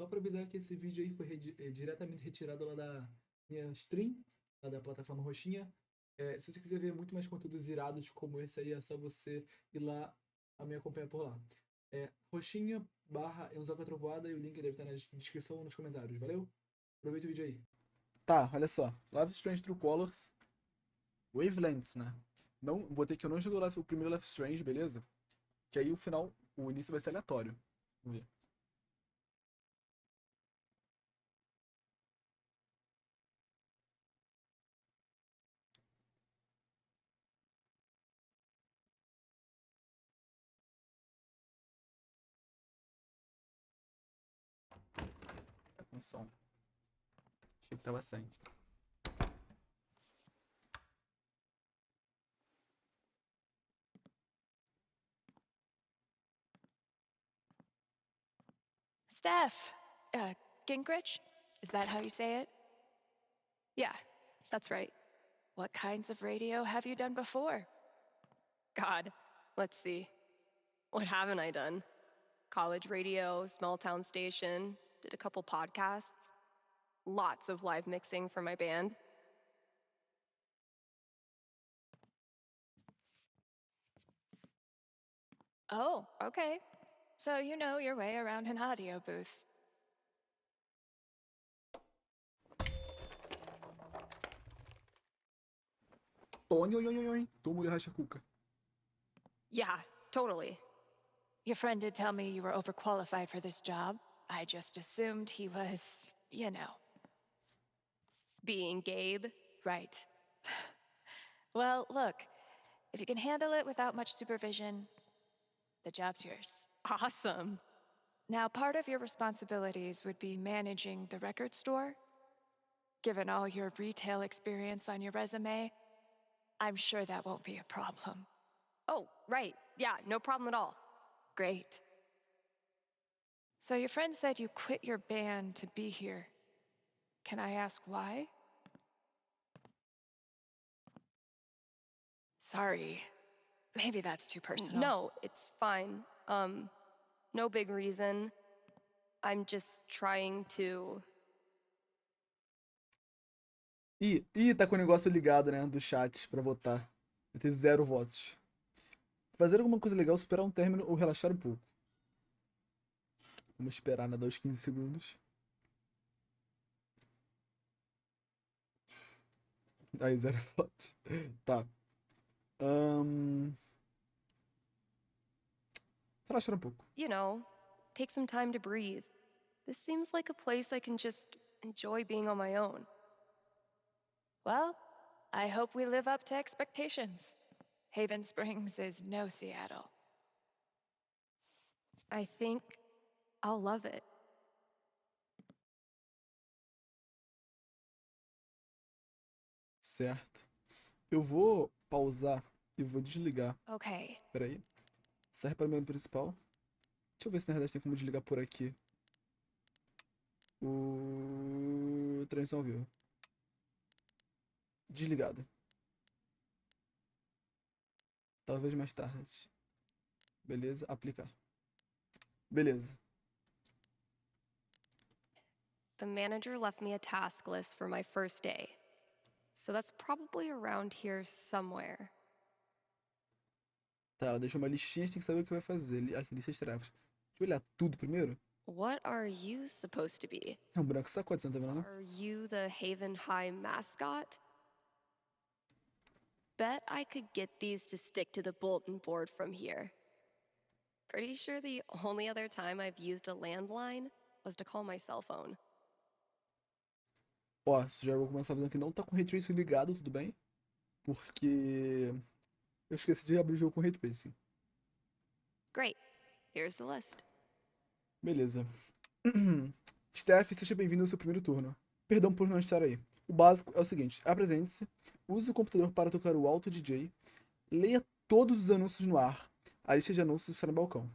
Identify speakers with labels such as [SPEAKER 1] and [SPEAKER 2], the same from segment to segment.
[SPEAKER 1] Só pra avisar que esse vídeo aí foi diretamente retirado lá da minha stream, lá da plataforma roxinha. Se você quiser ver muito mais conteúdos irados como esse aí, é só você ir lá a me acompanhar por lá. Roxinha barra Enzoca Trovoada e o link deve estar na descrição ou nos comentários. Valeu? Aproveita o vídeo aí. Tá, olha só. Life Strange True Colors. Wavelengths, né? Não, botei que eu não joguei o primeiro Life Strange, beleza? Que aí o final, o início vai ser aleatório. Vamos ver. Tá com som. Achei que tava sem.
[SPEAKER 2] Steph, Gingrich? Is that how you say it? Yeah, that's right. What kinds of radio have you done before? God, let's see. What haven't I done? College radio, small town station, did a couple podcasts, lots of live mixing for my band. Oh, okay. So you know your way around an audio booth.
[SPEAKER 1] Toma racha cuca.
[SPEAKER 2] Yeah, totally. Your friend did tell me you were overqualified for this job. I just assumed he was, being Gabe. Right. Well, look, if you can handle it without much supervision, the job's yours. Awesome. Now, part of your responsibilities would be managing the record store. Given all your retail experience on your resume, I'm sure that won't be a problem. Oh, right. Yeah, no problem at all. Great. So your friend said you quit your band to be here. Can I ask why? Sorry. Maybe that's too personal.
[SPEAKER 3] No, it's fine. No big reason. I'm just trying to...
[SPEAKER 1] Ih, tá com o negócio ligado, né? Do chat pra votar. Vai ter 0 votos. Fazer alguma coisa legal, superar um término ou relaxar um pouco. Vamos esperar, né? Dar os 15 segundos. Aí, 0 votos. Tá. Relaxar um pouco.
[SPEAKER 3] Take some time to breathe. This seems like a place I can just enjoy being on my own.
[SPEAKER 2] Well, I hope we live up to expectations. Haven Springs is no Seattle.
[SPEAKER 3] I think I'll love it.
[SPEAKER 1] Certo. Eu vou pausar e vou desligar.
[SPEAKER 3] Okay.
[SPEAKER 1] Peraí. Serve para o menu principal. Deixa eu ver se na verdade tem como desligar por aqui. O transmissão ao vivo. Desligado. Talvez mais tarde. Beleza, aplicar. Beleza.
[SPEAKER 3] The manager left me a task list for my first day. So that's probably around here somewhere.
[SPEAKER 1] Tá, ela deixou uma listinha, a gente tem que saber o que vai fazer. Aqui, lista de tarefas. Deixa eu olhar tudo primeiro.
[SPEAKER 3] What are you supposed to be?
[SPEAKER 1] É um boneco sacode, você não tá vendo, não?
[SPEAKER 3] Are you the Haven High mascot? Bet I could get these to stick to the bulletin board from here. Pretty sure the only other time I've used a landline was to call my cell phone.
[SPEAKER 1] Ó, já vou começar vendo que não tá com o Ray Tracing ligado, tudo bem? Porque eu esqueci de abrir o jogo com Ray Tracing.
[SPEAKER 3] Great. Here's the list.
[SPEAKER 1] Beleza. Steph, seja bem-vindo ao seu primeiro turno. Perdão por não estar aí. O básico é o seguinte: apresente-se, use o computador para tocar o Auto DJ, leia todos os anúncios no ar. A lista de anúncios está no balcão.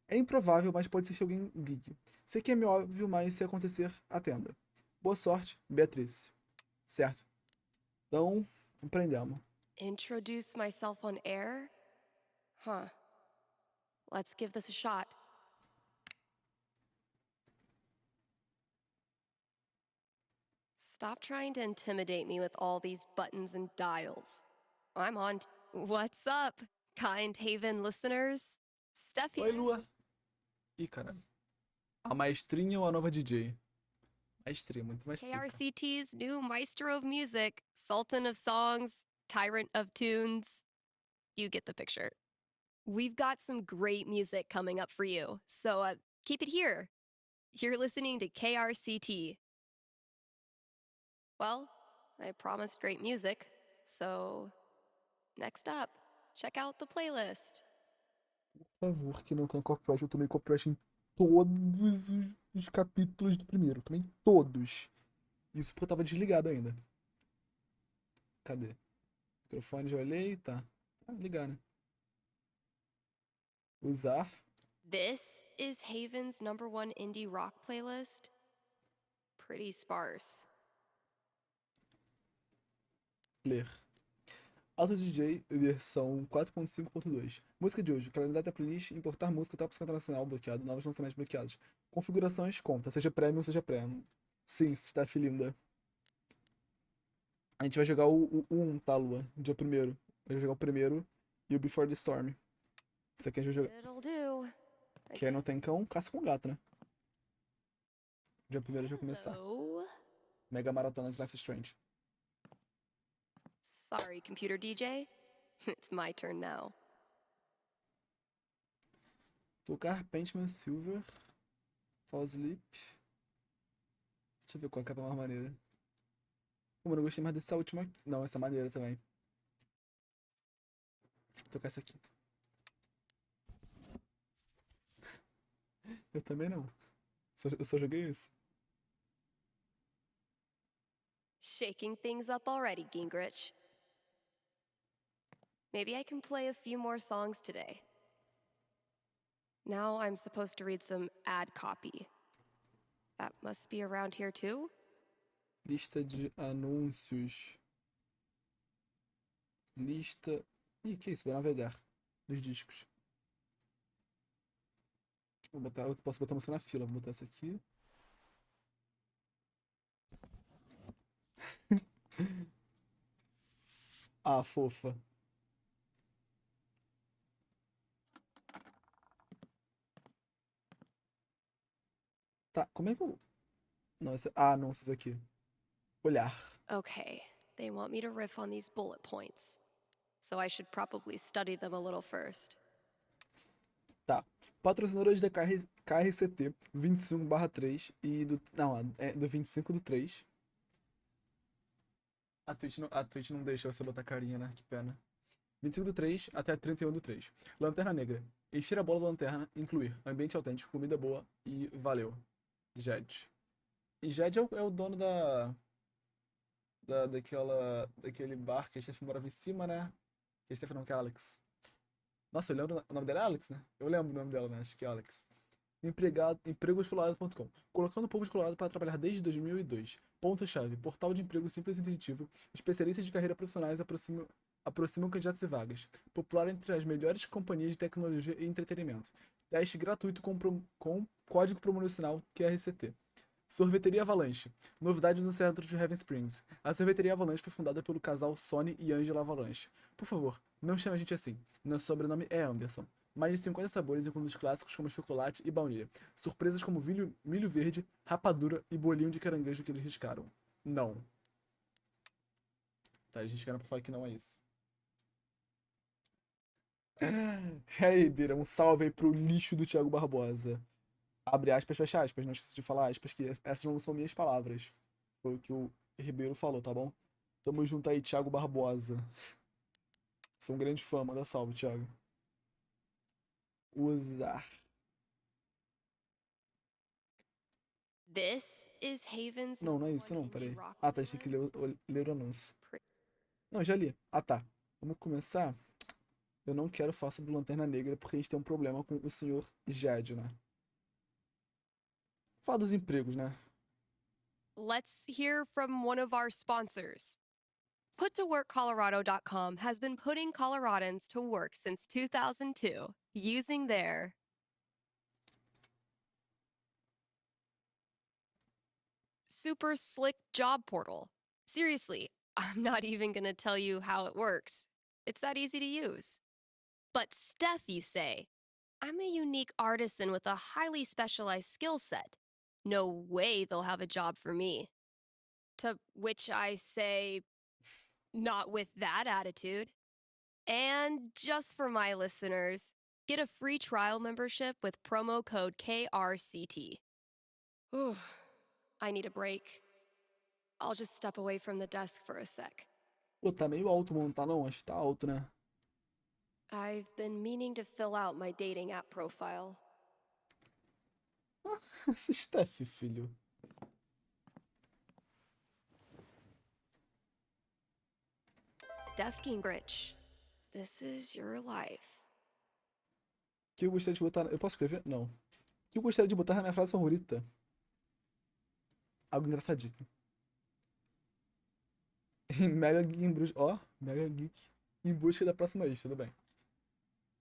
[SPEAKER 1] É improvável, mas pode ser que alguém ligue. Sei que é meio óbvio, mas se acontecer, atenda. Boa sorte, Beatriz. Certo. Então, empreendemos.
[SPEAKER 3] Introduce myself on air? Huh. Let's give this a shot. Stop trying to intimidate me with all these buttons and dials. I'm on. What's up, kind Haven listeners? Steph
[SPEAKER 1] Oi,
[SPEAKER 3] here.
[SPEAKER 1] Lua. Ih, caralho. A maestrinha ou a nova DJ? Maestria, muito mais pica.
[SPEAKER 3] KRCT's new maestro of music, sultan of songs, tyrant of tunes. You get the picture. We've got some great music coming up for you, so keep it here. You're listening to KRCT. Well, I promised great music, so next up, check out the playlist.
[SPEAKER 1] Por favor, que não tenha copyright. Eu tomei copyright em todos os capítulos do primeiro. Eu tomei todos. Isso porque eu tava desligado ainda. Cadê? Microfone já olhei, tá. Ah, ligar, né? Usar.
[SPEAKER 3] This is Haven's #1 indie rock playlist. Pretty sparse.
[SPEAKER 1] Ler. Auto DJ versão 4.5.2. Música de hoje. Calendário da playlist. Importar música. Top 50 nacional bloqueado. Novos lançamentos bloqueados. Configurações. Conta. Seja premium, seja premium. Sim, Steph linda. A gente vai jogar o 1, tá, Lua? Dia 1º. Vai jogar o primeiro e o Before the Storm. Isso aqui a gente vai jogar.
[SPEAKER 3] It'll do.
[SPEAKER 1] Quem não tem cão, caça com gato, né? Dia 1º já vai começar.
[SPEAKER 3] Hello?
[SPEAKER 1] Mega maratona de Life is Strange.
[SPEAKER 3] Sorry, computer DJ. It's my turn now.
[SPEAKER 1] Tocar Pentman Silver. Fall Asleep. Deixa eu ver qual é a capa mais maneira. Pô, mano, eu gostei mais dessa última. Não, essa é maneira também. Vou tocar essa aqui. Eu também não. Eu só joguei isso.
[SPEAKER 3] Shaking things up already, Gingrich. Maybe I can play a few more songs today. Now I'm supposed to read some ad copy. That must be around here too?
[SPEAKER 1] Lista de anúncios. Lista. Ih, que isso? Vou navegar nos discos. Eu posso botar música na fila. Vou botar essa aqui. Ah, fofa. Tá, como é que eu. Não, esse... Ah, anúncios aqui. Olhar.
[SPEAKER 3] Okay, they want me to riff on these bullet points. So I should probably study them a little first.
[SPEAKER 1] Tá. Patrocinadores da KRCT 25/3 e do. Não, é do 25/3. A Twitch não deixa você botar carinha, né? Que pena. 25/3 até 31/3. Lanterna Negra. Encher a bola da lanterna, incluir ambiente autêntico, comida boa e valeu. Jed. E Jed é o dono daquele bar que a Steph morava em cima, né? Que a Steph não, que é Alex. Nossa, eu lembro. O nome dela é Alex, né? Eu lembro o nome dela, né? Acho que é Alex. Empregoscolorado.com. Colocando o povo de Colorado para trabalhar desde 2002. Ponto-chave. Portal de emprego simples e intuitivo. Especialistas de carreira profissionais aproximam candidatos e vagas. Popular entre as melhores companhias de tecnologia e entretenimento. Teste gratuito com código promocional QRCT. Sorveteria Avalanche. Novidade no centro de Heaven Springs. A Sorveteria Avalanche foi fundada pelo casal Sony e Angela Avalanche. Por favor, não chame a gente assim. Nosso sobrenome é Anderson. Mais de 50 sabores, incluindo os clássicos como chocolate e baunilha. Surpresas como milho verde, rapadura e bolinho de caranguejo que eles riscaram. Não. Tá, eles riscaram pra falar que não é isso. E aí, Bira, um salve aí pro lixo do Thiago Barbosa. Abre aspas, fecha aspas. Não esqueci de falar aspas, que essas não são minhas palavras. Foi o que o Ribeiro falou, tá bom? Tamo junto aí, Thiago Barbosa. Sou um grande fã, manda salve, Thiago. Usar.
[SPEAKER 3] This is Haven's
[SPEAKER 1] Não, não é isso não,
[SPEAKER 3] #1 indie
[SPEAKER 1] peraí.
[SPEAKER 3] rock
[SPEAKER 1] Ah, tá, a gente tem que ler o anúncio. Não, já li. Ah, tá. Vamos começar. Eu não quero falar sobre Lanterna Negra porque a gente tem um problema com o senhor Jed, né? Fala dos empregos, né?
[SPEAKER 3] Let's hear from one of our sponsors. PutToWorkColorado.com has been putting Coloradans to work since 2002 using their super slick job portal. Seriously, I'm not even gonna tell you how it works. It's that easy to use. But Steph, you say? I'm a unique artisan with a highly specialized skill set. No way they'll have a job for me. To which I say, not with that attitude. And just for my listeners, get a free trial membership with promo code KRCT. Whew, I need a break. I'll just step away from the desk for a sec.
[SPEAKER 1] Pô, tá meio alto, mano. Tá não? Acho que tá alto, né?
[SPEAKER 3] I've been meaning to fill out my dating app profile.
[SPEAKER 1] Esse Steph, filho.
[SPEAKER 3] Steph Gingrich, this is your life.
[SPEAKER 1] O que eu gostaria de botar... Eu posso escrever? Não. O que eu gostaria de botar na minha frase favorita? Algo engraçadinho. Mega Geek em busca... Ó, Mega Geek em busca da próxima ex, tudo bem.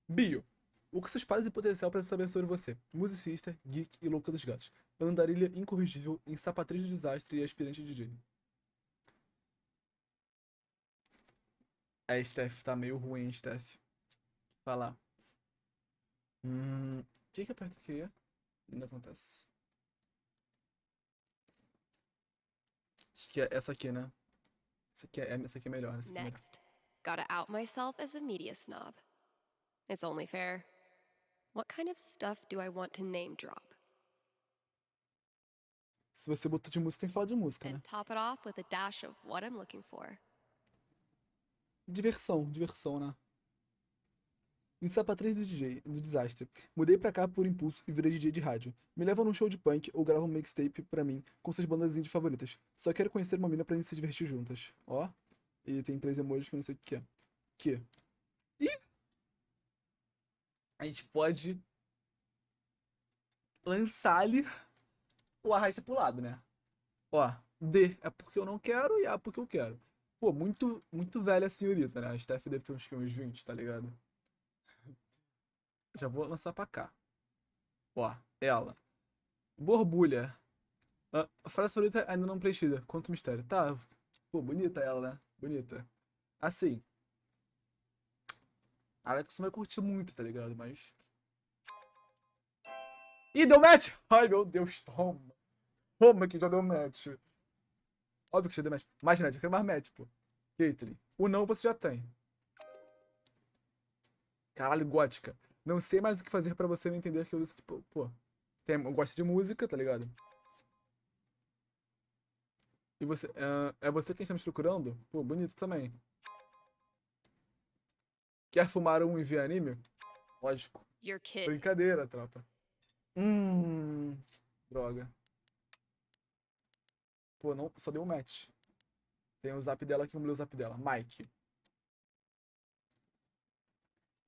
[SPEAKER 1] Bio. O que seus pais e potencial para saber sobre você? Musicista, geek e louca dos gatos. Andarilha incorrigível, ensapatriz do desastre e aspirante de DJ. É, Steph, tá meio ruim, hein, Steph. Falar. O que que aperta aqui? Não acontece. Acho que é essa aqui, né? Essa aqui é melhor. Essa aqui é melhor.
[SPEAKER 3] Next, gotta out myself as a media snob. It's only fair. What kind of stuff do I want to name drop?
[SPEAKER 1] Se você botou de música, tem que falar de música, né?
[SPEAKER 3] And top it off with a dash of what I'm looking for.
[SPEAKER 1] Diversão, né? Ensapatriz do DJ, do desastre. Mudei pra cá por impulso e virei DJ de rádio. Me leva num show de punk ou grava um mixtape pra mim com suas bandas indie favoritas. Só quero conhecer uma mina pra gente se divertir juntas. Ó. E tem 3 emojis que eu não sei o que é. Que? E a gente pode lançar-lhe o arrasta pro lado, né? Ó, D é porque eu não quero e A porque eu quero. Pô, muito velha a senhorita, né? A Steph deve ter uns 20, tá ligado? Já vou lançar pra cá. Ó, ela. Borbulha. A frase favorita ainda não preenchida. Quanto mistério. Tá. Pô, bonita ela, né? Bonita. Assim. A Alex não vai curtir muito, tá ligado? Mas... Ih, deu match! Ai, meu Deus, toma. Toma que já deu match. Óbvio que já deu match. Mais match, eu quero mais match, pô. Caitlyn. O não você já tem. Caralho, gótica. Não sei mais o que fazer pra você não entender que eu... Tipo, pô... gosta de música, tá ligado? E você... é você quem está me procurando? Pô, bonito também. Quer fumar um e ver anime? Lógico. Brincadeira, tropa. Droga. Pô, não, só deu um match. Tem o zap dela aqui, vamos ler o zap dela. Mike.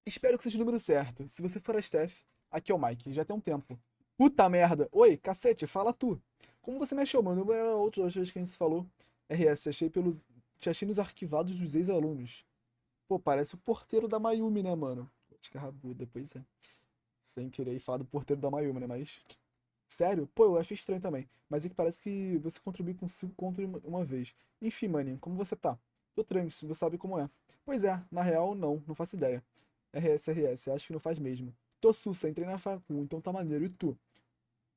[SPEAKER 1] Espero que seja o número certo. Se você for a Steph, aqui é o Mike. Já tem um tempo. Puta merda. Oi, cacete, fala tu. Como você me achou? Meu número era outro, das vezes que a gente se falou. RS, te achei nos arquivados dos ex-alunos. Pô, parece o porteiro da Mayumi, né, mano? Descarrabuda, pois é. Sem querer falar do porteiro da Mayumi, né, mas... Sério? Pô, eu achei estranho também. Mas é que parece que você contribuiu com 5 contra uma vez. Enfim, maninho, como você tá? Tô tranquilo, você sabe como é. Pois é, na real, não faço ideia. RS, acho que não faz mesmo. Tô sussa, entrei na facu, então tá maneiro. E tu?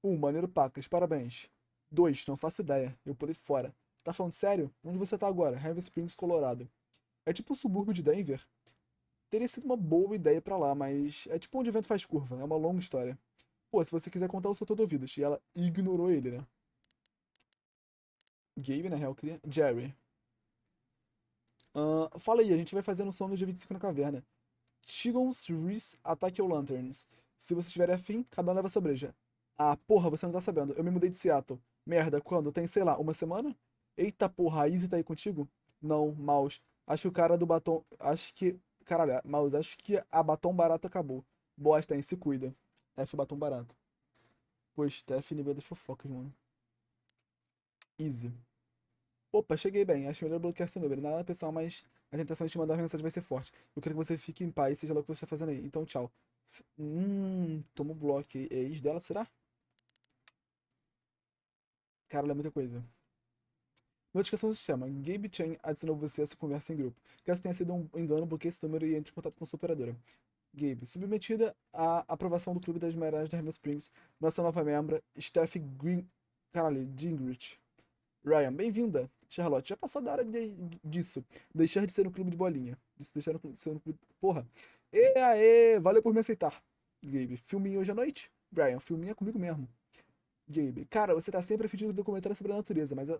[SPEAKER 1] 1, maneiro pacas, parabéns. 2, não faço ideia, eu pulei fora. Tá falando sério? Onde você tá agora? Heavy Springs, Colorado. É tipo o subúrbio de Denver? Teria sido uma boa ideia pra lá, mas é tipo onde o vento faz curva, é uma longa história. Pô, se você quiser contar, eu sou todo ouvidos. E ela ignorou ele, né? Gabe, na real, queria... Jerry. Fala aí, a gente vai fazer no som no dia 25 na caverna. Tigons, Reese, ataque ou Lanterns. Se você tiver afim, cada um leva sua breja. Ah, porra, você não tá sabendo. Eu me mudei de Seattle. Merda, quando? Tem, sei lá, uma semana? Eita porra, a Izzy tá aí contigo? Não, Maus. Acho que o cara do batom... Acho que... Caralho, Maus, acho que a batom barato acabou. Bosta, hein? Se cuida. F batom barato. Pô, Steph, nível das fofocas, mano. Easy. Opa, cheguei bem. Acho melhor bloquear seu número. Nada pessoal, mas a tentação de te mandar mensagem vai ser forte. Eu quero que você fique em paz, seja lá o que você está fazendo aí. Então, tchau. Toma um bloco. É ex dela, será? Cara, ela é muita coisa. Notificação do sistema. Gabe Chen adicionou você a essa conversa em grupo. Caso tenha sido um engano, bloqueie esse número e entre em contato com sua operadora. Gabe, submetida à aprovação do Clube das Mulheres da River Springs, nossa nova membra, Steph Gingrich. Ryan, bem-vinda. Charlotte, já passou da hora disso. Deixar de ser um clube de bolinha. Deixar de ser um clube... Porra. E aê, valeu por me aceitar. Gabe, filminho hoje à noite? Ryan, filminho é comigo mesmo. Gabe, cara, você tá sempre a fim de um documentário sobre a natureza, mas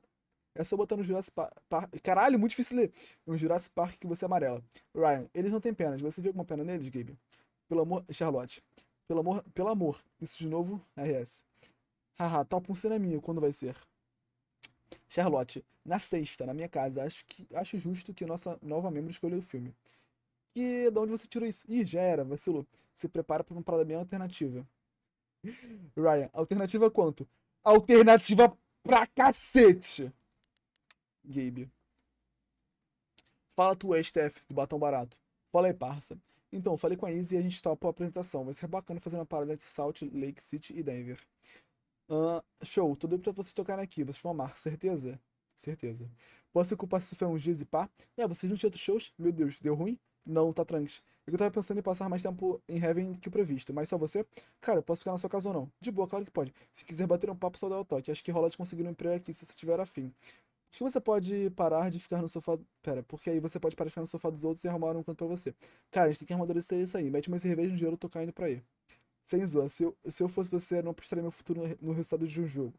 [SPEAKER 1] é só botar no Jurassic Park. Caralho, muito difícil ler. No Jurassic Park que você é amarela. Ryan, eles não têm penas. Você viu alguma pena neles, Gabe? Pelo amor. Charlotte. Pelo amor. Isso de novo, RS. Haha, tal pulseira é minha. Quando vai ser? Charlotte, na sexta, na minha casa. Acho justo que nossa nova membro escolheu o filme. E de onde você tirou isso? Ih, já era, vacilou. Se prepara pra uma parada bem alternativa. Ryan, alternativa quanto? Alternativa pra cacete! Gabe. Fala tu, Steph, do Batom Barato. Fala aí, parça. Então, falei com a Izzy e a gente topou a apresentação. Vai ser bacana fazer uma parada entre Salt Lake City e Denver. Show, tô doido pra vocês tocarem aqui. Vocês vão amar, certeza? Certeza. Posso ocupar se for uns dias e pá? Vocês não tinham outros shows? Meu Deus, deu ruim? Não, tá tranquilo. Eu tava pensando em passar mais tempo em Heaven que o previsto, mas só você? Cara, eu posso ficar na sua casa ou não? De boa, claro que pode. Se quiser bater um papo, só dá o toque. Acho que rola de conseguir um emprego aqui se você tiver afim. Acho que você pode parar de ficar no sofá. Pera, porque aí você pode parar de ficar no sofá dos outros e arrumar um canto pra você. Cara, a gente tem que amadurecer isso aí. Mete uma cerveja no dinheiro, eu tô caindo pra aí. Sem zoar, se eu fosse você, eu não apostaria meu futuro no resultado de um jogo.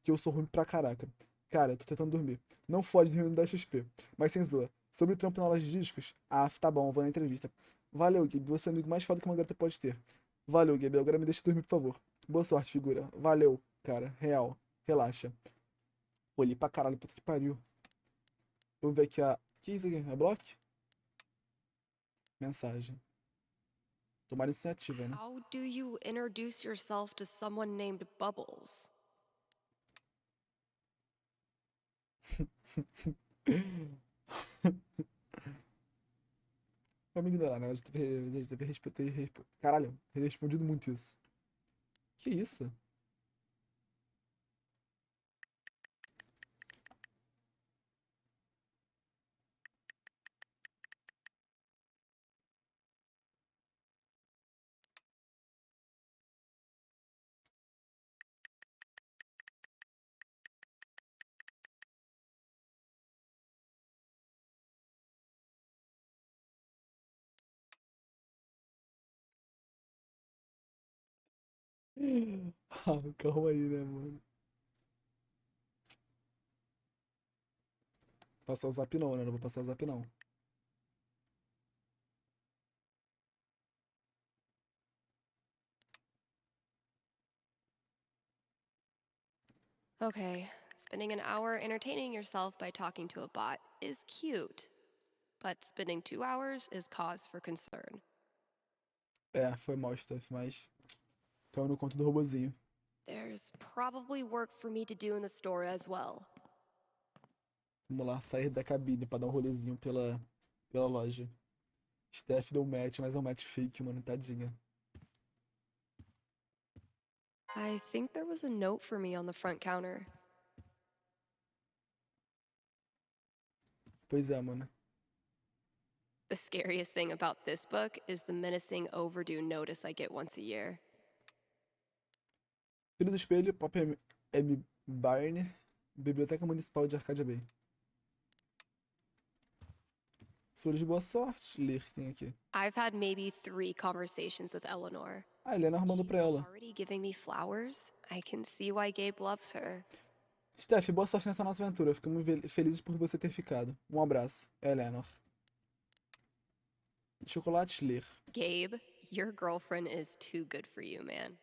[SPEAKER 1] Que eu sou ruim pra caraca. Cara, eu tô tentando dormir. Não fode dormir no da XP. Mas sem zoa. Sobre o trampo na loja de discos? Ah, tá bom, vou na entrevista. Valeu, Gabe. Você é o amigo mais foda que uma garota pode ter. Valeu, Gabe. Agora me deixa dormir, por favor. Boa sorte, figura. Valeu, cara. Real. Relaxa. Olhei pra caralho, puta que pariu. Vamos ver aqui a. Que é isso aqui? É bloco? Mensagem. Tomar iniciativa, né?
[SPEAKER 3] How do you introduce yourself to someone named Bubbles?
[SPEAKER 1] Vamos ignorar, né? Caralho, ter respondido muito isso. Que isso? Ah, calma aí, né, mano? Passar o zap não, né? Não vou passar o zap não.
[SPEAKER 3] Okay, spending an hour entertaining yourself by talking to a bot is cute, but spending 2 hours is cause for concern.
[SPEAKER 1] Foi mal, Steph, mas caiu no conto do robozinho.
[SPEAKER 3] There's probably work for me to do in the store as well.
[SPEAKER 1] Vamos lá, sair da cabine pra dar um rolezinho pela loja. Steph deu match, mas é um match fake, mano, tadinha.
[SPEAKER 3] I think there was a note for me on the front counter.
[SPEAKER 1] Pois é, mano.
[SPEAKER 3] The scariest thing about this book is the menacing overdue notice I get once a year.
[SPEAKER 1] Filho do Espelho, Pop M. Barney, Biblioteca Municipal de Arcadia Bay. Flores de boa sorte, ler que tem aqui.
[SPEAKER 3] I've had maybe 3 conversations with Eleanor.
[SPEAKER 1] Ah, Helena arrumando pra ela.
[SPEAKER 3] Already giving me flowers? I can see why Gabe loves her.
[SPEAKER 1] Steph, boa sorte nessa nossa aventura. Ficamos felizes por você ter ficado. Um abraço, Eleanor. Chocolate, ler.
[SPEAKER 3] Gabe, your girlfriend is too good for you, man.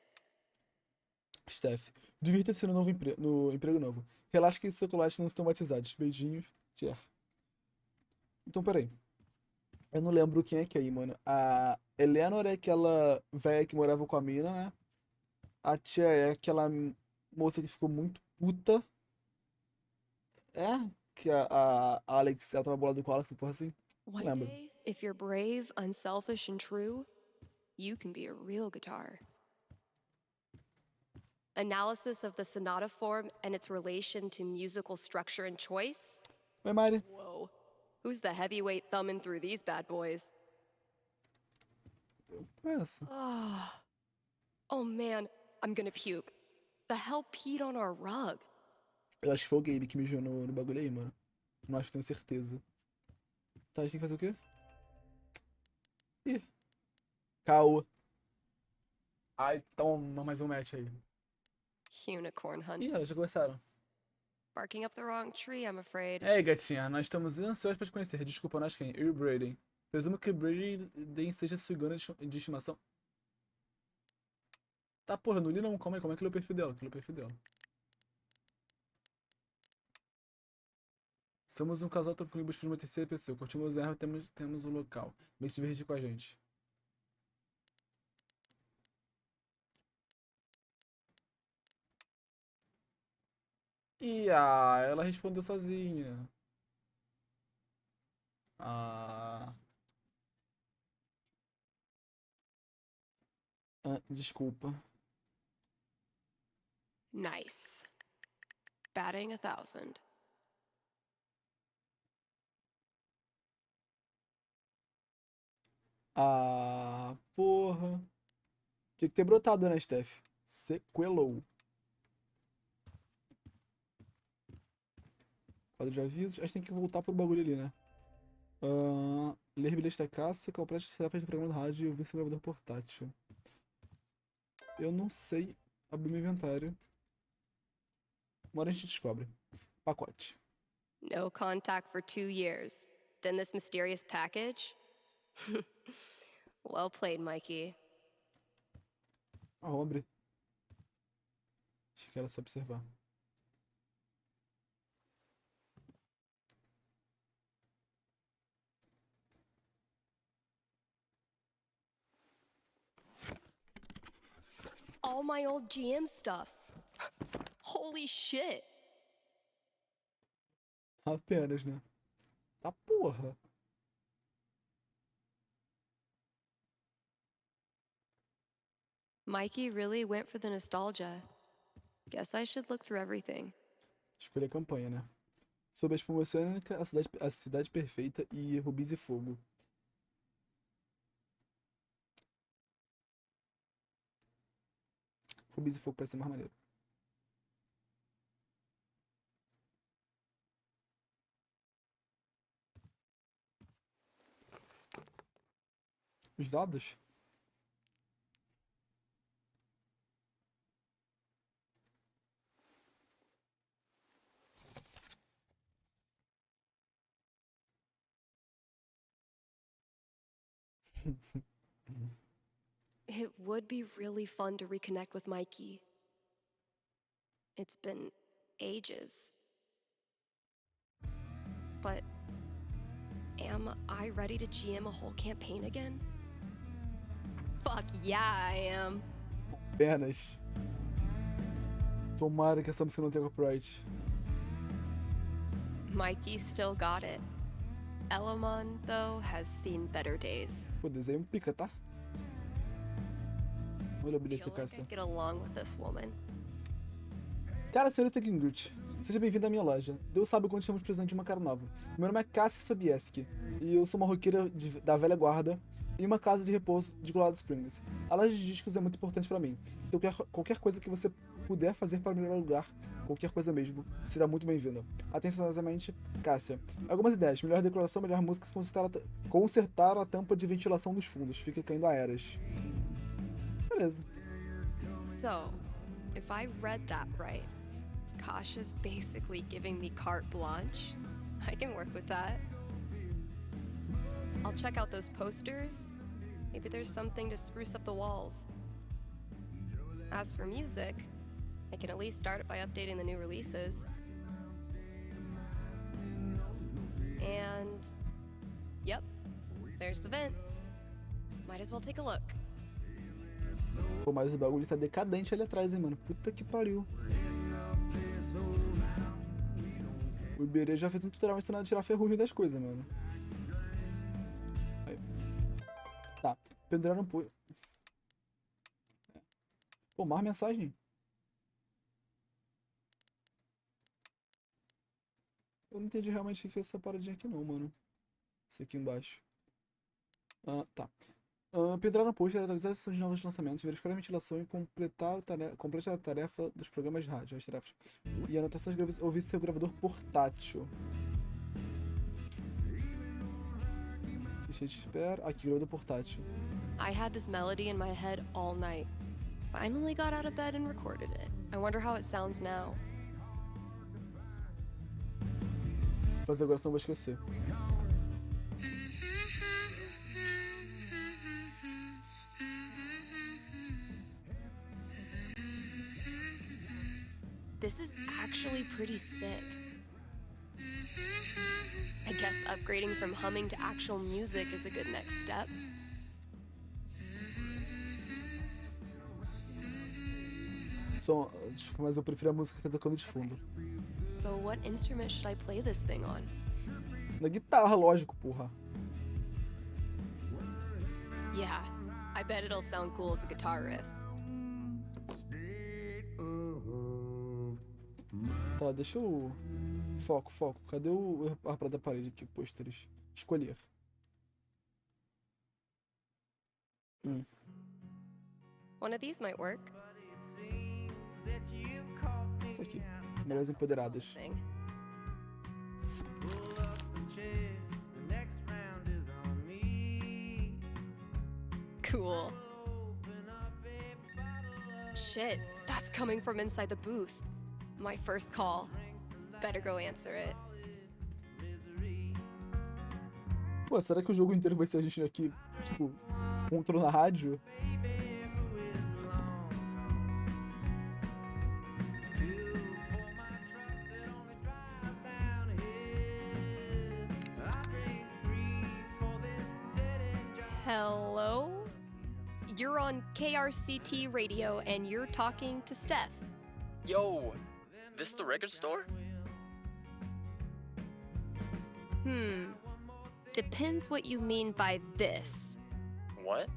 [SPEAKER 1] Steph, divirta-se no emprego novo. Relaxa que esses chocolates não estão batizados. Beijinhos, Tier. Então, peraí. Eu não lembro quem é que é aí, mano. A Eleanor é aquela velha que morava com a mina, né? A tia é aquela moça que ficou muito puta. É? Que a Alex, ela tava bolada com a Alex, porra assim. Não
[SPEAKER 3] One
[SPEAKER 1] lembro.
[SPEAKER 3] day, if you're brave, unselfish, and true, you can be a real guitar. Analysis of the sonata form and its relation to musical structure and choice.
[SPEAKER 1] Oi, Mari.
[SPEAKER 3] Whoa. Who's the heavyweight thumbing through these bad boys?
[SPEAKER 1] Essa.
[SPEAKER 3] Oh man, I'm gonna puke. The hell peed on our rug?
[SPEAKER 1] Eu acho que foi o Gabe que mijou no bagulho aí, mano. Não acho que tenho certeza. Tá, a gente tem que fazer o quê? Ih. Caô. Ai, toma mais um match aí.
[SPEAKER 3] Unicorn hunt.
[SPEAKER 1] Ih, elas já começaram.
[SPEAKER 3] Barking up the wrong tree, I'm afraid.
[SPEAKER 1] Ei, gatinha, nós estamos ansiosos para te conhecer. Desculpa, nós quem? Eu e o Brady. Presumo que Brady seja sua iguana de estimação. Tá, porra, não li não. Calma aí, como é que lê o perfil dela? Que lê o perfil dela. Somos um casal tranquilo em busca de uma terceira pessoa. Curtimos o erro, temos o local. Vem se divertir com a gente. Ela respondeu sozinha. Desculpa.
[SPEAKER 3] Nice. Batting 1,000.
[SPEAKER 1] Porra. Tinha que ter brotado, né, Steph? Sequelou. Quadro de avisos. A gente tem que voltar pro bagulho ali, né? Ler bilhete da caça, comprar as tarefas do programa do rádio e ouvir seu gravador portátil. Eu não sei abrir meu inventário. Uma hora a gente descobre. Pacote.
[SPEAKER 3] No contact for 2 years. Then this mysterious package? Well played, Mikey.
[SPEAKER 1] Vamos abrir. Achei que era só observar.
[SPEAKER 3] All my old GM stuff. Holy shit.
[SPEAKER 1] Apenas, né? Tá porra.
[SPEAKER 3] Mikey really went for the nostalgia. Guess I should look through everything.
[SPEAKER 1] Escolher a campanha, né? Sobre a espuma oceânica, a cidade perfeita e rubis e fogo. Rubis e fogo parece ser mais maneiro. Os dados?
[SPEAKER 3] It would be really fun to reconnect with Mikey. It's been ages. But am I ready to GM a whole campaign again? Fuck yeah, I am.
[SPEAKER 1] Apenas. Tomara que essa música não tenha copyright.
[SPEAKER 3] Mikey still got it. Elamon, though, has seen better days.
[SPEAKER 1] Pô, desenho pica, tá? Olha o bilhete
[SPEAKER 3] Feel
[SPEAKER 1] da
[SPEAKER 3] like
[SPEAKER 1] caça.
[SPEAKER 3] I get along with this woman.
[SPEAKER 1] Cara, senhorita Gingrich, seja bem-vindo à minha loja. Deus sabe o quanto estamos precisando de uma cara nova. Meu nome é Cassia Sobieski e eu sou uma roqueira da velha guarda em uma casa de repouso de Colorado Springs. A loja de discos é muito importante pra mim, então qualquer coisa que você puder fazer para melhorar o lugar, qualquer coisa mesmo, será muito bem-vinda. Atenciosamente, Cássia. Algumas ideias: melhor decoração, melhor música, consertar a tampa de ventilação dos fundos, fica caindo a eras. Beleza.
[SPEAKER 3] So, if I read that right, Kasha's basically giving me carte blanche. I can work with that. I'll check out those posters. Maybe there's something to spruce up the walls. As for music, I can at least start it by updating the new releases. And, yep, there's the vent. Might as well take a look.
[SPEAKER 1] Pô, mas o bagulho tá decadente ali atrás, hein, mano. Puta que pariu. O Iberê já fez um tutorial ensinando a tirar ferrugem das coisas, mano. Aí. Tá. Pendurar um punho. Pô, mais mensagem. Eu não entendi realmente o que é essa paradinha aqui não, mano. Isso aqui embaixo. Tá. Pendurar no post, atualizar a sessão de novos lançamentos, verificar a ventilação e complete a tarefa dos programas de rádio, as tarefas. E anotações de ouvir seu gravador portátil. Deixa de espera. Aqui, gravador portátil.
[SPEAKER 3] I had this melody in my head all night. Finally got out of bed and recorded it. I wonder how it sounds now.
[SPEAKER 1] Vou fazer agora, senão eu vou esquecer.
[SPEAKER 3] This is actually pretty sick. I guess upgrading from humming to actual music is a good next step.
[SPEAKER 1] Desculpa, mas eu prefiro a música que tá tocando de fundo.
[SPEAKER 3] So what instrument should I play this thing on?
[SPEAKER 1] Na guitarra, lógico, porra.
[SPEAKER 3] Yeah, I bet it'll sound cool as a guitar riff.
[SPEAKER 1] Tá, deixa eu... Foco. Cadê a parada da parede aqui, pôsteres? Escolher.
[SPEAKER 3] One of these might work.
[SPEAKER 1] Isso aqui. Mulheres empoderadas.
[SPEAKER 3] Thing. Cool. Shit, that's coming from inside the booth. My first call. Better go answer it.
[SPEAKER 1] Pô, será que o jogo inteiro vai ser a gente aqui, tipo, controle na rádio?
[SPEAKER 3] Hello? You're on KRCT radio and you're talking to Steph.
[SPEAKER 4] Yo, this the record store?
[SPEAKER 3] Depends what you mean by this.
[SPEAKER 4] What?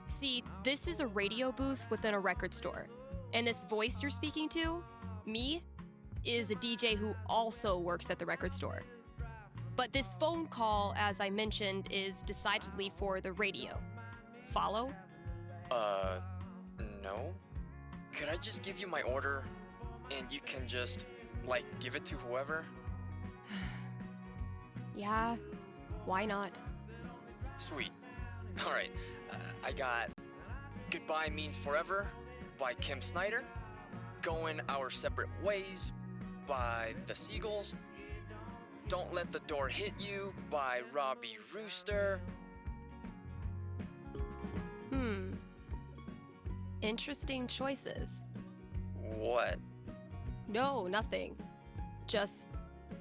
[SPEAKER 3] See, this is a radio booth within a record store. And this voice you're speaking to, me, is a DJ who also works at the record store. But this phone call, as I mentioned, is decidedly for the radio. Follow?
[SPEAKER 4] No. Could I just give you my order and you can just, like, give it to whoever?
[SPEAKER 3] Yeah, why not?
[SPEAKER 4] Sweet. Alright, I got Goodbye Means Forever by Kim Snyder, Going Our Separate Ways by The Seagulls, Don't Let the Door Hit You by Robbie Rooster.
[SPEAKER 3] Interesting choices.
[SPEAKER 4] What?
[SPEAKER 3] No, nothing. Just,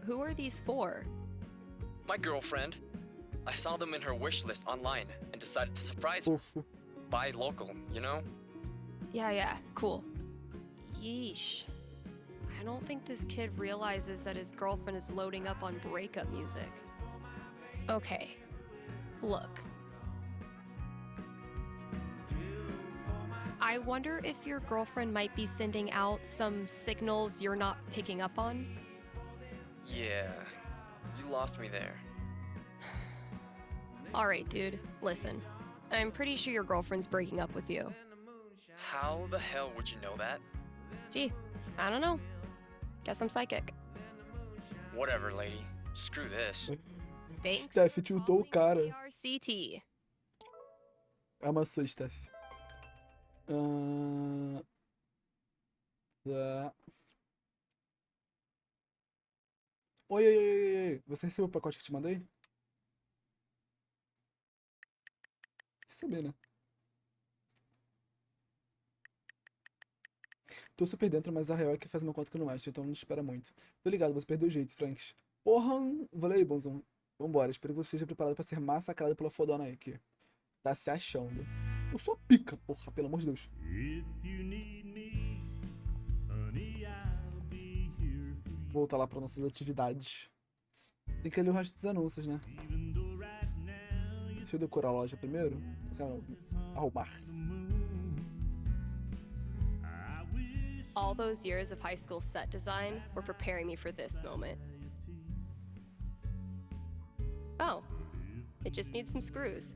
[SPEAKER 3] who are these for?
[SPEAKER 4] My girlfriend. I saw them in her wish list online and decided to surprise her.
[SPEAKER 1] Fofo.
[SPEAKER 4] Buy local, you know?
[SPEAKER 3] Yeah, cool. Yeesh. I don't think this kid realizes that his girlfriend is loading up on breakup music. Okay, look. I wonder if your girlfriend might be sending out some signals you're not picking up on.
[SPEAKER 4] Yeah, you lost me there.
[SPEAKER 3] All right, dude, listen. I'm pretty sure your girlfriend's breaking up with you.
[SPEAKER 4] How the hell would you know that?
[SPEAKER 3] Gee, I don't know. Guess I'm psychic.
[SPEAKER 4] Whatever, lady. Screw this.
[SPEAKER 3] Thanks.
[SPEAKER 1] Steph tiltou o cara.
[SPEAKER 3] KRCT.
[SPEAKER 1] Amassou, Steph. Tá. Oi. Você recebeu o pacote que te mandei? Receber, né? Tô super dentro, mas a real é que faz uma conta que não mexe, então não espera muito. Tô ligado, você perdeu o jeito, Franks. Porra! Valeu aí, bonzão. Vambora, espero que você esteja preparado pra ser massacrado pela fodona aí, que tá se achando. Eu sou pica, porra, pelo amor de Deus. Voltar lá para nossas atividades. Tem que ler o resto dos anúncios, né? Deixa eu decorar a loja primeiro. Quero arrumar.
[SPEAKER 3] All those years of high school set design were preparing me for this moment. Oh, it just needs some screws.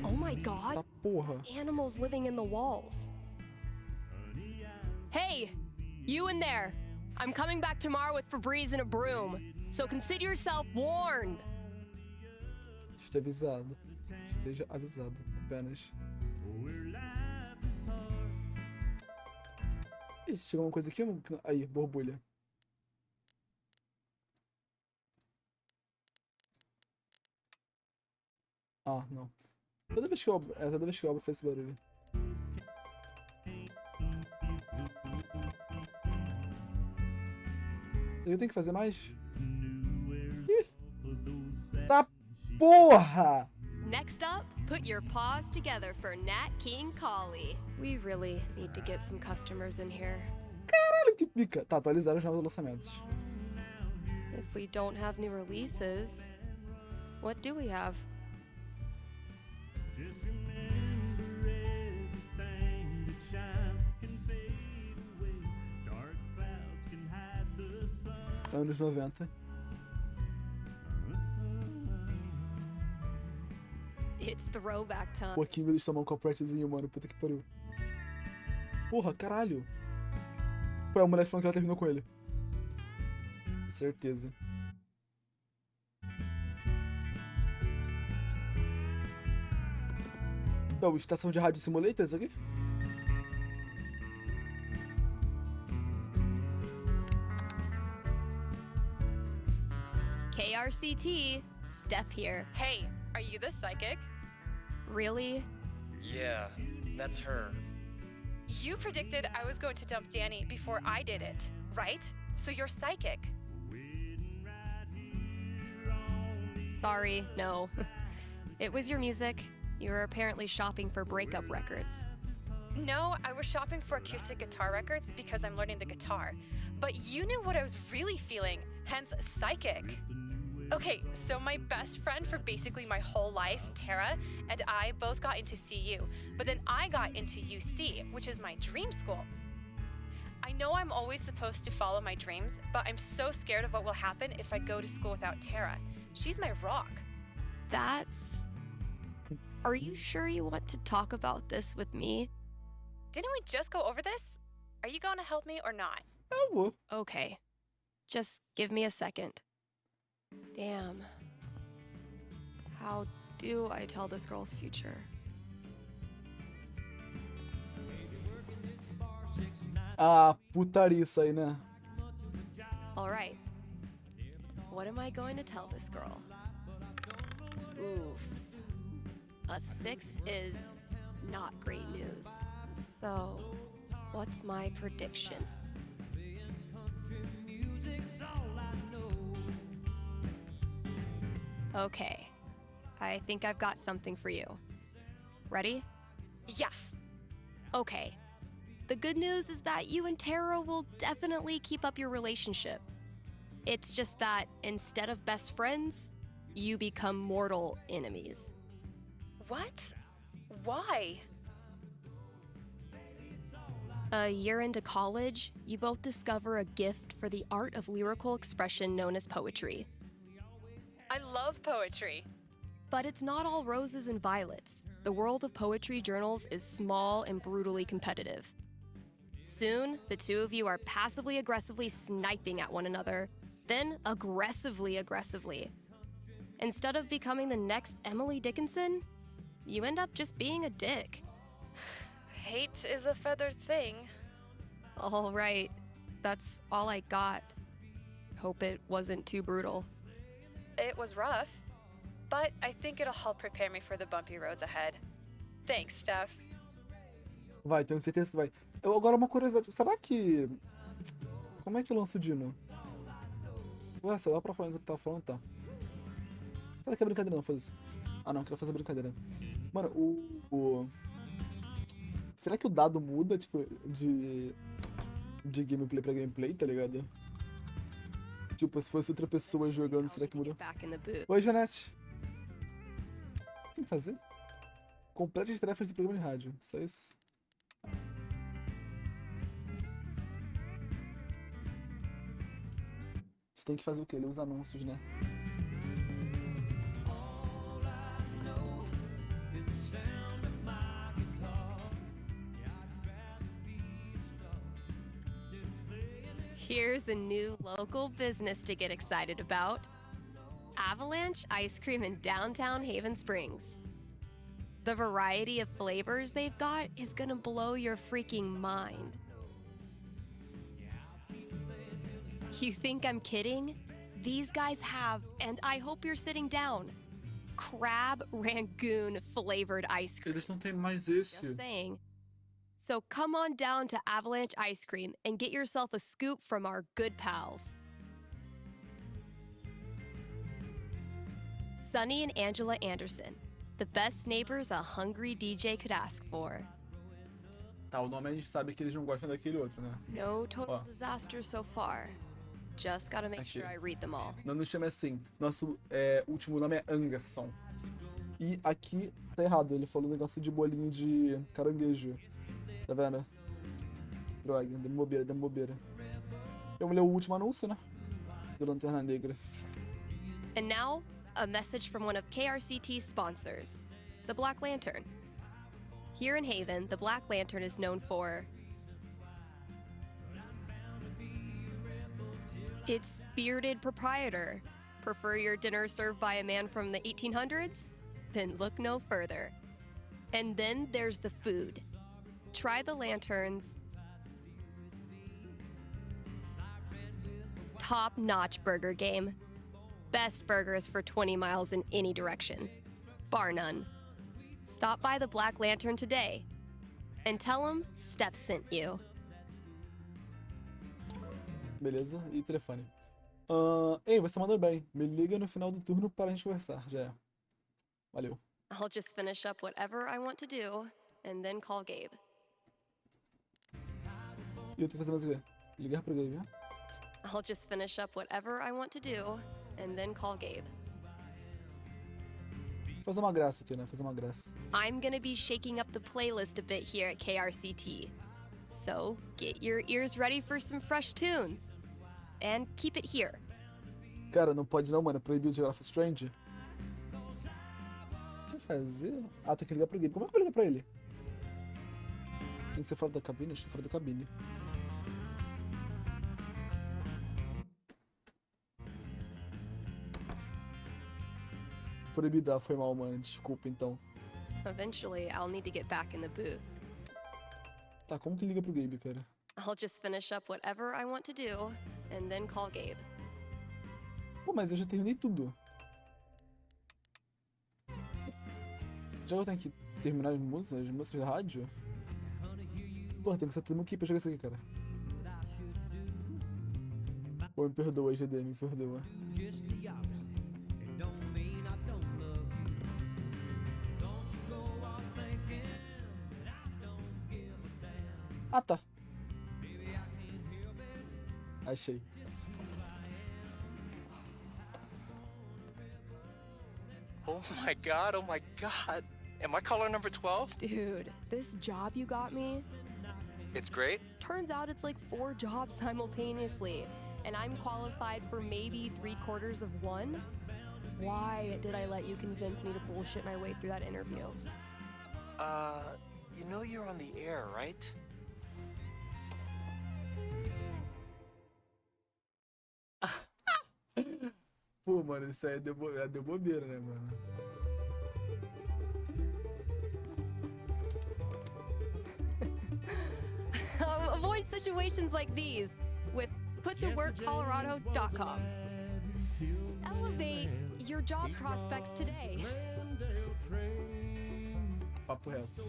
[SPEAKER 3] Oh my god,
[SPEAKER 1] Tá porra.
[SPEAKER 3] animals living in the walls. Hey, you in there. I'm coming back tomorrow with Febreze and a broom, so consider yourself warned.
[SPEAKER 1] Esteja avisado. Esteja avisado, apenas. Ih, chegou uma coisa aqui? Aí, borbulha. Ah, não. Toda vez que eu abro faz esse barulho. Eu tenho que fazer mais? Ih! Tá porra!
[SPEAKER 3] Next up, put your paws together for Nat King Collie. We really need to get some customers in here.
[SPEAKER 1] Caralho, que pica. Tá, atualizar os novos lançamentos.
[SPEAKER 3] If we don't have new releases, what do we have?
[SPEAKER 1] Anos 90.
[SPEAKER 3] It's throwback time.
[SPEAKER 1] Pouquinho eles tomam um copretezinho, mano. Puta que pariu. Porra, caralho. Pô, a mulher falando que ela terminou com ele. Certeza. Pô, estação de rádio simulator, isso aqui?
[SPEAKER 3] KRCT, Steph here.
[SPEAKER 2] Hey, are you the psychic?
[SPEAKER 3] Really?
[SPEAKER 4] Yeah, that's her.
[SPEAKER 2] You predicted I was going to dump Danny before I did it, right? So you're psychic.
[SPEAKER 3] Sorry, no. It was your music. You were apparently shopping for breakup records.
[SPEAKER 2] No, I was shopping for acoustic guitar records because I'm learning the guitar. But you knew what I was really feeling, hence psychic. Okay, so my best friend for basically my whole life, Tara, and I both got into CU, but then I got into UC, which is my dream school. I know I'm always supposed to follow my dreams, but I'm so scared of what will happen if I go to school without Tara. She's my rock.
[SPEAKER 3] That's... Are you sure you want to talk about this with me?
[SPEAKER 2] Didn't we just go over this? Are you going to help me or not?
[SPEAKER 1] Eu vou.
[SPEAKER 3] Okay. Just give me a second. Damn. How do I tell this girl's future?
[SPEAKER 1] Ah, putaria isso aí, né?
[SPEAKER 3] All right. What am I going to tell this girl? Oof. A 6 is not great news. So, what's my prediction? Okay. I think I've got something for you. Ready?
[SPEAKER 2] Yes.
[SPEAKER 3] Okay. The good news is that you and Tara will definitely keep up your relationship. It's just that instead of best friends, you become mortal enemies.
[SPEAKER 2] What? Why?
[SPEAKER 3] A year into college, you both discover a gift for the art of lyrical expression known as poetry.
[SPEAKER 2] I love poetry.
[SPEAKER 3] But it's not all roses and violets. The world of poetry journals is small and brutally competitive. Soon, the two of you are passively aggressively sniping at one another, then aggressively. Instead of becoming the next Emily Dickinson, you end up just being a dick.
[SPEAKER 2] Hate is a feathered thing.
[SPEAKER 3] All right, that's all I got. Hope it wasn't too brutal.
[SPEAKER 2] It was rough, but I think it'll help prepare me for the bumpy roads ahead. Thanks, Steph.
[SPEAKER 1] Vai, tenho certeza que vai. Eu, agora uma curiosidade, será que... Como é que lança o Dino? Ué, só dá pra falar enquanto tá falando, tá. Será que é brincadeira não, foda-se. Ah não, quero fazer brincadeira. Mano, Será que o dado muda, tipo, de gameplay pra gameplay, tá ligado? Tipo, se fosse outra pessoa jogando, será que muda? Oi, Janete. O que tem que fazer? Complete as tarefas do programa de rádio. Só isso. gente tem que fazer o quê? Ler os anúncios, né?
[SPEAKER 3] Here's a new local business to get excited about. Avalanche Ice Cream in downtown Haven Springs. The variety of flavors they've got is gonna blow your freaking mind. You think I'm kidding? These guys have, and I hope you're sitting down, crab rangoon flavored ice cream.
[SPEAKER 1] Eles não têm mais esse.
[SPEAKER 3] Just saying. So come on down to Avalanche Ice Cream and get yourself a scoop from our good pals. Sunny and Angela Anderson, the best neighbors a hungry DJ could ask for.
[SPEAKER 1] Tá, o nome a gente sabe que eles não gostam daquele outro, né?
[SPEAKER 3] No total
[SPEAKER 1] Ó.
[SPEAKER 3] disaster so far. Just gotta make
[SPEAKER 1] Aqui.
[SPEAKER 3] sure I read them all.
[SPEAKER 1] Não nos chama assim. Nosso último nome é Anderson. E aqui tá errado, ele falou um negócio de bolinho de caranguejo. Tá vendo? Droga, deu bobeira. Eu vou ler o último anúncio, né? Do Lanterna Negra.
[SPEAKER 3] And now, a message from one of KRCT's sponsors, the Black Lantern. Here in Haven, the Black Lantern is known for its bearded proprietor. Prefer your dinner served by a man from the 1800s? Then look no further. And then there's the food. Try the Lantern's top-notch burger game. Best burgers for 20 miles in any direction. Bar none. Stop by the Black Lantern today and tell them Steph sent you.
[SPEAKER 1] Beleza? E telefone. Ei, você mandou bem. Me liga no final do turno para a gente conversar. Já é. Valeu.
[SPEAKER 3] I'll just finish up whatever I want to do and then call Gabe.
[SPEAKER 1] E eu tenho que fazer mais o quê? Ligar pro Gabe, né?
[SPEAKER 3] I'll just finish up whatever I want to do and then call Gabe.
[SPEAKER 1] Fazer uma graça aqui, né? Fazer uma graça.
[SPEAKER 3] I'm gonna be shaking up the playlist a bit here at KRCT. So get your ears ready for some fresh tunes. And keep it here.
[SPEAKER 1] Cara, não pode não, mano. É proibido jogar Life is Strange. O que fazer? Ah, tem que ligar pro Gabe. Como é que eu vou ligar pra ele? Tem que ser fora da cabine? Acho que é fora da cabine. Proibida, foi mal, mano. Desculpa, então.
[SPEAKER 3] Eventually, I'll need to get back in the booth.
[SPEAKER 1] Tá, como que liga pro Gabe, cara?
[SPEAKER 3] I'll just finish up whatever I want to do and then call Gabe.
[SPEAKER 1] Pô, mas eu já terminei tudo. Já eu tenho que terminar as músicas da rádio? Pô, tem que ser tudo aqui pra jogar isso aqui, cara. Pô, me perdoa, GD, me perdoa. Ah, tá. Achei.
[SPEAKER 5] Oh my god, oh my god. Am I caller number 12?
[SPEAKER 3] Dude, this job you got me,
[SPEAKER 5] It's great.
[SPEAKER 3] turns out it's like 4 jobs simultaneously, and I'm qualified for maybe 3/4 of one? Why did I let you convince me to bullshit my way through that interview?
[SPEAKER 5] You know you're on the air, right?
[SPEAKER 1] Pô, mano, isso aí deu bobeira, né, mano?
[SPEAKER 3] Avoid situations like these with puttoworkcolorado.com. Elevate your job prospects today.
[SPEAKER 1] Papo reto.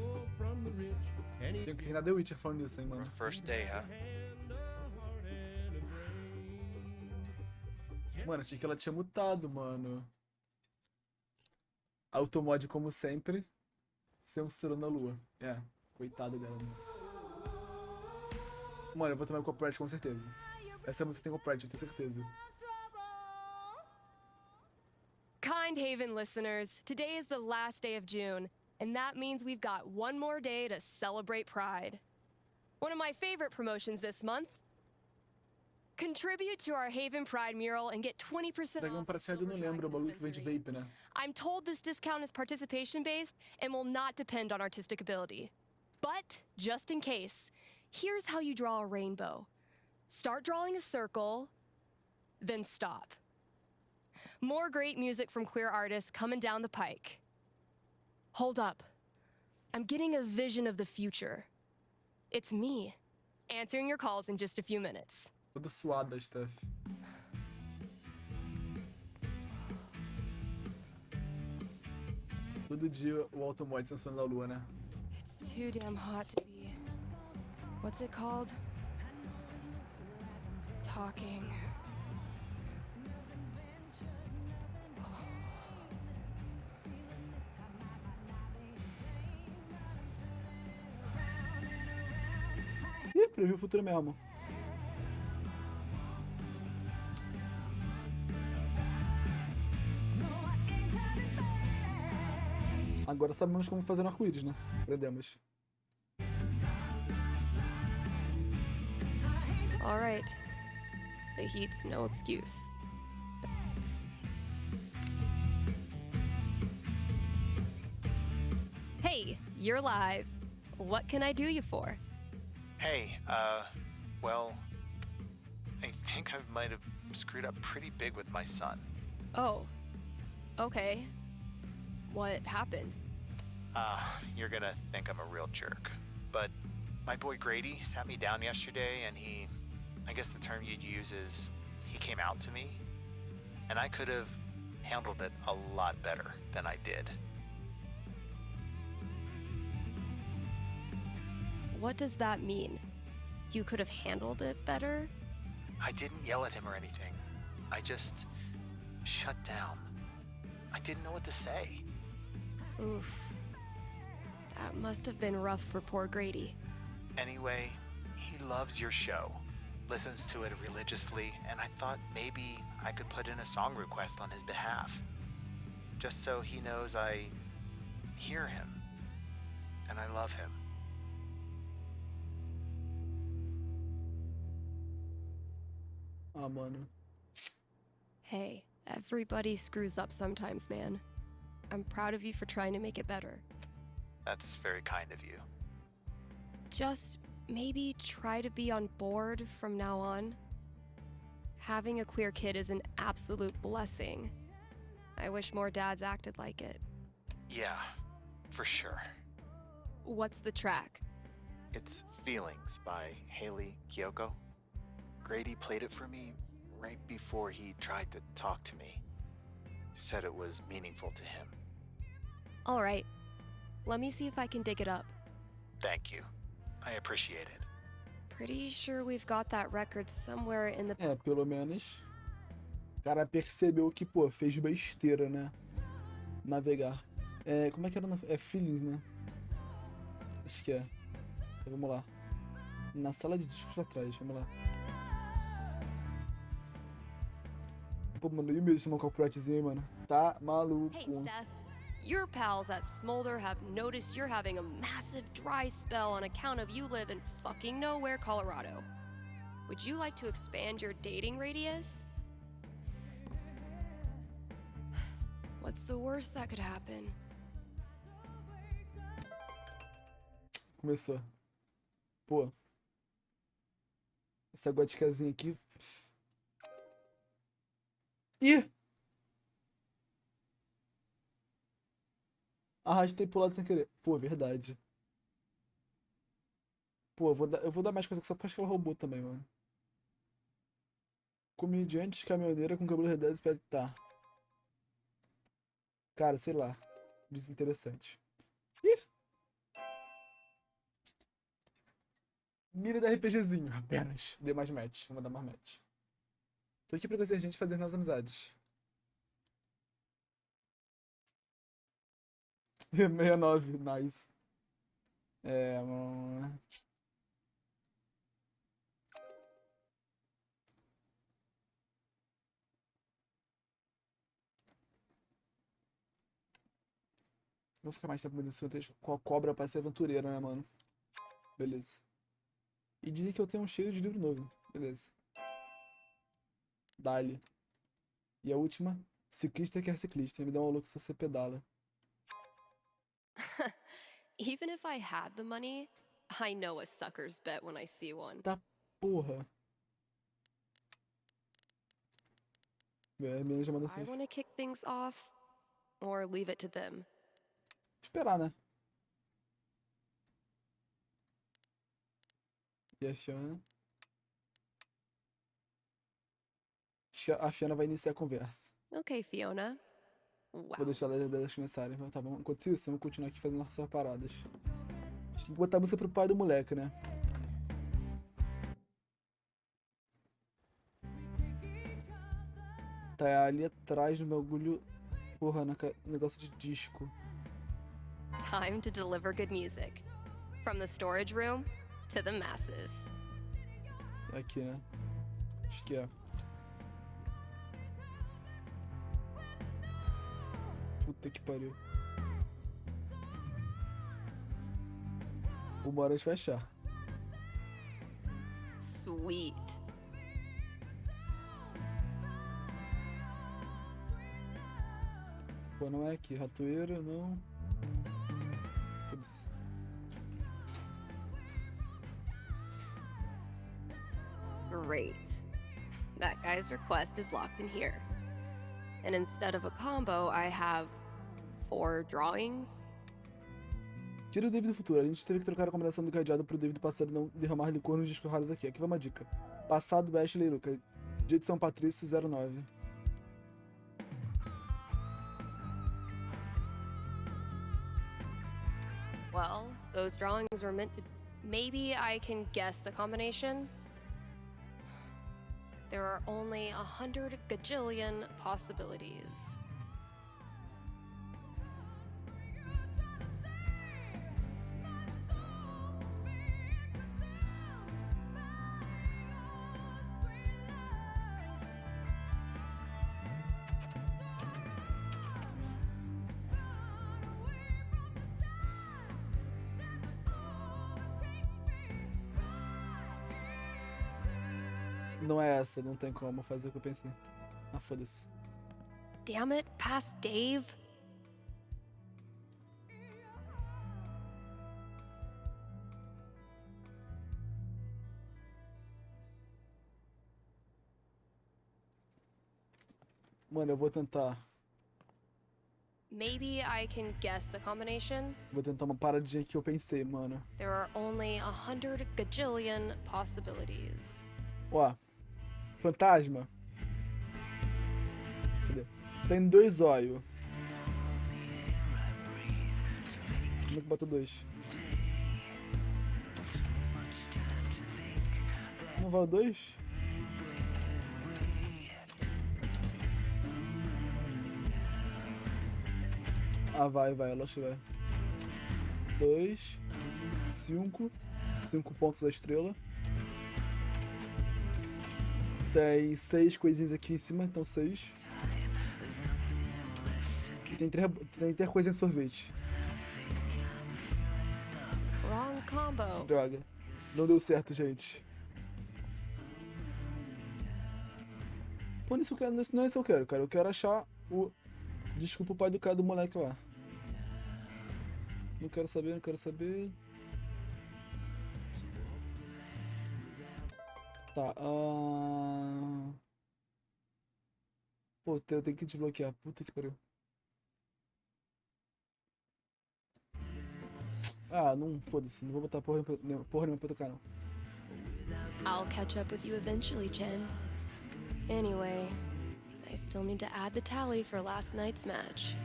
[SPEAKER 1] Tenho que reinar The Witcher falando isso, hein, mano.
[SPEAKER 5] First day, huh?
[SPEAKER 1] Mano, achei que ela tinha mutado, mano. Automod, como sempre, censurando a lua. É, coitada dela, mano. Mano, eu vou tomar o copyright com certeza. Essa música tem copyright, eu tenho certeza.
[SPEAKER 3] Kind Haven listeners, today is the last day of June, and that means we've got one more day to celebrate Pride. One of my favorite promotions this month, Contribute to our Haven Pride mural and get 20%
[SPEAKER 1] Dragão
[SPEAKER 3] off the
[SPEAKER 1] prateado eu não
[SPEAKER 3] Silver
[SPEAKER 1] lembro, o
[SPEAKER 3] Dragon
[SPEAKER 1] bagulho que vende
[SPEAKER 3] dispensary.
[SPEAKER 1] vape, né?
[SPEAKER 3] I'm told this discount is participation-based and will not depend on artistic ability. But, just in case, here's how you draw a rainbow. Start drawing a circle, then stop. More great music from queer artists coming down the pike. Hold up. I'm getting a vision of the future. It's me, answering your calls in just a few minutes.
[SPEAKER 1] Toda suada, Steph. Todo dia o automóvel sensando da lua, né?
[SPEAKER 3] It's too damn hot to be... What's it called? Talking.
[SPEAKER 1] Ih, previu o futuro mesmo. Agora sabemos como fazer um arco-íris, né? Aprendemos.
[SPEAKER 3] All right. The heat's no excuse. Hey, you're live. What can I do you for?
[SPEAKER 5] Hey, well, I think I might have screwed up pretty big with my son.
[SPEAKER 3] Oh, okay. What happened?
[SPEAKER 5] You're gonna think I'm a real jerk. But my boy Grady sat me down yesterday and I guess the term you'd use is, he came out to me. And I could have handled it a lot better than I did.
[SPEAKER 3] What does that mean? You could have handled it better?
[SPEAKER 5] I didn't yell at him or anything. I just shut down. I didn't know what to say.
[SPEAKER 3] Oof. That must have been rough for poor Grady.
[SPEAKER 5] Anyway, he loves your show, listens to it religiously, and I thought maybe I could put in a song request on his behalf. Just so he knows I hear him, and I love him.
[SPEAKER 1] Ah, mano.
[SPEAKER 3] Hey, everybody screws up sometimes, man. I'm proud of you for trying to make it better.
[SPEAKER 5] That's very kind of you.
[SPEAKER 3] Just maybe try to be on board from now on. Having a queer kid is an absolute blessing. I wish more dads acted like it.
[SPEAKER 5] Yeah, for sure.
[SPEAKER 3] What's the track?
[SPEAKER 5] It's Feelings by Haley Kiyoko. Grady played it for me right before he tried to talk to me. Said it was meaningful to him.
[SPEAKER 3] All right. Let me see if I can dig it up.
[SPEAKER 5] Thank you. I appreciate it.
[SPEAKER 3] Pretty sure we've got that record somewhere in the...
[SPEAKER 1] É, pelo menos o cara percebeu que, pô, fez besteira, né? Navegar. É, como é que era? É Feelings, né? Acho que é. Então, vamos lá. Na sala de discos pra trás, vamos lá. Pô, mano, e o medo de chamar um copyrightzinho aí, mano? Tá maluco.
[SPEAKER 3] Hey, Steph. Your pals at Smolder have noticed you're having a massive dry spell on account of you live in fucking nowhere, Colorado. Would you like to expand your dating radius? What's the worst that could happen?
[SPEAKER 1] Começou. Pô. Essa goticazinha aqui. Ih! Arrastei pro lado sem querer. Pô, verdade. Pô, eu vou dar mais coisa que só porque ela roubou também, mano. Comediante, caminhoneira com cabelo redado e pele... Tá. Cara, sei lá. Desinteressante. Ih! Mira da RPGzinho. Apenas. Dê mais match. Vou dar mais match. Tô aqui pra conhecer gente e fazer novas amizades. 69, nice. É, mano. Vou ficar mais tempo nesse contexto com a cobra pra ser aventureira, né, mano? Beleza. E dizem que eu tenho um cheiro de livro novo. Beleza. Dali. E a última, ciclista quer ciclista. Me dá um louco se você pedala.
[SPEAKER 3] Even if I had the money, I know a sucker's bet when I see one.
[SPEAKER 1] Tá porra. A menina já mandou
[SPEAKER 3] I
[SPEAKER 1] vocês.
[SPEAKER 3] want to kick things off or leave it to them.
[SPEAKER 1] Esperar, né? E a Fiona? A Fiona vai iniciar a conversa.
[SPEAKER 3] Okay, Fiona. Wow.
[SPEAKER 1] Vou deixar elas começarem. Tá bom? Enquanto isso, vamos continuar aqui fazendo nossas paradas. A gente tem que botar a música pro pai do moleque, né? Tá ali atrás no bagulho. Porra, no negócio de disco.
[SPEAKER 3] Time to deliver good music. From the storage room to the masses.
[SPEAKER 1] É aqui, né? Acho que é. Puta que pariu. Uma hora de fechar.
[SPEAKER 3] Sweet.
[SPEAKER 1] Pô, não é aqui. Ratoeira, não. Foda-se.
[SPEAKER 3] Great. That guy's request is locked in here. And instead of a combo, I have 4 drawings.
[SPEAKER 1] Tira o David do futuro. A gente teve que trocar a combinação do cadeado pro David do passado e não derramar licor nos discos raros aqui. Aqui vai uma dica. Passado, Ashley e Luca. Dia de São Patrício, 09.
[SPEAKER 3] Well, those drawings were meant to... Maybe I can guess the combination? There are only 100 gajillion possibilities.
[SPEAKER 1] Não é essa, não tem como fazer o que eu pensei. Ah, foda-se.
[SPEAKER 3] Damn it, past Dave.
[SPEAKER 1] Mano, eu vou tentar.
[SPEAKER 3] Maybe I can guess the combination?
[SPEAKER 1] Vou tentar uma paradinha que eu pensei, mano.
[SPEAKER 3] There are only 100 gajillion possibilities.
[SPEAKER 1] Ó. Fantasma. Cadê? Tem 2 olhos. Como é que bota 2? Não vai o 2? Ah, vai, lógico que vai. 2, 5. 5 pontos da estrela. Tem 6 coisinhas aqui em cima, então 6. E tem 3 coisinhas em sorvete.
[SPEAKER 3] Wrong combo.
[SPEAKER 1] Droga. Não deu certo, gente. Pô, nisso não é isso que eu quero, cara. Eu quero achar o... Desculpa o pai do moleque lá. Não quero saber. Tá, Pô, eu tenho que desbloquear. Puta que pariu. Ah, não, foda-se. Não vou botar porra nenhuma pra tocar, não.
[SPEAKER 3] I'll catch up with you eventually, Jen. Anyway, I still need to add the tally for last night's match.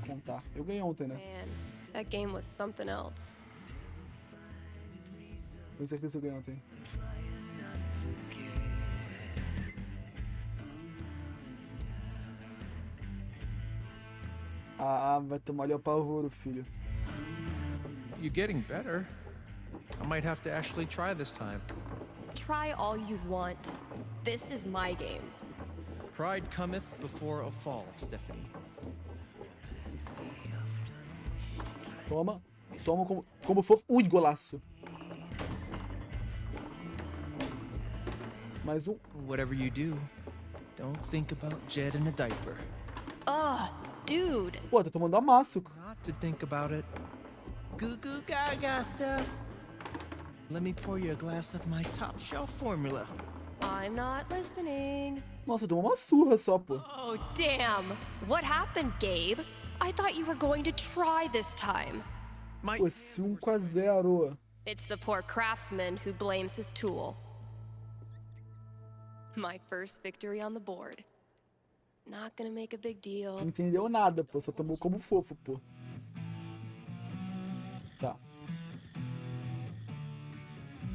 [SPEAKER 1] Contar. Eu ganhei ontem, né?
[SPEAKER 3] Man, that game was something else.
[SPEAKER 1] Tenho certeza que eu ganhei ontem. Ah, vai tomar ali o pavoro, filho.
[SPEAKER 6] You're getting better. I might have to actually try this time.
[SPEAKER 3] Try all you want. This is my game.
[SPEAKER 6] Pride cometh before a fall, Stephanie.
[SPEAKER 1] Toma como fofo. Ui, golaço. Mais um.
[SPEAKER 6] Whatever you do, don't think about Jed in a diaper.
[SPEAKER 3] Ugh, dude.
[SPEAKER 1] Pô, tá tomando amasso.
[SPEAKER 6] Not to think about it. Goo goo gaga, Steph. Let me pour you a glass of my top shelf formula.
[SPEAKER 3] I'm not listening.
[SPEAKER 1] Nossa, tomou uma surra só, pô.
[SPEAKER 3] Oh, damn. What happened, Gabe? I thought you were going to try this time.
[SPEAKER 6] My
[SPEAKER 1] Pô, 5-0.
[SPEAKER 3] It's the poor craftsman who blames his tool. My first victory on the board. Not gonna make a big deal.
[SPEAKER 1] Não entendeu nada, pô. Só tomou como fofo, pô. Tá.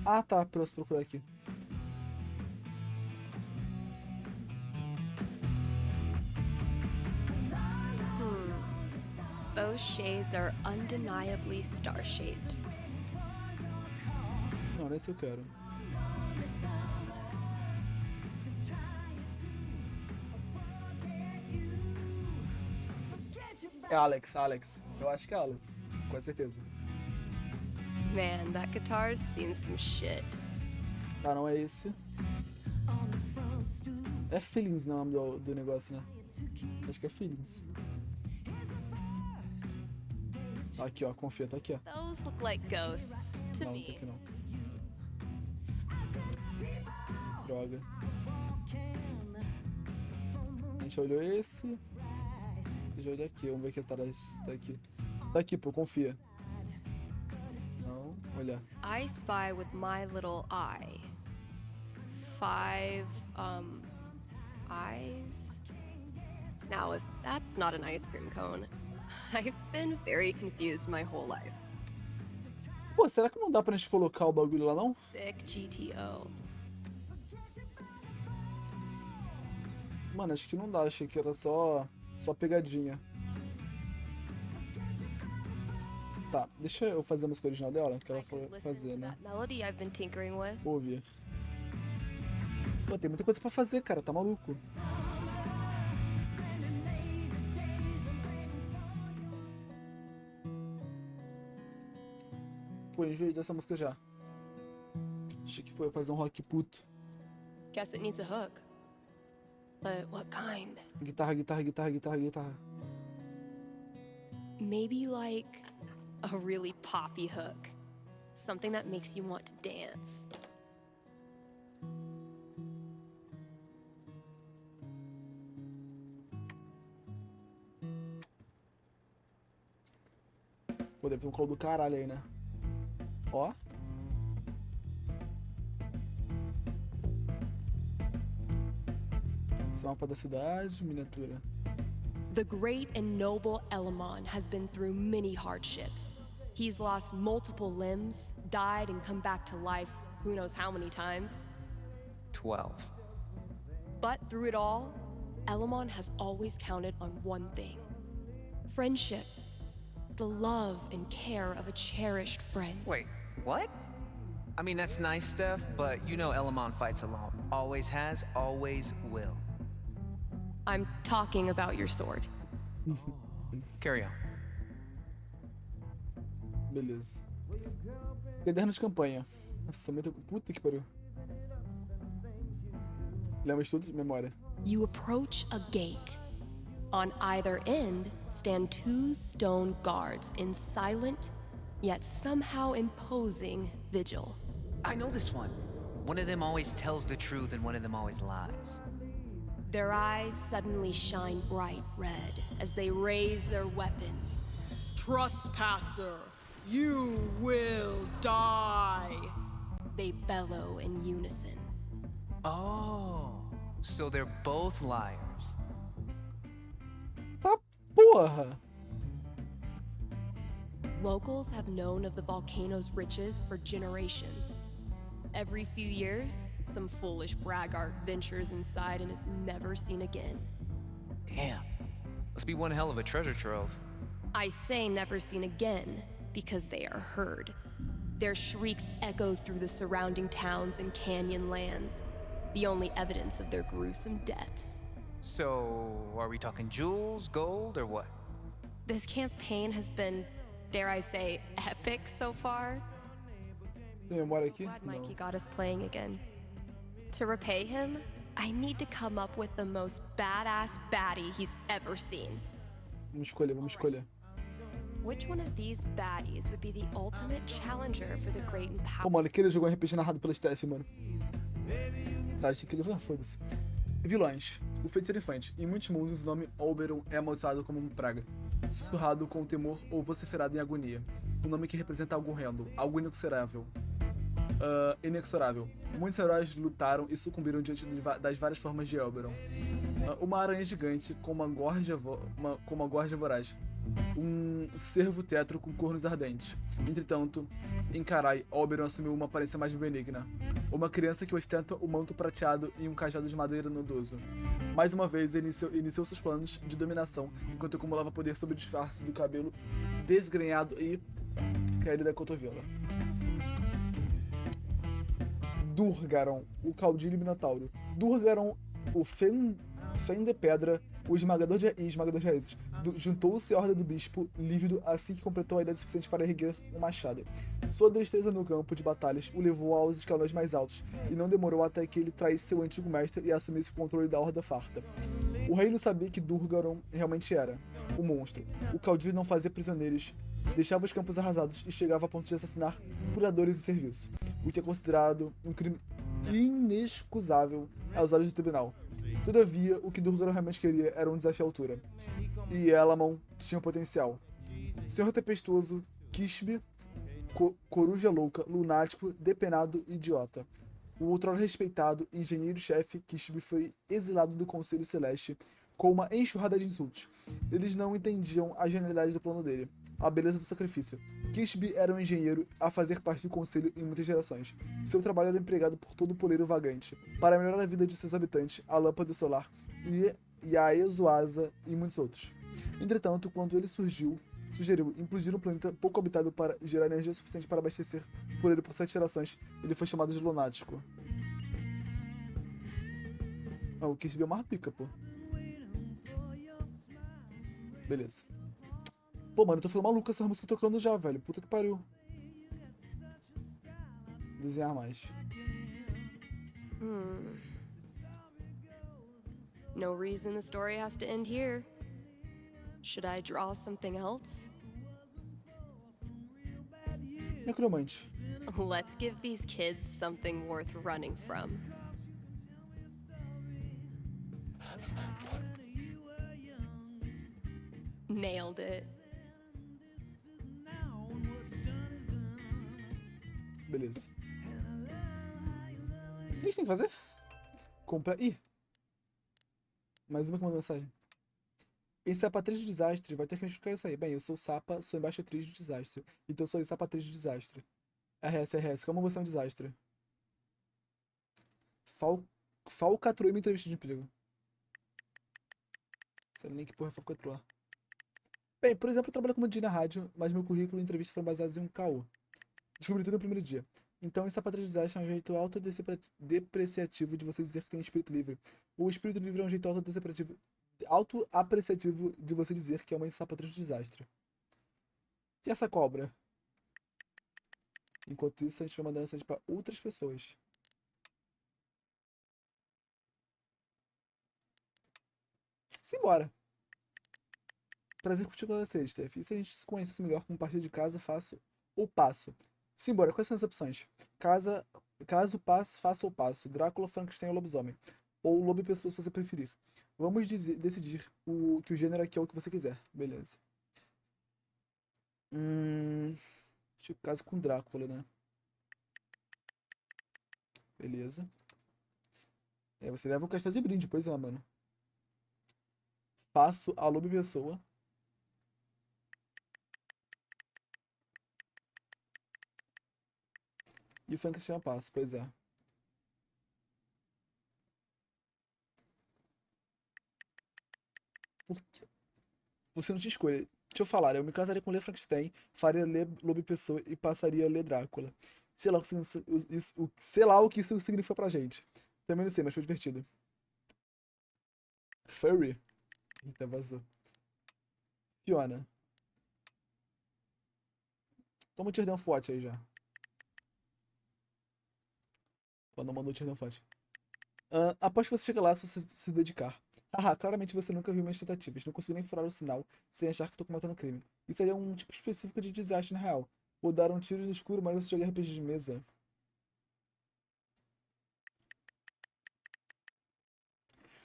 [SPEAKER 1] Ah, tá. Posso procurar aqui.
[SPEAKER 3] Those shades are undeniably star-shaped.
[SPEAKER 1] Não, não é isso que eu quero. É Alex. Eu acho que é Alex. Com certeza.
[SPEAKER 3] Man, that guitar's seen some shit.
[SPEAKER 1] Tá, não é esse. É Feelings, não é o nome do negócio, né? Acho que é Feelings. Tá aqui, ó. Confia, tá aqui, ó.
[SPEAKER 3] Those look like ghosts to
[SPEAKER 1] Não, tá
[SPEAKER 3] me.
[SPEAKER 1] aqui não. Droga. A gente olhou esse. Já olhei aqui, vamos ver aqui atrás se tá aqui. Tá aqui, pô, confia. Não, olha.
[SPEAKER 3] I spy with my little eye. 5, eyes? Now, if that's not an ice cream cone, I've been very confused my whole life.
[SPEAKER 1] Pô, será que não dá pra gente colocar o bagulho lá, não?
[SPEAKER 3] Sick GTO.
[SPEAKER 1] Mano, acho que não dá, achei que era só pegadinha. Tá, deixa eu fazer a música original dela, que ela
[SPEAKER 3] I
[SPEAKER 1] foi
[SPEAKER 3] could listen
[SPEAKER 1] fazer,
[SPEAKER 3] to
[SPEAKER 1] né?
[SPEAKER 3] that melody I've been tinkering with.
[SPEAKER 1] Vou ouvir. Pô, tem muita coisa pra fazer, cara, tá maluco. Pô, enjoei dessa música já. Achei que pô, ia fazer um rock puto.
[SPEAKER 3] Guess it needs a hook. But what kind?
[SPEAKER 1] Guitarra.
[SPEAKER 3] Maybe like a really poppy hook. Something that makes you want to dance.
[SPEAKER 1] Pô, deve ter um colo do caralho aí, né? Ó. Esse é o mapa da cidade, miniatura.
[SPEAKER 3] The great and noble Elamon has been through many hardships. He's lost multiple limbs, died and come back to life who knows how many times.
[SPEAKER 4] 12.
[SPEAKER 3] But through it all, Elamon has always counted on one thing. Friendship. The love and care of a cherished friend.
[SPEAKER 7] Wait, what? I mean, that's nice, Steph, but you know Elamon fights alone. Always has, always will.
[SPEAKER 3] I'm talking about your sword.
[SPEAKER 7] Carry on.
[SPEAKER 1] Beleza. Caderno de campanha. Nossa, muito... Puta que pariu. Lembra de tudo de memória.
[SPEAKER 3] You approach a gate. On either end stand 2 stone guards in silent, yet somehow imposing vigil.
[SPEAKER 7] I know this one. One of them always tells the truth and one of them always lies.
[SPEAKER 3] Their eyes suddenly shine bright red as they raise their weapons.
[SPEAKER 8] Trespasser, you will die.
[SPEAKER 3] They bellow in unison.
[SPEAKER 7] Oh, so they're both liars.
[SPEAKER 1] Tá porra!
[SPEAKER 3] Locals have known of the volcano's riches for generations. Every few years, some foolish braggart ventures inside and is never seen again.
[SPEAKER 7] Damn. Must be one hell of a treasure trove.
[SPEAKER 3] I say never seen again because they are heard. Their shrieks echo through the surrounding towns and canyon lands, the only evidence of their gruesome deaths.
[SPEAKER 7] So, are we talking jewels, gold, or what?
[SPEAKER 3] This campaign has been, dare I say, epic so far.
[SPEAKER 1] Tem memória aqui?
[SPEAKER 3] Glad
[SPEAKER 1] Não.
[SPEAKER 3] Mikey got us playing again. To repay him, I need to come up with the most badass baddie he's ever seen.
[SPEAKER 1] Vamos escolher.
[SPEAKER 3] Which one of these baddies would be the ultimate challenger for the great and
[SPEAKER 1] Pô,
[SPEAKER 3] powerful?
[SPEAKER 1] mano, aquele jogo RPG narrado pela Steph, mano. Tá, achei que ele... foda-se. Vilões. O feiticeiro infante. Em muitos mundos, o nome Oberon é amaldiçoado como uma praga, sussurrado com temor ou vociferado em agonia. Um nome que representa algo horrendo, algo inexorável. Muitos heróis lutaram e sucumbiram diante das várias formas de Oberon. Uma aranha gigante com uma gorja voraz. Um cervo tetro com cornos ardentes. Entretanto, em Karai, Oberon assumiu uma aparência mais benigna. Uma criança que ostenta o manto prateado e um cajado de madeira nodoso. Mais uma vez, ele iniciou seus planos de dominação, enquanto acumulava poder sob o disfarce do cabelo desgrenhado e caído da cotovela. Durgaron, o caudilho minotauro. Durgaron, o Fen de Pedra, o esmagador de raízes. Juntou-se à horda do bispo, lívido, assim que completou a idade suficiente para erguer um machado. Sua destreza no campo de batalhas o levou aos escalões mais altos, e não demorou até que ele traísse seu antigo mestre e assumisse o controle da horda farta. O rei não sabia que Durgaron realmente era o monstro. O caudilho não fazia prisioneiros, deixava os campos arrasados e chegava a ponto de assassinar curadores de serviço, o que é considerado um crime inexcusável aos olhos do tribunal. Todavia, o que Durgaron realmente queria era um desafio à altura. E Elamon tinha potencial. Senhor tempestuoso, Kishbe, coruja louca, lunático, depenado e idiota. O outrora respeitado engenheiro-chefe Kishbe foi exilado do Conselho Celeste com uma enxurrada de insultos. Eles não entendiam a genialidade do plano dele, a beleza do sacrifício. Kishbe era um engenheiro a fazer parte do conselho em muitas gerações. Seu trabalho era empregado por todo o poleiro vagante, para melhorar a vida de seus habitantes, a lâmpada solar e a Exoasa e muitos outros. Entretanto, quando ele sugeriu implodir um planeta pouco habitado para gerar energia suficiente para abastecer o poleiro por 7 gerações, ele foi chamado de lunático. Ah, o Kishbe é uma pica, pô. Beleza. Pô, mano, eu tô ficando maluco essa música tocando já, velho. Puta que pariu. Desenhar mais.
[SPEAKER 3] No reason the story has to end here. Should I draw something else?
[SPEAKER 1] Necromante.
[SPEAKER 3] Let's give these kids something worth running from. Nailed it.
[SPEAKER 1] Beleza. O que a gente tem que fazer? Comprar. Ih! Mais uma que mandou mensagem. Em sapatriz do desastre, vai ter que me explicar isso aí. Bem, eu sou Sapa, sou embaixatriz do desastre. Então eu sou sapatriz do desastre. RS, como você é um desastre? Falcatrua me entrevista de emprego. Sei nem que porra é falcatrua. Bem, por exemplo, eu trabalho como DJ na rádio, mas meu currículo e entrevista foram baseados em um caô. Descobri tudo no primeiro dia. Então, esse sapatriz de desastre é um jeito autodepreciativo de você dizer que tem espírito livre. O espírito livre é um jeito autoapreciativo de você dizer que é uma sapatriz de desastre. E essa cobra? Enquanto isso, a gente vai mandar mensagem para outras pessoas. Simbora! Prazer curtir com vocês, Steph. E se a gente se conhecesse melhor com partida de casa, faço ou passo? Simbora, quais são as opções? Caso passe, faça ou passo. Drácula, Frankenstein ou lobisomem. Ou lobo e pessoa, se você preferir. Vamos decidir que o gênero aqui é o que você quiser. Beleza. Acho que caso com Drácula, né? Beleza. Você leva o castelo de brinde, pois é, mano. Passo a lobo e pessoa. E o Frankenstein eu passo, pois é. Por quê? Você não tinha escolha. Deixa eu falar, eu me casaria com o Lê Frankenstein, faria Lê Lobo Pessoa e passaria a Lê Drácula. Sei lá o que isso significa pra gente. Também não sei, mas foi divertido. Furry? Eita, vazou. Fiona. Toma um tirdão forte aí já. Pô, não mandou tirdão forte. Após que você chegar lá, se você se dedicar. Haha, claramente você nunca viu minhas tentativas. Não consigo nem furar o sinal sem achar que estou cometendo crime. Isso aí é um tipo específico de desastre na real. Ou dar um tiro no escuro, mas você joga RPG de mesa.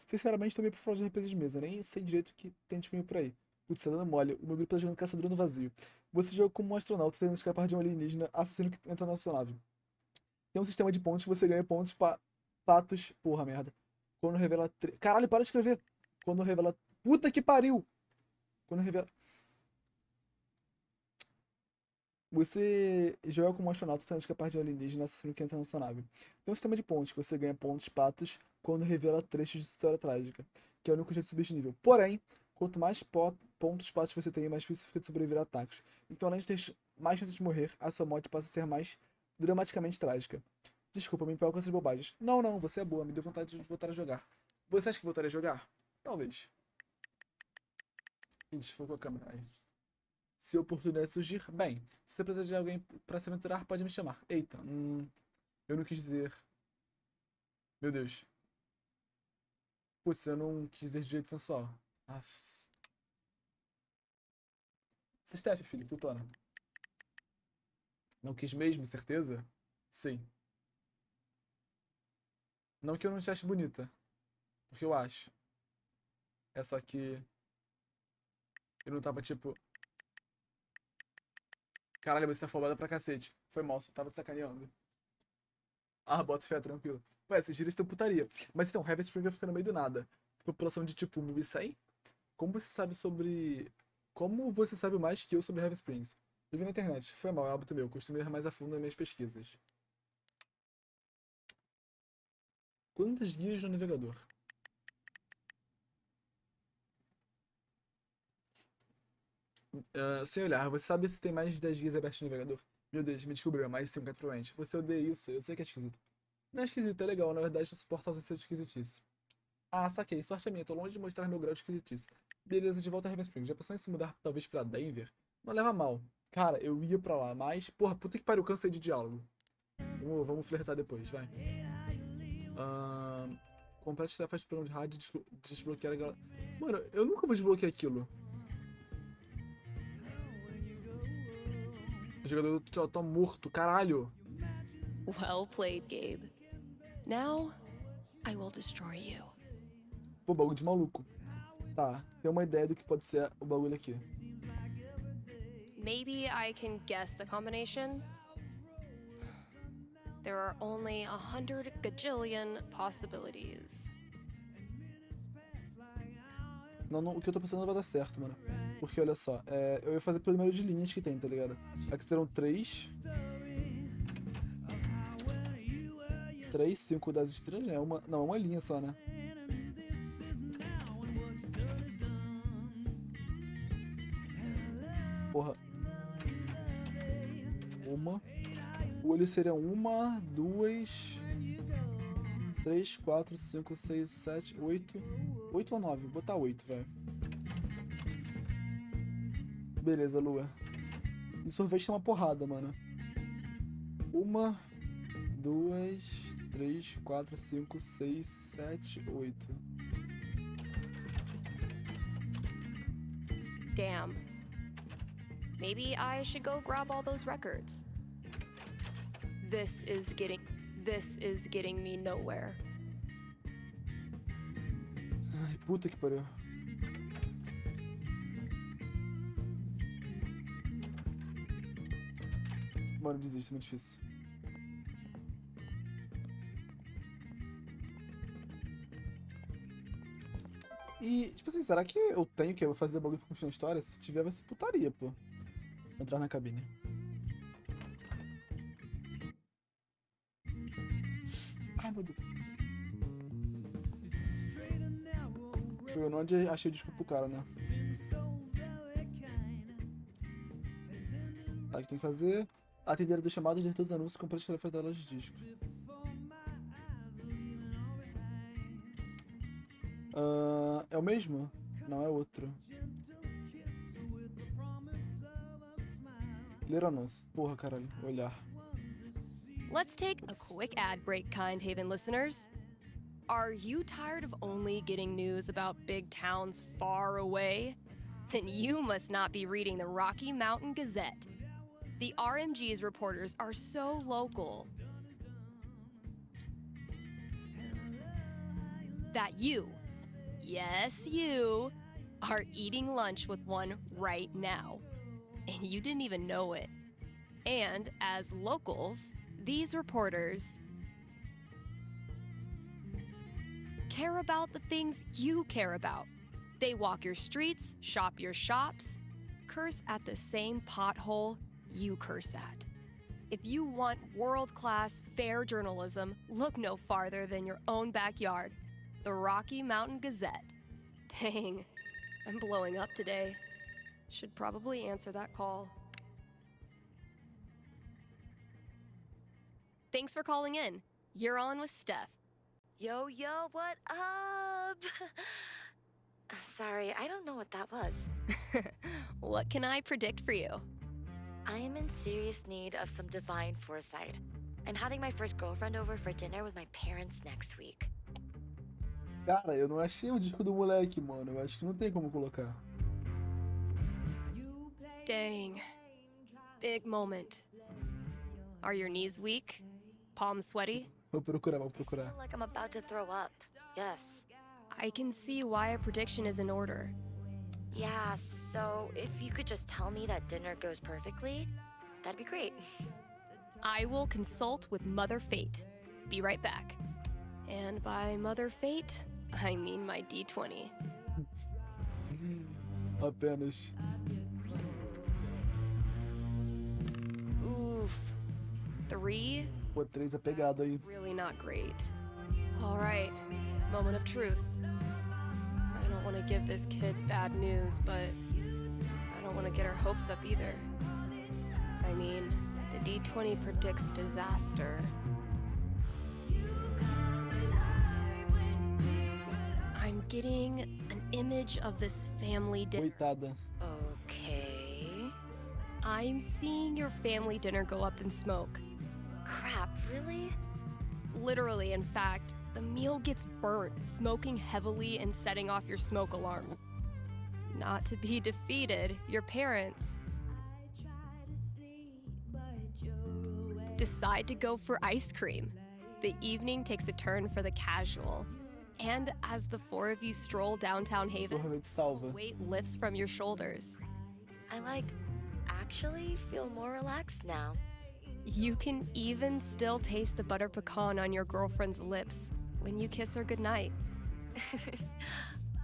[SPEAKER 1] Sinceramente, tô meio por fora de RPG de mesa. Nem sei direito o que tem disponível por aí. Putz, tá dando mole. O meu grupo tá jogando Caçador no Vazio. Você joga como um astronauta tentando escapar de um alienígena assassino que entra na sua nave. Tem um sistema de pontos que você ganha pontos patos. Porra, merda. Quando revela. Caralho, para de escrever! Quando revela. Puta que pariu! Quando revela. Você joga como um astronauta tentando escapar de um alienígena assassino que entra na sua nave. Tem um sistema de pontos que você ganha pontos patos quando revela trechos de história trágica, que é o único jeito de subir de nível. Porém, quanto mais pontos patos você tem, mais difícil fica de sobreviver a ataques. Então, além de ter mais chances de morrer, a sua morte passa a ser mais dramaticamente trágica. Desculpa, me empolgo com essas bobagens. Não, não, você é boa, me deu vontade de voltar a jogar. Você acha que voltaria a jogar? Talvez. Ih, desfocou a câmera aí. Se a oportunidade surgir, bem, se você precisar de alguém pra se aventurar, pode me chamar. Eita, eu não quis dizer. Meu Deus. Putz, eu não quis dizer de jeito sensual. Afs. Você é Steph, filho, putona. Não quis mesmo, certeza? Sim. Não que eu não te ache bonita. Porque eu acho. É só que. Eu não tava tipo. Caralho, você tá afobada pra cacete. Foi mal, só tava te sacaneando. Ah, bota fé, tranquilo. Ué, esses dias estão putaria. Mas então, Heavy Spring vai ficar no meio do nada. População de tipo Mubisai? Como você sabe sobre. Como você sabe mais que eu sobre Heavy Springs? Eu vi na internet. Foi mal, é hábito meu. Costumo ir mais a fundo nas minhas pesquisas. Quantas guias no navegador? Sem olhar, você sabe se tem mais de 10 guias abertos no navegador? Meu Deus, me descobriu, mais 5 atualmente. Você odeia isso, eu sei que é esquisito. Não é esquisito, é legal, na verdade não suporta a ausência de esquisitice. Ah, saquei, sorte é minha, tô longe de mostrar meu grau de esquisitice. Beleza, de volta a Raven Springs. Já pensou em se mudar talvez pra Denver? Não leva mal. Cara, eu ia pra lá, mas. Porra, puta que pariu, cansei de diálogo. Vamos flertar depois, vai. Ahn. Complete as tarefas de programa de rádio e desbloquear a galera. Mano, eu nunca vou desbloquear aquilo. O jogador tá morto, caralho.
[SPEAKER 3] Well played, Gabe. Now, I will destroy you.
[SPEAKER 1] Pô, bagulho de maluco. Tá, tem uma ideia do que pode ser o bagulho aqui.
[SPEAKER 3] Maybe I can guess the combination? There are only 100 gajillion possibilities.
[SPEAKER 1] Não, o que eu tô pensando não vai dar certo, mano. Porque olha só, eu ia fazer pelo número de linhas que tem, tá ligado? Aqui serão 3. 3, 5 das estrelas, né? Não, é uma linha só, né? Porra. Uma. O olho seria 1, 2, 3, 4, 5, 6, 7, 8. 8 ou 9? Vou botar 8, velho. Beleza, lua. E sorvete é uma porrada, mano. 1, 2, 3, 4, 5, 6, 7, 8.
[SPEAKER 3] Damn. Maybe I should go grab all those records. This is getting me nowhere.
[SPEAKER 1] Ai, puta que pariu. Mano, desisto, é muito difícil. E, tipo assim, será que eu tenho que fazer bagulho pra continuar a história? Se tiver, vai ser putaria, pô. Entrar na cabine. Ai, meu Deus. Eu não achei desculpa pro cara, né? Tá, o que tem que fazer? Atender dos chamados de todos os anúncios com prática da loja de discos. É o mesmo? Não, é outro. Ler anúncio. Porra, caralho. Olhar.
[SPEAKER 3] Let's take a quick ad break, kind Haven listeners. Are you tired of only getting news about big towns far away? Then you must not be reading the Rocky Mountain Gazette. The RMG's reporters are so local that you, yes you, are eating lunch with one right now. And you didn't even know it. And as locals, these reporters care about the things you care about. They walk your streets, shop your shops, curse at the same pothole you curse at. If you want world-class, fair journalism, look no farther than your own backyard, the Rocky Mountain Gazette. Dang, I'm blowing up today. Should probably answer that call. Thanks for calling in. You're on with Steph.
[SPEAKER 9] Yo, what up? Sorry, I don't know what that was.
[SPEAKER 3] What can I predict for you?
[SPEAKER 9] I am in serious need of some divine foresight. I'm having my first girlfriend over for dinner with my parents next week.
[SPEAKER 1] Cara, eu não achei o disco do moleque, mano. Eu acho que não tem como colocar.
[SPEAKER 3] Dang. Big moment. Are your knees weak? Palms sweaty?
[SPEAKER 1] Vou procurar.
[SPEAKER 9] I feel like I'm about to throw up. Yes.
[SPEAKER 3] I can see why a prediction is in order.
[SPEAKER 9] Yeah, so if you could just tell me that dinner goes perfectly, that'd be great.
[SPEAKER 3] I will consult with Mother Fate. Be right back. And by Mother Fate, I mean my D20.
[SPEAKER 1] Apenas.
[SPEAKER 3] Oof. 3?
[SPEAKER 1] Pô, 3 é pegado aí.
[SPEAKER 3] Really not great. All right, moment of truth. I don't want to give this kid bad news, but I don't want to get her hopes up either. I mean, the D20 predicts disaster. I'm getting an image of this family dinner.
[SPEAKER 1] Coitada.
[SPEAKER 9] Okay.
[SPEAKER 3] I'm seeing your family dinner go up in smoke.
[SPEAKER 9] Crap, really?
[SPEAKER 3] Literally, in fact, the meal gets burnt, smoking heavily and setting off your smoke alarms. Not to be defeated, your parents decide to go for ice cream. The evening takes a turn for the casual. And as the four of you stroll downtown Haven,
[SPEAKER 1] Sorvete salva.
[SPEAKER 3] weight lifts from your shoulders.
[SPEAKER 9] I actually feel more relaxed now.
[SPEAKER 3] You can even still taste the butter pecan on your girlfriend's lips when you kiss her goodnight.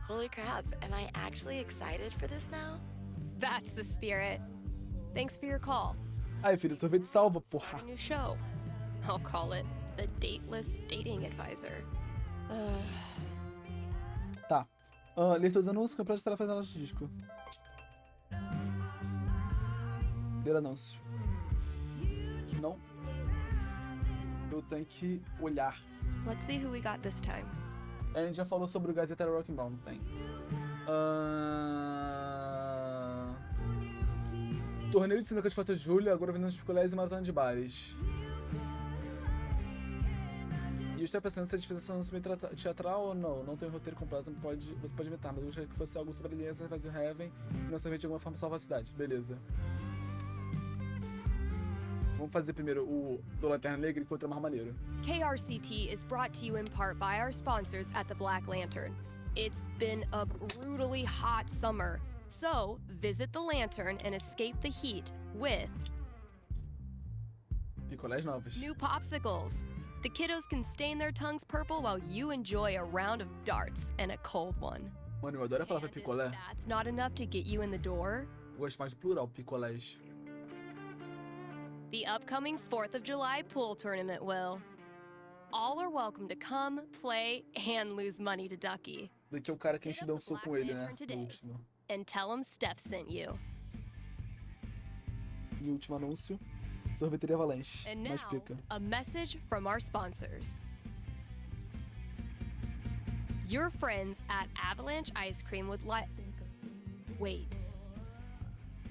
[SPEAKER 9] Holy crap, am I actually excited for this now?
[SPEAKER 3] That's the spirit. Thanks for your call.
[SPEAKER 1] Ai, filho, sorvete salva, porra.
[SPEAKER 3] Our new show. I'll call it the Dateless Dating Advisor.
[SPEAKER 1] Tá. Ler todos os anúncios, comprar de tarefas na loja de disco. Ler anúncio. Não. Eu tenho que olhar.
[SPEAKER 3] Let's see who we got this time.
[SPEAKER 1] A gente já falou sobre o Gazeta Rock and Roll, tem. Torneio de sinuca de 4 de julho, agora vendendo picolés e maratona de bares. E eu estava pensando se a gente fizesse um anúncio meio teatral ou não. Não tem um roteiro completo, você pode inventar, mas eu gostaria que fosse algo sobre aliança, fazer o Heaven e não somente de alguma forma salvar a cidade. Beleza. Vamos fazer primeiro o do Lanterna Negra enquanto é mais maneiro.
[SPEAKER 3] KRCT is brought to you in part by our sponsors at the Black Lantern. It's been a brutally hot summer, so visit the Lantern and escape the heat with
[SPEAKER 1] Picolés novos.
[SPEAKER 3] new popsicles. The kiddos can stain their tongues purple while you enjoy a round of darts and a cold one.
[SPEAKER 1] Mano, eu adoro a palavra
[SPEAKER 3] And if
[SPEAKER 1] picolé.
[SPEAKER 3] that's not enough to get you in the door,
[SPEAKER 1] Eu gosto mais de plural, picolés.
[SPEAKER 3] the upcoming 4th of July pool tournament will. All are welcome to come, play, and lose money to Ducky.
[SPEAKER 1] Daqui é o cara que a gente dançou com ele, né? No último.
[SPEAKER 3] And tell him Steph sent you.
[SPEAKER 1] E o último anúncio. Sorveteria Avalanche.
[SPEAKER 3] And now,
[SPEAKER 1] Mais pica.
[SPEAKER 3] a message from our sponsors. Your friends at Avalanche Ice Cream would like... Wait.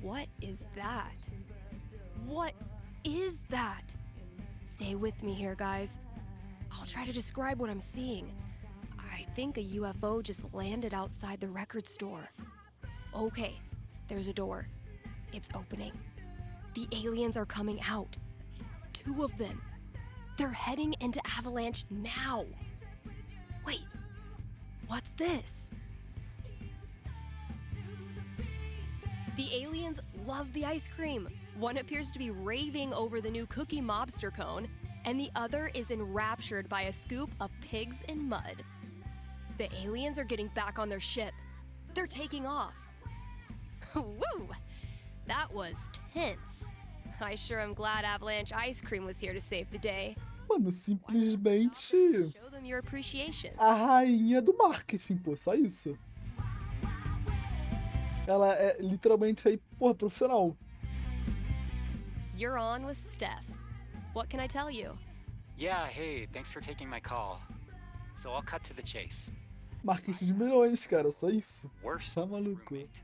[SPEAKER 3] What is that? What is that? Stay with me here, guys. I'll try to describe what I'm seeing. I think a UFO just landed outside the record store. Okay, there's a door. It's opening. The aliens are coming out. 2 of them. They're heading into Avalanche now. Wait, what's this? The aliens love the ice cream. One appears to be raving over the new Cookie Mobster cone, and the other is enraptured by a scoop of pigs in mud. The aliens are getting back on their ship. They're taking off. Woo! That was tense. I sure am glad Avalanche Ice Cream was here to save the day.
[SPEAKER 1] Mano, simplesmente
[SPEAKER 3] Show them your appreciation.
[SPEAKER 1] a rainha do marketing, pô, só isso. Ela é literalmente aí, porra, profissional.
[SPEAKER 3] You're on with Steph. What can I tell you?
[SPEAKER 10] Yeah, hey, thanks for taking my call. So I'll cut to the chase.
[SPEAKER 1] Marketing de milhões, cara, só isso.
[SPEAKER 10] Worst
[SPEAKER 1] Tá maluco.
[SPEAKER 10] roommate.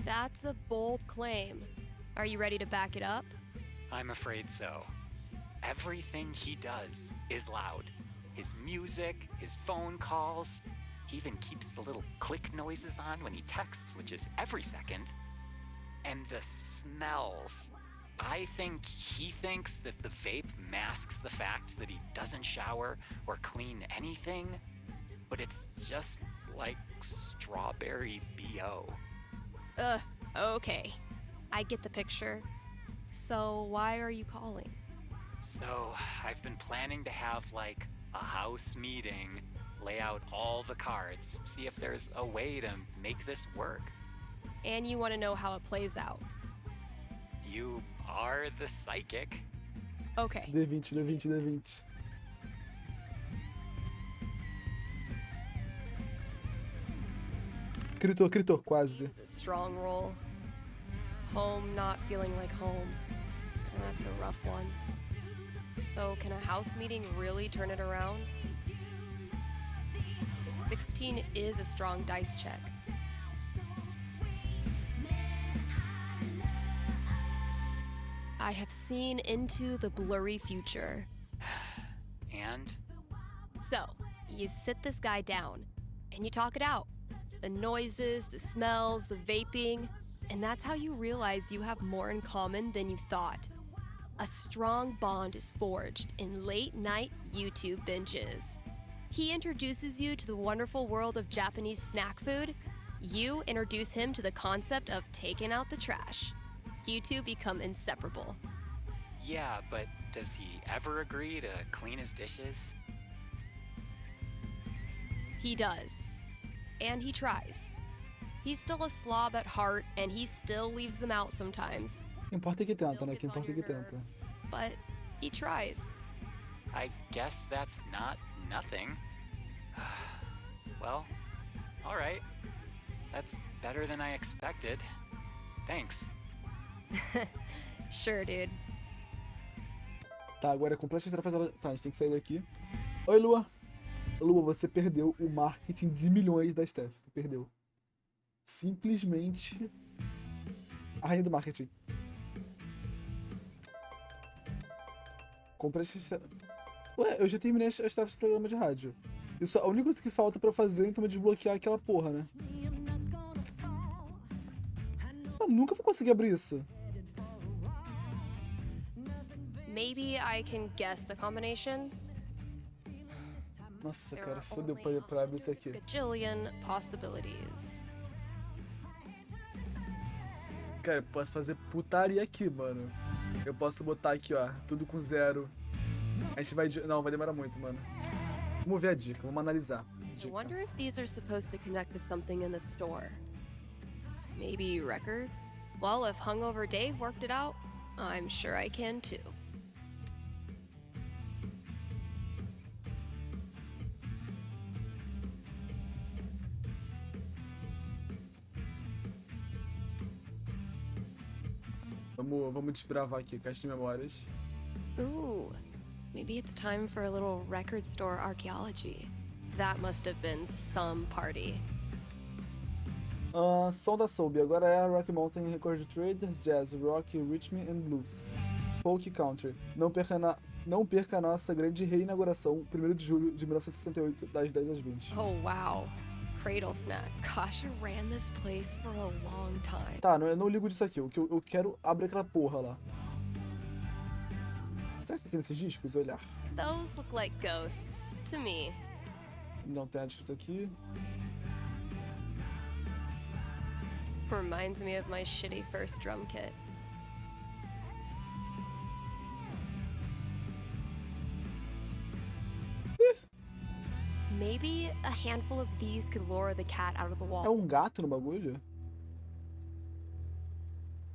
[SPEAKER 3] That's a bold claim. Are you ready to back it up?
[SPEAKER 10] I'm afraid so. Everything he does is loud. His music, his phone calls. He even keeps the little click noises on when he texts, which is every second. And the smells. I think he thinks that the vape masks the fact that he doesn't shower or clean anything, but it's just like strawberry BO.
[SPEAKER 3] Okay. I get the picture. So why are you calling?
[SPEAKER 10] So, I've been planning to have like a house meeting, lay out all the cards, see if there's a way to make this work.
[SPEAKER 3] And you want to know how it plays out.
[SPEAKER 10] You are the psychic.
[SPEAKER 3] Okay.
[SPEAKER 1] D20, D20, D20. Critou, quase.
[SPEAKER 3] It's a strong roll. Home not feeling like home. That's a rough one. So can a house meeting really turn it around? 16 is a strong dice check. I have seen into the blurry future.
[SPEAKER 10] And?
[SPEAKER 3] So, you sit this guy down, and you talk it out. The noises, the smells, the vaping, and that's how you realize you have more in common than you thought. A strong bond is forged in late-night YouTube binges. He introduces you to the wonderful world of Japanese snack food. You introduce him to the concept of taking out the trash. You two become inseparable.
[SPEAKER 10] Yeah, but does he ever agree to clean his dishes?
[SPEAKER 3] He does. And he tries. He's still a slob at heart, and he still leaves them out sometimes.
[SPEAKER 1] Importa que tenta,
[SPEAKER 3] Still
[SPEAKER 1] né?
[SPEAKER 3] gets
[SPEAKER 1] Que
[SPEAKER 3] on
[SPEAKER 1] importa
[SPEAKER 3] your
[SPEAKER 1] que tenta.
[SPEAKER 3] nerves, but he tries.
[SPEAKER 10] I guess that's not nothing. Well, alright. That's better than I expected. Thanks.
[SPEAKER 3] Sure, dude.
[SPEAKER 1] Tá, agora completa as tarefas. Tá, a gente tem que sair daqui. Oi, Lua. Lua, você perdeu o marketing de milhões da Steph. Tu perdeu. Simplesmente a rainha do marketing. Complete as... Ué, eu já terminei as tarefas do programa de rádio. Isso, a única coisa que falta pra fazer então é desbloquear aquela porra, né? Eu nunca vou conseguir abrir isso.
[SPEAKER 3] Maybe I can guess the combination.
[SPEAKER 1] Nossa,
[SPEAKER 3] There
[SPEAKER 1] cara,
[SPEAKER 3] are
[SPEAKER 1] fodeu
[SPEAKER 3] only
[SPEAKER 1] pra abrir isso aqui.
[SPEAKER 3] Gajillion possibilities.
[SPEAKER 1] Cara, eu posso fazer putaria aqui, mano. Eu posso botar aqui, ó, tudo com 0. A gente vai... Não, vai demorar muito, mano. Vamos ver a dica, vamos analisar.
[SPEAKER 3] I
[SPEAKER 1] Dica.
[SPEAKER 3] wonder if these are supposed to connect to something in the store. Maybe records? Well, if Hungover Dave worked it out, I'm sure I can too.
[SPEAKER 1] Vamos desbravar aqui, caixa de memórias.
[SPEAKER 3] Ooh, maybe it's time for a little record store archaeology. That must have been some party.
[SPEAKER 1] Som da Soul, agora é Rock Mountain Record Traders, Jazz, Rock, Rhythm and Blues. Folk Country. Não perca a nossa grande reinauguração, 1º de julho de 1968, das 10 às 20.
[SPEAKER 3] Oh, wow. Cradle snack. Gosh, I ran this place for a long time.
[SPEAKER 1] Tá, eu não ligo disso aqui. O que eu quero abrir aquela porra lá. Será que tem nesses discos? Olhar.
[SPEAKER 3] Those look like ghosts to me.
[SPEAKER 1] Não tem nada escrito aqui.
[SPEAKER 3] Reminds me of my shitty first drum kit. Maybe a handful of these could lure the cat out of the wall.
[SPEAKER 1] É gato no bagulho?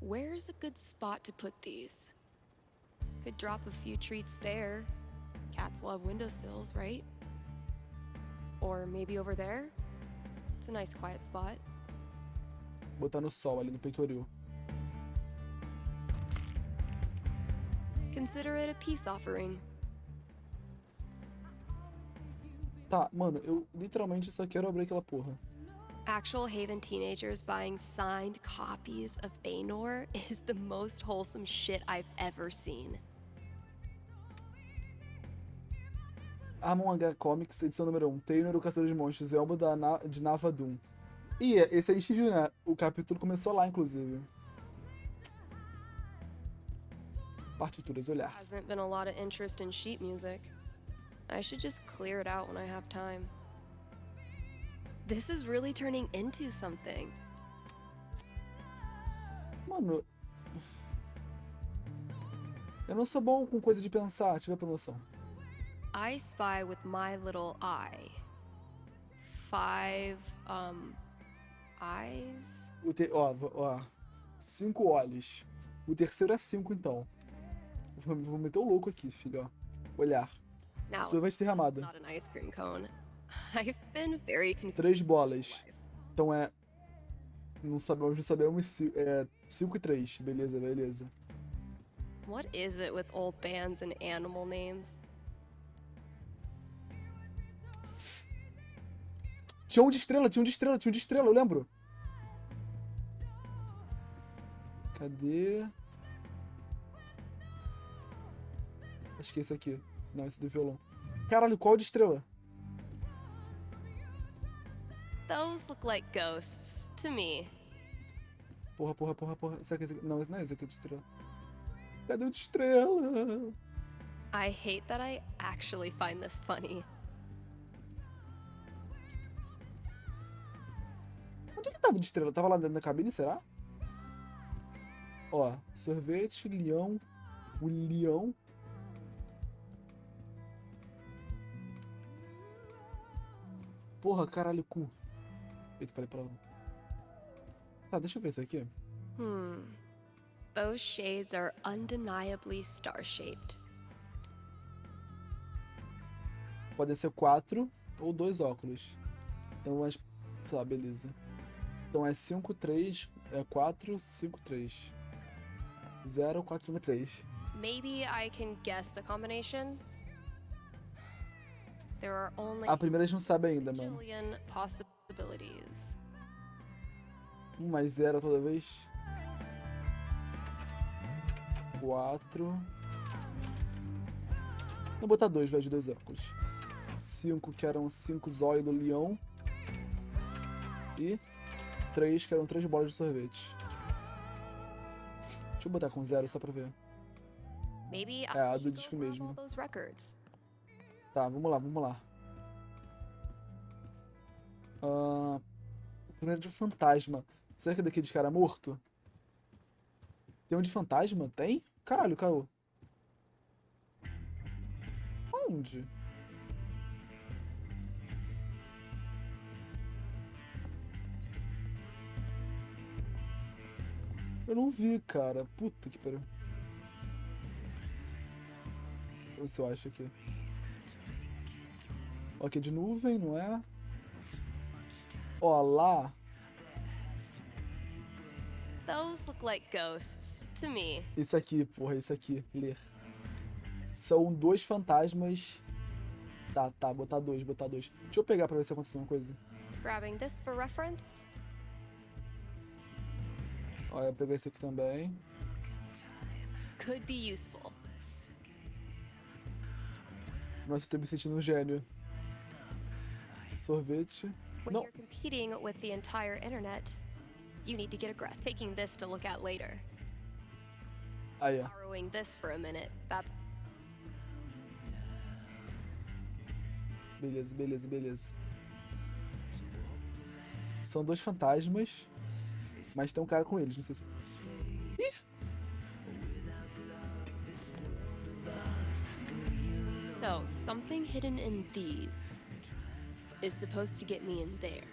[SPEAKER 3] Where's a good spot to put these? Could drop a few treats there. Cats love windowsills, right? Or maybe over there? It's a nice quiet spot.
[SPEAKER 1] Botar no sol, ali no peitoril.
[SPEAKER 3] Consider it a peace offering.
[SPEAKER 1] Tá, mano, eu literalmente só quero abrir aquela porra.
[SPEAKER 3] Actual Haven teenagers buying signed copies of Anor is the most wholesome shit I've ever seen.
[SPEAKER 1] Armon H Comics, edição número 1. Taylor, o Caçador de Monstros, o álbum de Navadum. E esse a gente viu, né? O capítulo começou lá, inclusive. Partituras, olhar.
[SPEAKER 3] Hasn't been a lot of interest in sheet music. I should just clear it out when I have time. This is really turning into something.
[SPEAKER 1] Mano, eu não sou bom com coisa de pensar, tive a promoção.
[SPEAKER 3] I spy with my little eye. 5, eyes?
[SPEAKER 1] Ó, 5 olhos. O terceiro é 5, então. Vou meter o louco aqui, filho, ó. Olhar.
[SPEAKER 3] Now,
[SPEAKER 1] Sua vai ser derramada.
[SPEAKER 3] not an ice cream cone. I've been very confused.
[SPEAKER 1] 3 bolas. Então é... Não sabemos. É 5 e 3. Beleza, beleza.
[SPEAKER 3] What is it with old bands and animal names?
[SPEAKER 1] Tinha um de estrela, eu lembro. Cadê? Acho que é esse aqui. Não, esse é do violão. Caralho, qual de estrela?
[SPEAKER 3] Those look like ghosts to me.
[SPEAKER 1] Porra. Será que esse aqui? Não, esse não é esse aqui de estrela. Cadê o de estrela?
[SPEAKER 3] I hate that I actually find this funny.
[SPEAKER 1] Onde é que tava o de estrela? Tava lá dentro da cabine, será? Ó, sorvete, leão. O leão. Porra, caralho, cu. Eita, falei pra lá. Tá, deixa eu ver isso aqui.
[SPEAKER 3] Those shades are undeniably star-shaped.
[SPEAKER 1] Pode ser 4 ou 2 óculos. Então, mas, sei lá, beleza. Então é 5, 3, é 4, 5, 3. 0, 4, 1, 3.
[SPEAKER 3] Maybe I can guess the combination? There are only
[SPEAKER 1] A primeira a gente não sabe ainda,
[SPEAKER 3] a
[SPEAKER 1] mano.
[SPEAKER 3] billion possibilities.
[SPEAKER 1] 1 mais 0 toda vez. 4. Vou botar 2, vai, de 2 óculos. 5, que eram 5 zóio do leão. E 3, que eram 3 bolas de sorvete. Deixa eu botar com 0 só pra ver.
[SPEAKER 3] Maybe
[SPEAKER 1] É, a
[SPEAKER 3] I
[SPEAKER 1] do
[SPEAKER 3] should
[SPEAKER 1] disco
[SPEAKER 3] go grab
[SPEAKER 1] mesmo.
[SPEAKER 3] all those records.
[SPEAKER 1] Tá, vamos lá. Primeiro de um fantasma. Será que é daquele de cara morto? Tem um de fantasma? Tem? Caralho, caiu. Onde? Eu não vi, cara. Puta que pariu. Deixa eu ver se eu acho aqui. Ok, de nuvem, não é? Ó, lá.
[SPEAKER 3] Those look like ghosts to me.
[SPEAKER 1] Isso aqui, porra, isso aqui. Ler. São 2 fantasmas. Tá, botar 2. Deixa eu pegar pra ver se aconteceu uma coisa.
[SPEAKER 3] Grabbing this for reference.
[SPEAKER 1] Ó, eu pegar esse aqui também.
[SPEAKER 3] could be useful.
[SPEAKER 1] Nossa, eu tô me sentindo um gênio. Sorvete.
[SPEAKER 3] When
[SPEAKER 1] Não.
[SPEAKER 3] you're competing with the entire internet, you need to get aggressive. Taking this to look at later.
[SPEAKER 1] Aí, ó.
[SPEAKER 3] Borrowing this for a minute. That's
[SPEAKER 1] Beleza, beleza, beleza. São 2 fantasmas, mas tem um cara com eles, não sei se... Ih!
[SPEAKER 3] so something hidden in these is supposed to get me in there.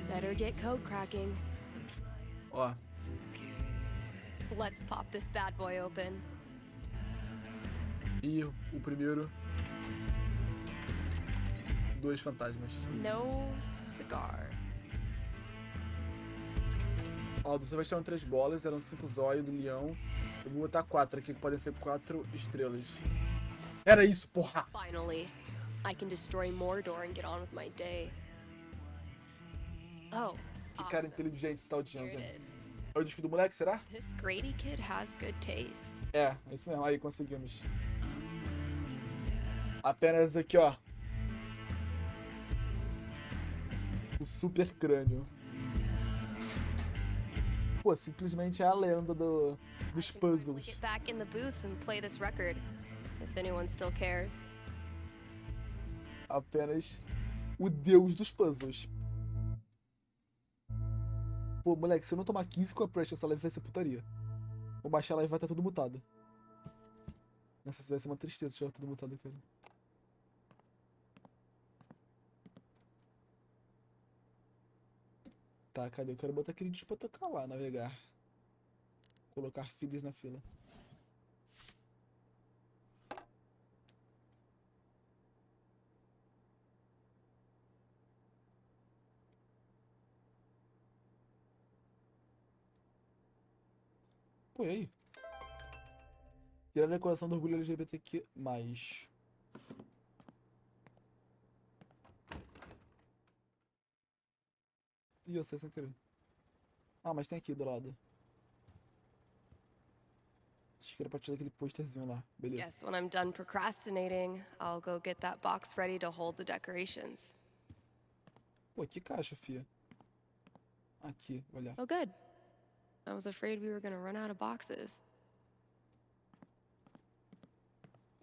[SPEAKER 3] Better get code cracking.
[SPEAKER 1] Ó,
[SPEAKER 3] Let's pop this bad boy open.
[SPEAKER 1] e o primeiro... 2 fantasmas.
[SPEAKER 3] No cigar.
[SPEAKER 1] Ó, do Silvestre eram 3 bolas, eram 5 zóio do leão. Eu vou botar 4 aqui, que podem ser 4 estrelas. Era isso, porra!
[SPEAKER 3] Finally, I can destroy Mordor and get on with my day. Oh,
[SPEAKER 1] Que cara
[SPEAKER 3] awesome.
[SPEAKER 1] inteligente esse tal de
[SPEAKER 3] Here
[SPEAKER 1] Enzo.
[SPEAKER 3] it is.
[SPEAKER 1] É o disco do moleque, será?
[SPEAKER 3] This Grady kid has good taste.
[SPEAKER 1] É isso mesmo. Aí, conseguimos. Apenas aqui, ó. O super crânio. Pô, simplesmente é a lenda dos
[SPEAKER 3] I can finally
[SPEAKER 1] puzzles.
[SPEAKER 3] get back in the booth and play this record, if anyone still cares.
[SPEAKER 1] Apenas o deus dos puzzles. Pô, moleque, se eu não tomar 15 com a Pressure, essa live vai ser putaria. Vou baixar a live e vai estar tudo mutado. Nossa, isso vai ser uma tristeza se tiver tudo mutado, cara. Tá, cadê? Eu quero botar aquele disco pra tocar lá, navegar. Colocar filhos na fila. Pô, e aí? Tirar a decoração do orgulho LGBTQ+. Ih, eu sei sem querer. Ah, mas tem aqui do lado. Acho que era pra tirar aquele posterzinho lá. Beleza.
[SPEAKER 3] Guess when I'm done procrastinating, I'll go get that box ready to hold the decorations.
[SPEAKER 1] Pô, que caixa, fia. Aqui, olha.
[SPEAKER 3] Oh, good. I was afraid we were gonna run out of boxes.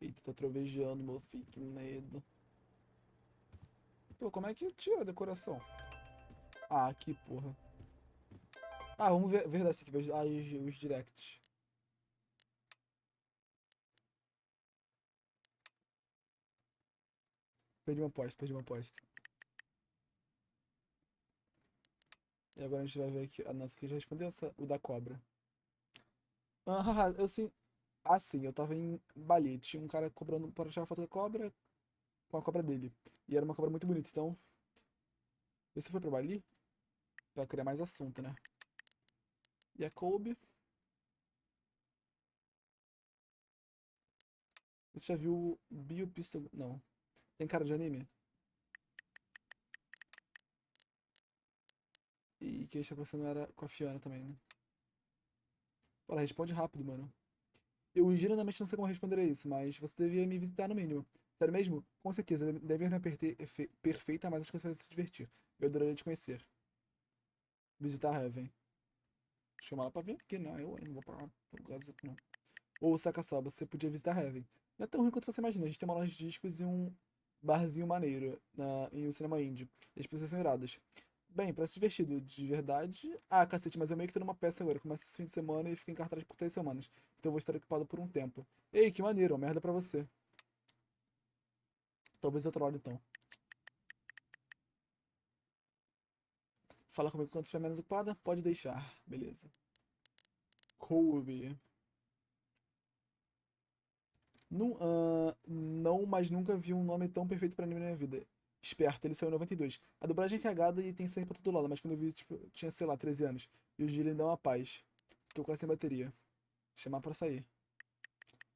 [SPEAKER 1] Eita, tá trovejando, meu filho, que medo. Pô, como é que tira a decoração? Ah, aqui, porra. Ah, vamos ver dessa aqui, os directs. Perdi uma aposta, perdi uma aposta. E agora a gente vai ver aqui. Ah, nossa, aqui já respondeu essa, o da cobra. Ah, eu sim. Ah, sim, eu tava em Bali. Tinha um cara cobrando para tirar foto da cobra com a cobra dele. E era uma cobra muito bonita, então. E se for pra Bali? Vai criar mais assunto, né? E a Kobe. Você já viu o Biopistol? Não. Tem cara de anime? E que a gente tá conversando era com a Fiona também, né? Ela responde rápido, mano. Eu genuinamente não sei como responder a isso, mas você devia me visitar no mínimo. Sério mesmo? Com certeza, deve não é perfeita, mas acho que você vai se divertir. Eu adoraria te conhecer. Visitar Heaven. Chama ela pra vir aqui, né? Eu não vou pra lugar dos outros, não. Ou saca só, você podia visitar Heaven. Não é tão ruim quanto você imagina. A gente tem uma loja de discos e um barzinho maneiro em um cinema indie. E as pessoas são iradas. Bem, parece divertido, de verdade. Ah, cacete, mas eu meio que tô numa peça agora. Começa esse fim de semana e fica em cartaz por 3 semanas. Então eu vou estar ocupado por um tempo. Ei, que maneiro, uma merda pra você. Talvez outra hora então. Fala comigo quando estiver menos ocupada? Pode deixar. Beleza. Kobe. Não, mas nunca vi um nome tão perfeito pra anime na minha vida. Esperto, ele saiu em 92. A dublagem é cagada e tem sangue pra todo lado, mas quando eu vi, tipo, tinha, sei lá, 13 anos. E o Gillian dá uma paz. Tô quase sem bateria. Chamar pra sair.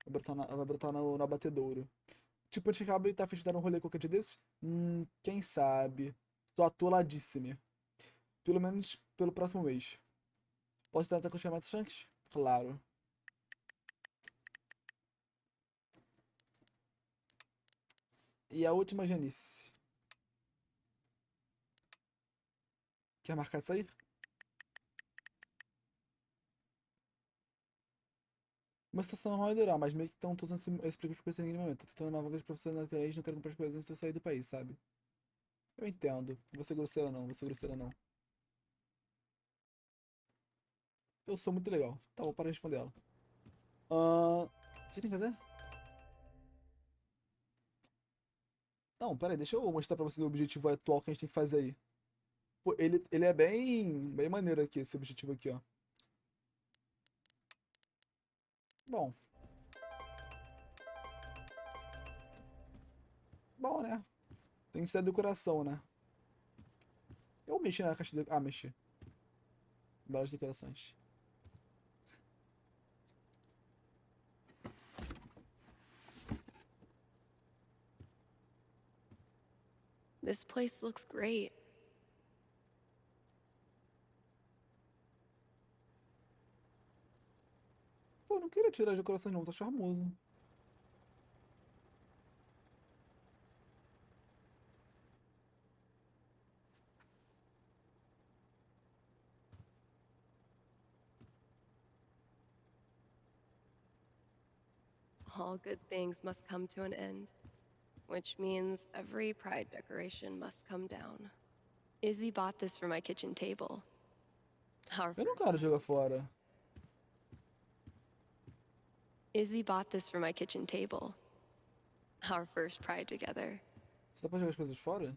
[SPEAKER 1] Vai brotar no abatedouro. Tipo, antes que acabe e tá fechado um rolê qualquer dia desses? Quem sabe? Tô atoladíssimo. Pelo menos pelo próximo mês. Posso tentar com os chamados chanks? Claro. E a última, Janice. Quer marcar isso aí? Uma situação normal é durar, mas meio que estão todos esse preço por naquele momento. Tô tentando uma vaga de profissionais laterais, não quero comprar as coisas antes de eu sair do país, sabe? Eu entendo. Vou ser grosseira não, vou ser grosseira não. Eu sou muito legal. Tá, vou parar de responder ela. O que tem que fazer? Não, pera aí, deixa eu mostrar pra vocês o objetivo atual que a gente tem que fazer aí. Pô, ele é bem maneiro aqui, esse objetivo aqui, ó. Bom. Bom, né? Tem que ter decoração, né? Eu mexi na caixa de... Ah, mexi. Várias decorações.
[SPEAKER 3] This place looks great.
[SPEAKER 1] Pô, não queria tirar as decorações não, tá charmoso.
[SPEAKER 3] All good things must come to an end, which means every pride decoration must come down. Izzy bought this for my kitchen table.
[SPEAKER 1] Eu não quero jogar fora.
[SPEAKER 3] Izzy bought this for my kitchen table. Our first pride together.
[SPEAKER 1] Só dá pra jogar as coisas fora?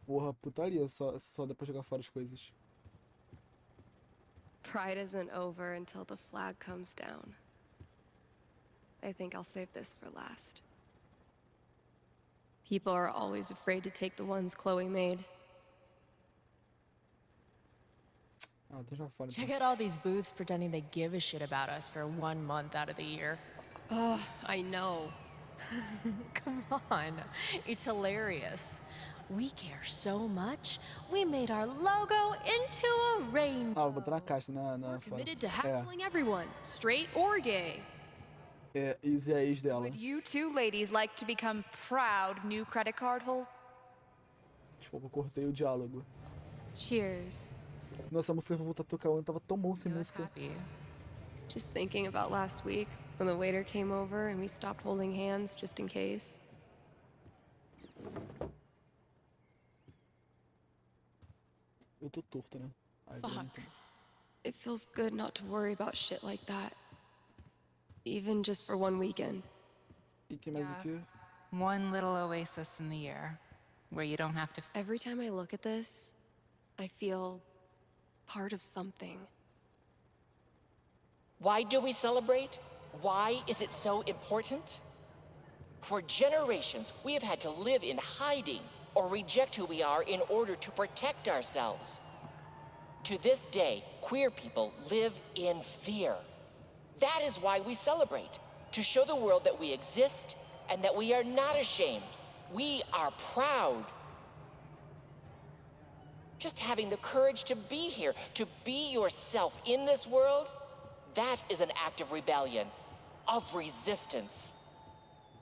[SPEAKER 1] Porra, putaria, só dá pra jogar fora as coisas.
[SPEAKER 3] Pride isn't over until the flag comes down. I think I'll save this for last. People are always afraid to take the ones Chloe made.
[SPEAKER 1] Ah, tem que jogar fora.
[SPEAKER 11] Check out all these booths pretending they give a shit about us for 1 month out of the year.
[SPEAKER 3] Ugh, I know.
[SPEAKER 11] Come on, it's hilarious. We care so much, we made our logo into a rainbow.
[SPEAKER 1] Ah, vou botar na caixa, na
[SPEAKER 3] We're
[SPEAKER 1] fora.
[SPEAKER 3] committed to hassling everyone, straight or gay.
[SPEAKER 1] É, Izzy é a ex dela.
[SPEAKER 12] Would you two ladies like to become proud new credit card holders?
[SPEAKER 1] Desculpa, eu cortei o diálogo.
[SPEAKER 3] Cheers.
[SPEAKER 1] Nossa, a música vai voltar a tocar ontem, tava tão bom sem música.
[SPEAKER 3] Just thinking about last week when the waiter came over and we stopped holding hands just in case.
[SPEAKER 1] Eu tô torto, né? Ai,
[SPEAKER 3] Fuck. It feels good not to worry about shit like that. Even just for one weekend.
[SPEAKER 1] E tem mais o quê?
[SPEAKER 13] One little oasis in the year where you don't have to.
[SPEAKER 3] Every time I look at this, I feel part of something.
[SPEAKER 14] Why do we celebrate? Why is it so important? For generations, we have had to live in hiding or reject who we are in order to protect ourselves. To this day, queer people live in fear. That is why we celebrate, to show the world that we exist and that we are not ashamed. We are proud. Just having the courage to be here, to be yourself in this world, that is an act of rebellion, of resistance.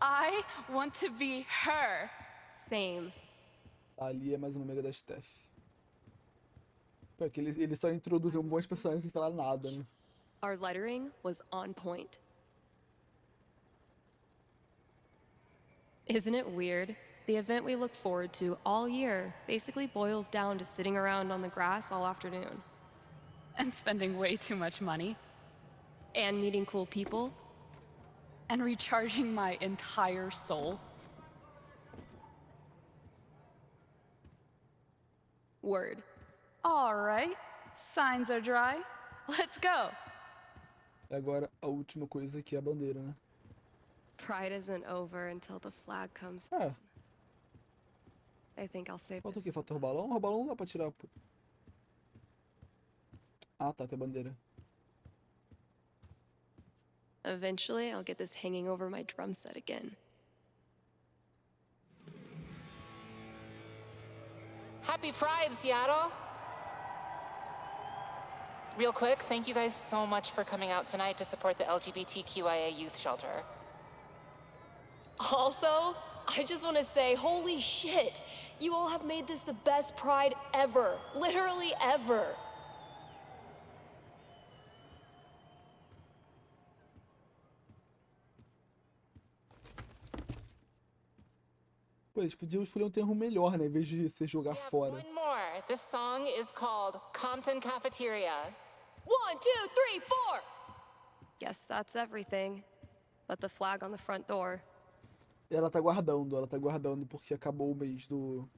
[SPEAKER 12] I want to be her.
[SPEAKER 3] Same.
[SPEAKER 1] Ali é mais uma amiga da Steph. Pô, que ele só introduziu um monte de personagens sem falar nada, né?
[SPEAKER 3] Our lettering was on point. Isn't it weird? The event we look forward to all year basically boils down to sitting around on the grass all afternoon.
[SPEAKER 12] And spending way too much money.
[SPEAKER 3] And meeting cool people.
[SPEAKER 12] And recharging my entire soul.
[SPEAKER 3] Word.
[SPEAKER 12] All right, signs are dry. Let's go.
[SPEAKER 1] E agora a última coisa que é a bandeira, né?
[SPEAKER 3] Pride isn't over until the flag comes
[SPEAKER 1] É.
[SPEAKER 3] down. I think I'll save
[SPEAKER 1] Falta o
[SPEAKER 3] this.
[SPEAKER 1] quê? Falta o balão? O balão não dá pra tirar, pô. Ah, tá, tem a bandeira.
[SPEAKER 3] Eventually, I'll get this hanging over my drum set again.
[SPEAKER 13] Happy Pride, Seattle! Real quick, thank you guys so much for coming out tonight to support the LGBTQIA youth shelter.
[SPEAKER 15] Also, I just want to say, holy shit! You all have made this the best Pride ever. Literally ever.
[SPEAKER 1] Pô, eles podiam escolher um termo melhor, né? Em vez de ser jogar fora.
[SPEAKER 13] One more. This song is called Compton Cafeteria.
[SPEAKER 15] 1, 2, 3, 4!
[SPEAKER 3] Guess that's everything. But the flag on the front door.
[SPEAKER 1] Ela tá guardando porque acabou o mês do...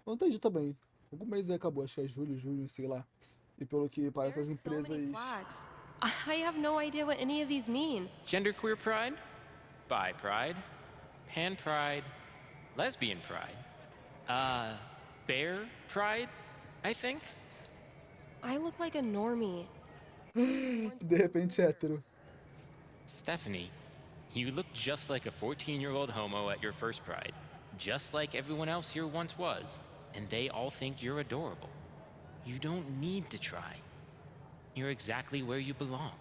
[SPEAKER 1] Não entendi também. Algum mês aí acabou, acho que é julho, junho, sei lá. E pelo que parece as empresas...
[SPEAKER 3] I have no idea what any of these mean.
[SPEAKER 16] Genderqueer pride, bi pride, pan pride, lesbian pride, bear pride, I think.
[SPEAKER 3] I look like a normie.
[SPEAKER 1] De repente hétero.
[SPEAKER 16] Stephanie, you look just like a 14-year-old homo at your first pride, just like everyone else here once was, and they all think you're adorable. You don't need to try. You're exactly where you belong.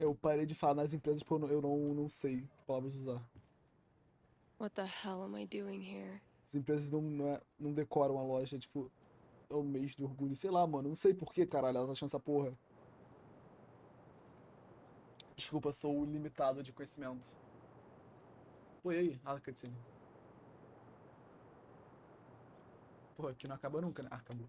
[SPEAKER 1] Eu parei de falar nas empresas porque eu não sei que palavras usar.
[SPEAKER 3] What the hell am I doing here?
[SPEAKER 1] As empresas não decoram a loja, tipo, é o mês do orgulho. Sei lá, mano, não sei por que, caralho, ela tá achando essa porra. Desculpa, sou limitado de conhecimento. Pô, e aí? Ah, cutscene. Porra, aqui não acaba nunca, né? Ah, acabou.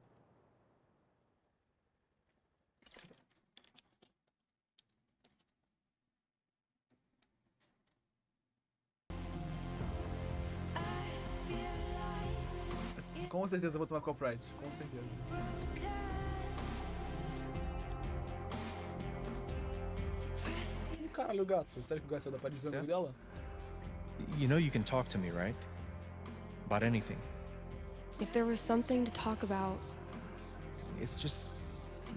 [SPEAKER 1] Com certeza eu vou tomar copyright, com certeza. Ih, caralho, gato. Será que o gato saiu da parede do amigo dela?
[SPEAKER 6] You know you can talk to me, right? About anything.
[SPEAKER 3] If there was something to talk about...
[SPEAKER 6] It's just...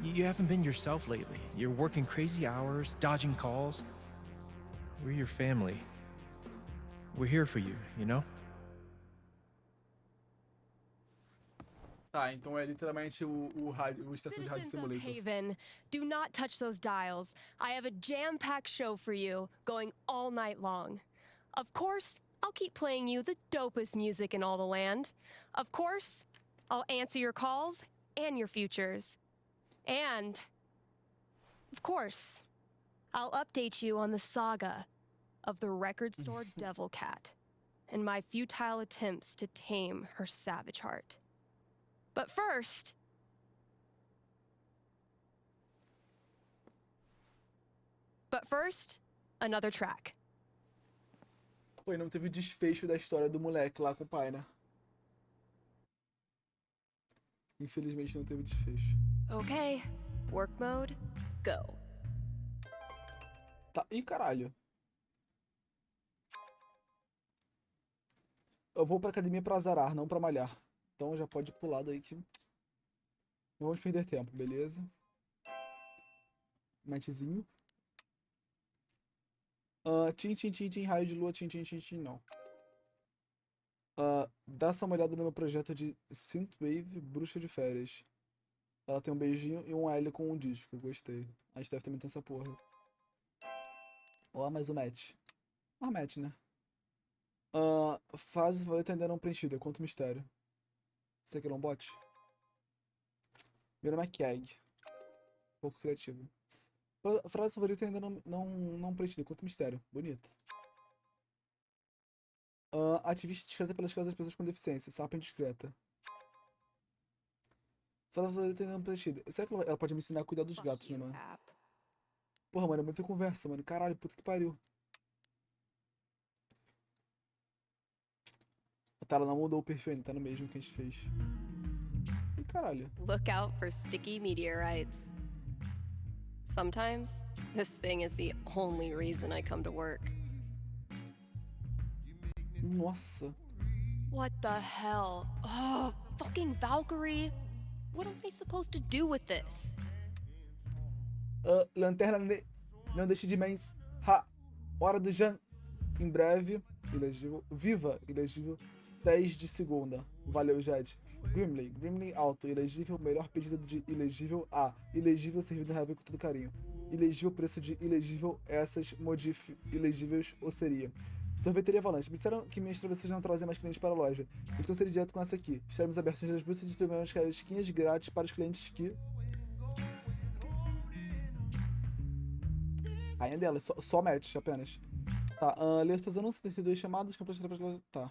[SPEAKER 6] You haven't been yourself lately. You're working crazy hours, dodging calls. We're your family. We're here for you, you know?
[SPEAKER 1] Tá, então é literalmente o estação de rádio
[SPEAKER 3] Citizens of
[SPEAKER 1] simulator.
[SPEAKER 3] Haven, do not touch those dials. I have a jam-packed show for you, going all night long. Of course, I'll keep playing you the dopest music in all the land. Of course, I'll answer your calls and your futures. And, of course, I'll update you on the saga of the record store Devil Cat and my futile attempts to tame her savage heart. But first... another track.
[SPEAKER 1] Pô, e não teve o desfecho da história do moleque lá com o pai, né? Infelizmente não teve desfecho.
[SPEAKER 3] Okay, work mode, go.
[SPEAKER 1] Tá, ih, caralho. Eu vou pra academia pra azarar, não pra malhar. Então já pode pular daí que... Não vamos perder tempo, beleza? Matezinho. Tim, raio de lua, tim, não. Dá só uma olhada no meu projeto de Synthwave Bruxa de Férias. Ela tem um beijinho e um L com um disco, gostei. A Steph também tem essa porra. Ó, mais um match. Mais match, né? Fase favorita ainda não preenchida, conta o mistério. Você quer um bot? Meu nome é Keg. Pouco criativo. Frase favorita ainda não preenchida, conta o mistério. Bonita. Ativista discreta pelas causas das pessoas com deficiência. Sapa indiscreta. Frase favorita ainda não preenchida. Será que ela pode me ensinar a cuidar dos gatos, né, mano? Porra, mano, é muita conversa, mano. Caralho, puta que pariu. Tá, ela não mudou o perfil ainda, tá no mesmo que a gente fez. Ih, caralho.
[SPEAKER 3] Look out for sticky meteorites. Sometimes, this thing is the only reason I come to work.
[SPEAKER 1] Nossa.
[SPEAKER 3] What the hell? Oh, fucking Valkyrie. What am I supposed to do with this?
[SPEAKER 1] Lanterna não deixe de mens. Ha. Hora do Jan. Em breve. Ilegível. Viva. Ilegível. 10 de segunda. Valeu, Jade. Grimly alto, ilegível, melhor pedido de ilegível a ilegível servido na com todo carinho. Ilegível preço de ilegível essas ilegíveis ou seria. Sorveteria Avalanche. Me disseram que minhas travessuras não trazem mais clientes para a loja. Então seria direto com essa aqui. Estaremos abertos nas buscas e distribuiremos casquinhas grátis para os clientes que... Ainda dela, só match apenas. Tá, ler todos os anúncios, 72 chamadas, completar para loja. Tá.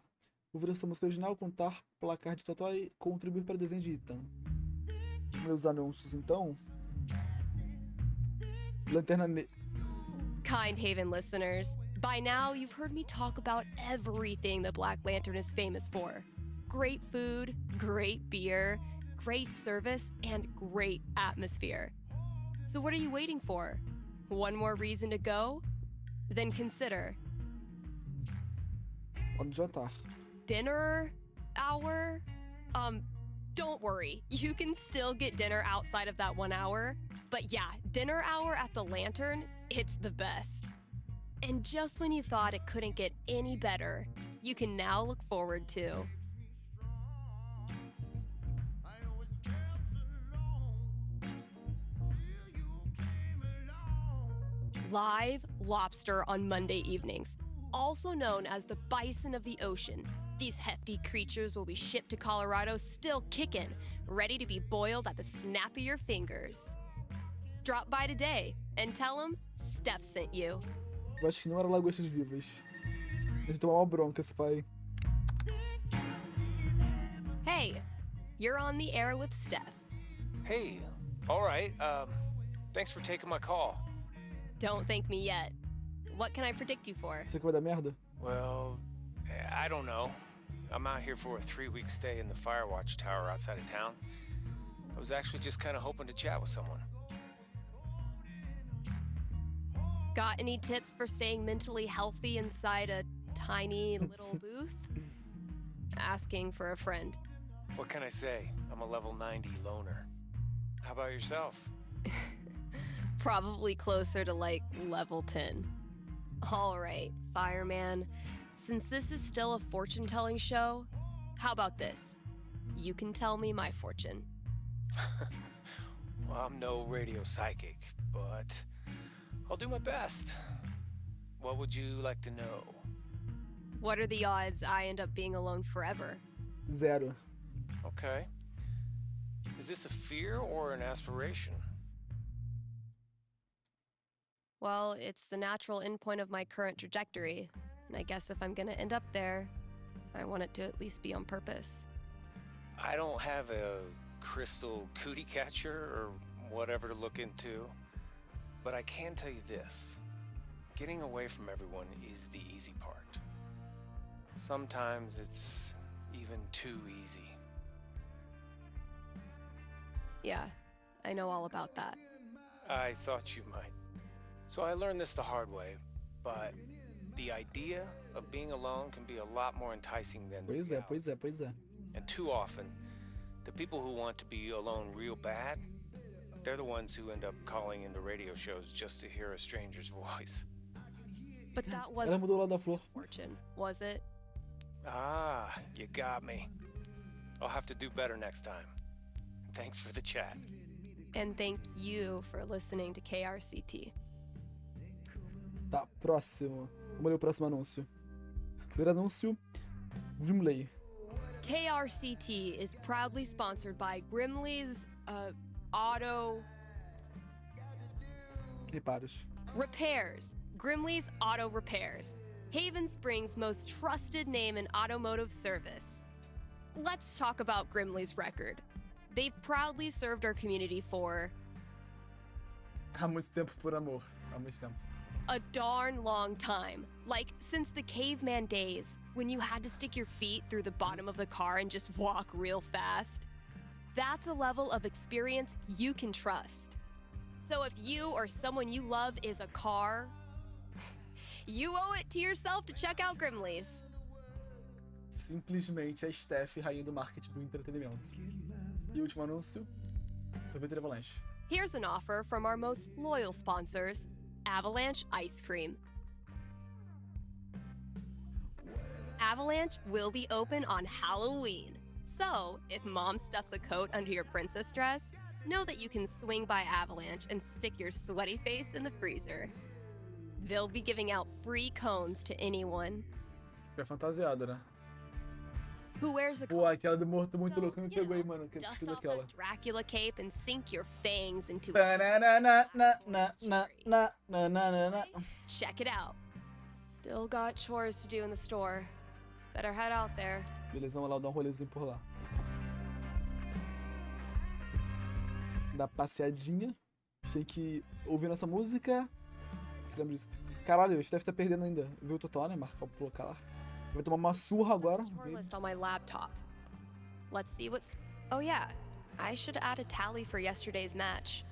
[SPEAKER 1] Ouvir sua música original, contar placar de total e contribuir para desenho de item. Meus anúncios, então. Lanterna
[SPEAKER 3] Kind Haven listeners, by now you've heard me talk about everything the Black Lantern is famous for. Great food, great beer, great service, and great atmosphere. So what are you waiting for? One more reason to go? Then consider.
[SPEAKER 1] Hora de jantar.
[SPEAKER 3] Dinner hour? Don't worry. You can still get dinner outside of that 1 hour. But yeah, dinner hour at the Lantern, it's the best. And just when you thought it couldn't get any better, you can now look forward to live lobster on Monday evenings, also known as the bison of the ocean. These hefty creatures will be shipped to Colorado still kicking, ready to be boiled at the snap of your fingers. Drop by today and tell them Steph sent you.
[SPEAKER 1] Eu acho que não era lagostas vivas. A gente tomar uma bronca se pai.
[SPEAKER 3] Hey, you're on the air with Steph.
[SPEAKER 17] Hey, all right. Thanks for taking my call.
[SPEAKER 3] Don't thank me yet. What can I predict you for?
[SPEAKER 1] Você que vai dar merda?
[SPEAKER 17] Well, I don't know. I'm out here for a 3-week stay in the Firewatch Tower outside of town. I was actually just kind of hoping to chat with someone.
[SPEAKER 3] Got any tips for staying mentally healthy inside a tiny little booth? Asking for a friend.
[SPEAKER 17] What can I say? I'm a level 90 loner. How about yourself?
[SPEAKER 3] Probably closer to like level 10. All right, fireman. Since this is still a fortune-telling show, how about this? You can tell me my fortune.
[SPEAKER 17] Well, I'm no radio psychic, but I'll do my best. What would you like to know?
[SPEAKER 3] What are the odds I end up being alone forever?
[SPEAKER 1] 0.
[SPEAKER 17] Okay. Is this a fear or an aspiration?
[SPEAKER 3] Well, it's the natural endpoint of my current trajectory. And I guess if I'm gonna end up there, I want it to at least be on purpose.
[SPEAKER 17] I don't have a crystal cootie catcher or whatever to look into, but I can tell you this. Getting away from everyone is the easy part. Sometimes it's even too easy.
[SPEAKER 3] Yeah, I know all about that.
[SPEAKER 17] I thought you might. So I learned this the hard way, but the idea of being alone can be a lot more enticing than
[SPEAKER 1] Pois é.
[SPEAKER 17] And too often, the people who want to be alone real bad, they're the ones who end up calling into radio shows just to hear a stranger's voice.
[SPEAKER 3] But that
[SPEAKER 1] Ela
[SPEAKER 3] wasn't
[SPEAKER 1] mudou lá da flor.
[SPEAKER 3] fortune, was it?
[SPEAKER 17] Ah, you got me. I'll have to do better next time. Thanks for the chat.
[SPEAKER 3] And thank you for listening to KRCT.
[SPEAKER 1] Tá, próximo. Vamos ler o próximo anúncio. Primeiro anúncio, Grimley.
[SPEAKER 3] KRCT is proudly sponsored by Grimley's Auto
[SPEAKER 1] Reparos.
[SPEAKER 3] Repairs. Grimley's Auto Repairs. Haven Springs' most trusted name in automotive service. Let's talk about Grimley's record. They've proudly served our community for
[SPEAKER 1] Há muito tempo por amor. Há muito tempo.
[SPEAKER 3] a darn long time. Like, since the caveman days, when you had to stick your feet through the bottom of the car and just walk real fast. That's a level of experience you can trust. So if you or someone you love is a car, you owe it to yourself to check out Grimley's.
[SPEAKER 1] Simplesmente a Steph, rainha do marketing do entretenimento. E o último anúncio, Sorveteria Avalanche.
[SPEAKER 3] Here's an offer from our most loyal sponsors, Avalanche Ice Cream. Avalanche will be open on Halloween, So, if mom stuffs a coat under your princess dress, know that you can swing by Avalanche and stick your sweaty face in the freezer. They'll be giving out free cones to anyone.
[SPEAKER 1] É fantasiada, né?
[SPEAKER 3] Who wears a
[SPEAKER 1] Pô, aquela do morto muito louco me pegou aí, mano. Que
[SPEAKER 3] dust
[SPEAKER 1] fiz
[SPEAKER 3] off
[SPEAKER 1] aquela.
[SPEAKER 3] that Dracula cape and sink your fangs into Check it out. Still got chores to do in the store. Better head out there.
[SPEAKER 1] Beleza, vamos lá dar um rolezinho por lá. Dar passeadinha. A gente tem que ouvir nossa música. Você lembra disso? Caralho, o Steph tá perdendo ainda. Viu o Totó, né? Marcar o colocar lá. Vai tomar uma surra agora.
[SPEAKER 3] Chore list on my laptop. Let's see what's. Oh yeah, I should add a tally for yesterday's match.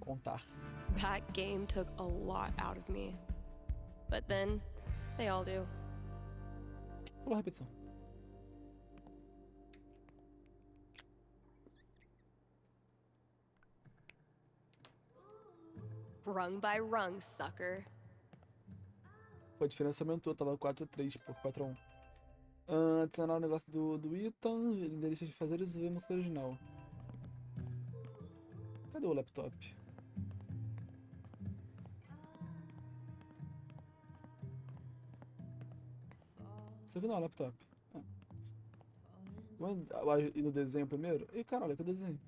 [SPEAKER 1] Contar.
[SPEAKER 3] That game took a lot out of me. But then, they all do.
[SPEAKER 1] Pula a repetição.
[SPEAKER 3] Rung by rung, sucker.
[SPEAKER 1] Pô, a diferença aumentou, tava 4-3 por 4-1. Adicionar o negócio do Ethan, ele deixa de fazer isso, ver a música original. Cadê o laptop? Isso aqui não é o laptop. Vamos ir no desenho primeiro? Ih, caralho, que o desenho?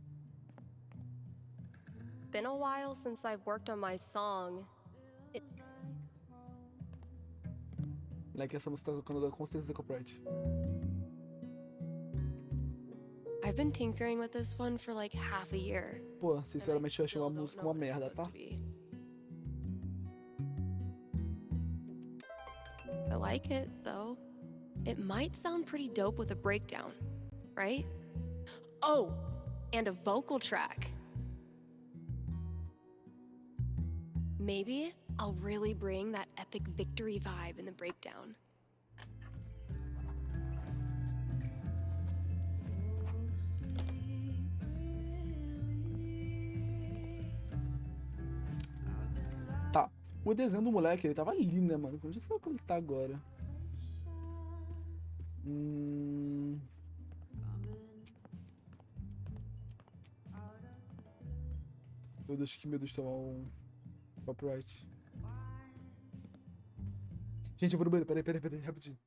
[SPEAKER 3] Been a while since I've worked on my song.
[SPEAKER 1] Moleque, essa música tá tocando agora com certeza copyright.
[SPEAKER 3] I've been tinkering with this one for like half a year.
[SPEAKER 1] Pô, sinceramente eu achei uma música uma merda, tá?
[SPEAKER 3] I like it, though. It might sound pretty dope with a breakdown, right? Oh, and a vocal track. Maybe I'll really bring that epic victory vibe in the breakdown.
[SPEAKER 1] Tá, o desenho do moleque, ele tava ali, né, mano? Onde será que ele tá agora? Meu Deus, que medo de tomar um copyright. Gente, eu vou no banheiro, peraí, rapidinho.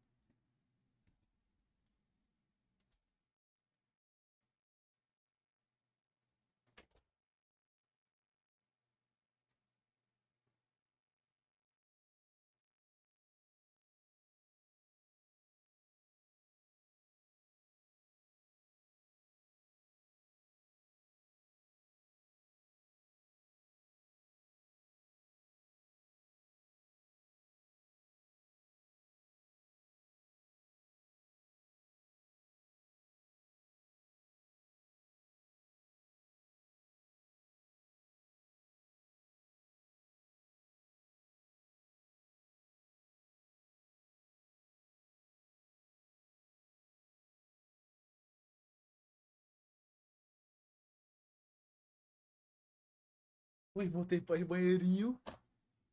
[SPEAKER 1] Ui, voltei para o banheirinho.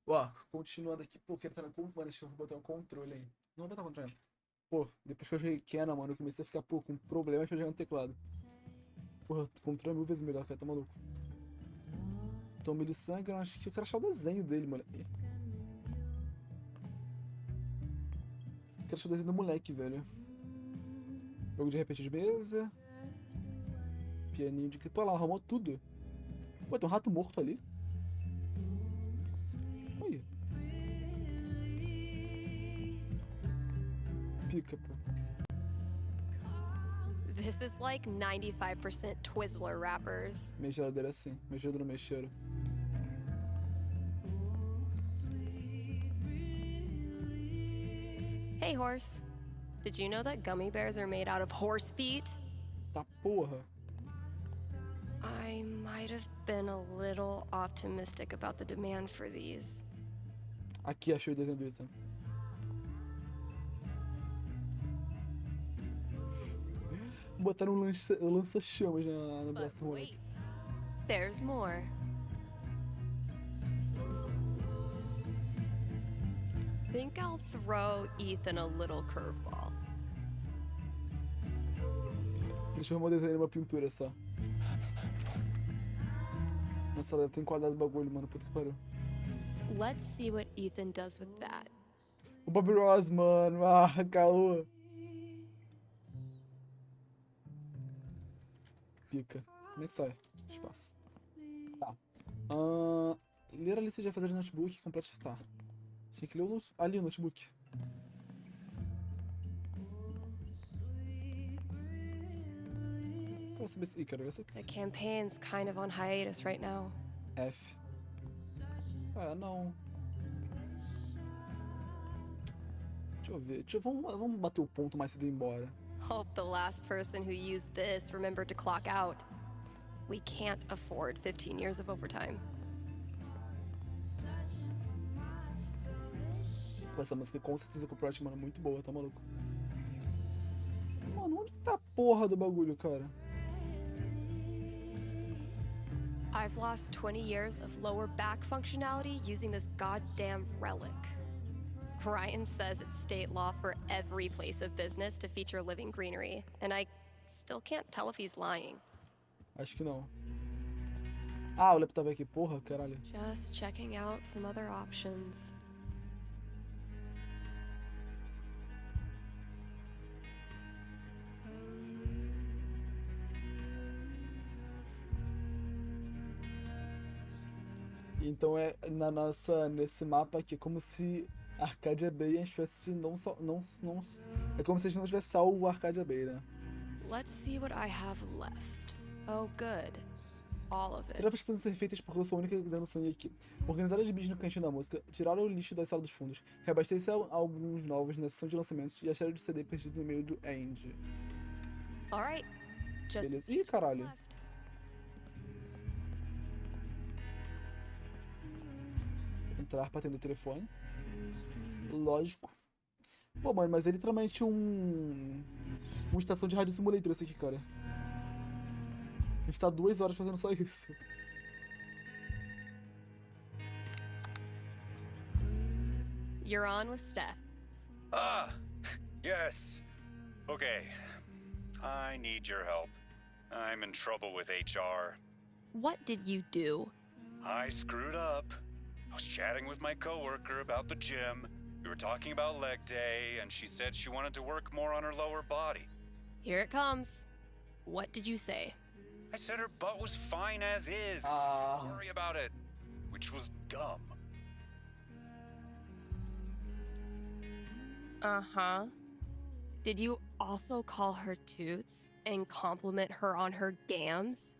[SPEAKER 1] Ó, continuando aqui. Pô, quero estar no controle. Mano, deixa eu botar um controle aí. Não vou botar o controle. Pô, depois que eu joguei Canon, mano, eu comecei a ficar, pô, com problemas pra jogar no teclado. Porra, o controle é 1000 vezes melhor, cara, tá maluco. Tome de sangue, eu acho que eu quero achar o desenho dele, moleque. Quero achar o desenho do moleque, velho. Jogo de repente de mesa. Pianinho de... Pô, lá, arrumou tudo. Pô, tem um rato morto ali. Olha. Pica, pô.
[SPEAKER 3] This is like 95% Twizzler wrappers.
[SPEAKER 1] Minha geladeira é assim. Meu gelo não mexeram.
[SPEAKER 3] Hey, horse. Did you know that gummy bears are made out of horse feet?
[SPEAKER 1] Tá porra.
[SPEAKER 3] I might have been a little optimistic about the demand for these.
[SPEAKER 1] Aqui, achei o desenho do Ethan. Botaram um lança-chamas no braço do moleque.
[SPEAKER 3] There's more. Think I'll throw Ethan a little curveball.
[SPEAKER 1] Transformou o desenho numa pintura só. Nossa, deve ter enquadrado o bagulho, mano. Puta que pariu.
[SPEAKER 3] Let's see what Ethan does with that.
[SPEAKER 1] O Bob Ross, mano. Ah, caô. Pica. Como é que sai? Espaço. Tá. Ler a lista de afazeres do notebook e completar. Tinha que ler ali o notebook. Quero saber se... Ih, quero ver se
[SPEAKER 3] The
[SPEAKER 1] aqui.
[SPEAKER 3] campaign's kind of on hiatus right now.
[SPEAKER 1] F. Não. Deixa eu ver. Vamos bater o ponto mais cedo e ir embora.
[SPEAKER 3] Hope the last person who used this remembered to clock out. We can't afford 15 years of overtime.
[SPEAKER 1] Pô, essa música com certeza copyright, mano, muito boa, tá maluco? Mano, onde que tá a porra do bagulho, cara?
[SPEAKER 3] I've lost 20 years of lower back functionality using this goddamn relic. Ryan says it's state law for every place of business to feature living greenery, and I still can't tell if he's lying.
[SPEAKER 1] Acho que não. Ah, o laptop aqui, porra, caralho.
[SPEAKER 3] Just checking out some other options.
[SPEAKER 1] Então nesse mapa aqui, como se Arcadia Bay estivesse não é como se a gente não tivesse salvo Arcadia Bay, né?
[SPEAKER 3] Let's see what I have left. Oh, good. All of it.
[SPEAKER 1] Tarefas precisam ser feitas porque eu sou a única dando sangue aqui. Organizar as bits no cantinho da música, tirar o lixo da sala dos fundos, reabastecer álbuns novos na sessão de lançamentos e achar o CD perdido no meio do End.
[SPEAKER 3] Alright. Just
[SPEAKER 1] Beleza. Ih, caralho. Entrar pra atender o telefone. Lógico. Pô, mano, mas é literalmente uma estação de rádio simulator isso aqui, cara. A gente tá 2 horas fazendo só isso.
[SPEAKER 3] You're on with Steph.
[SPEAKER 18] Yes. Okay. I need your help. I'm in trouble with HR.
[SPEAKER 3] What did you do?
[SPEAKER 18] I screwed up. I was chatting with my coworker about the gym. We were talking about leg day, and she said she wanted to work more on her lower body.
[SPEAKER 3] Here it comes. What did you say?
[SPEAKER 18] I said her butt was fine as is. Don't worry about it. Which was dumb.
[SPEAKER 3] Uh-huh. Did you also call her toots and compliment her on her gams?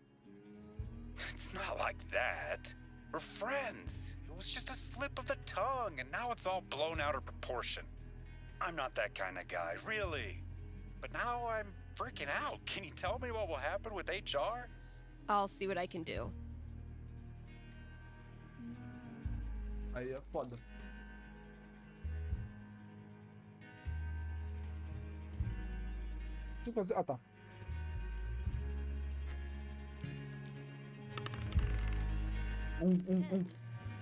[SPEAKER 18] It's not like that. We're friends. It was just a slip of the tongue, and now it's all blown out of proportion. I'm not that kind of guy, really. But now I'm freaking out. Can you tell me what will happen with HR?
[SPEAKER 3] I'll see what I can do.
[SPEAKER 1] Aí é foda. Tem que fazer... Ah, tá.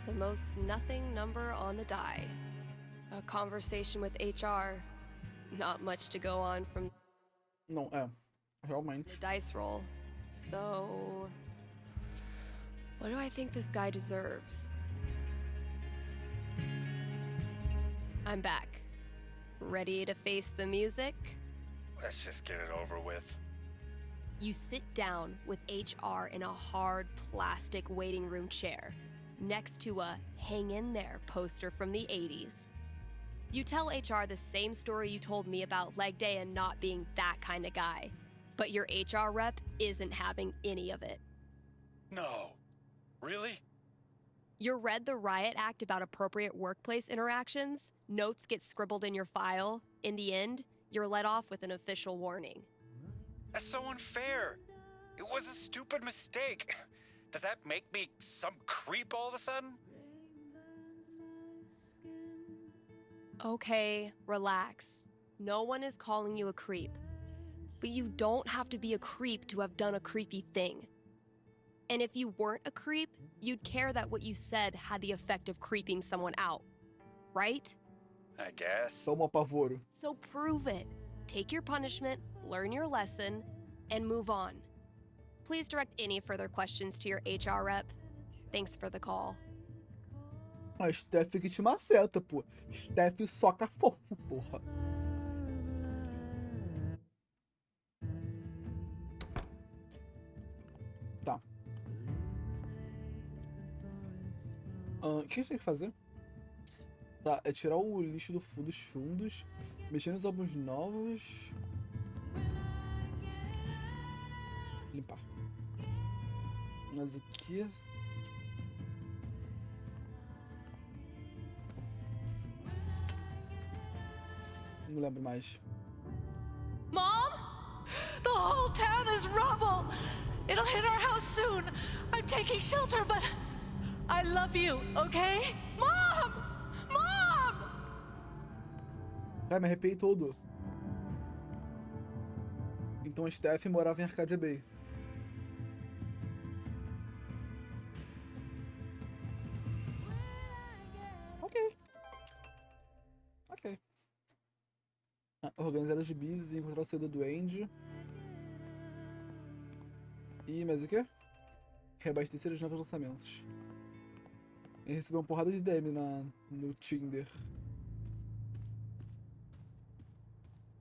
[SPEAKER 3] The most nothing number on the die. A conversation with HR. Not much to go on from
[SPEAKER 1] Não, realmente.
[SPEAKER 3] the dice roll. So, what do I think this guy deserves? I'm back. Ready to face the music?
[SPEAKER 18] Let's just get it over with.
[SPEAKER 3] You sit down with HR in a hard plastic waiting room chair, next to a hang in there poster from the 80s. You tell HR the same story you told me about leg day and not being that kind of guy, but your HR rep isn't having any of it.
[SPEAKER 18] No. Really?
[SPEAKER 3] You read the Riot Act about appropriate workplace interactions, notes get scribbled in your file. In the end, you're let off with an official warning.
[SPEAKER 18] That's so unfair. It was a stupid mistake. Does that make me some creep all of a sudden?
[SPEAKER 3] Okay, relax. No one is calling you a creep. But you don't have to be a creep to have done a creepy thing. And if you weren't a creep, you'd care that what you said had the effect of creeping someone out, right?
[SPEAKER 18] I guess.
[SPEAKER 1] Toma pavoro.
[SPEAKER 3] So prove it. Take your punishment, learn your lesson, and move on. Please direct any further questions to your HR rep. Thanks for the call.
[SPEAKER 1] A Steph que te maceta, pô. Steph soca fofo, porra. Tá. O que a gente tem que fazer? Tá, é tirar o lixo dos fundos, mexer nos álbuns novos. Limpar. Mas aqui. Não lembro mais.
[SPEAKER 12] Mom? The whole town is rubble. It'll hit our house soon. I'm taking shelter, but I love you, okay? Mom! Mom!
[SPEAKER 1] Ai, me arrepiei todo. Então a Steph morava em Arcadia Bay. Ok. Organizar os bis e encontrar o cedo do Andy. E mais o quê? Reabastecer os novos lançamentos. E receber uma porrada de DM no Tinder.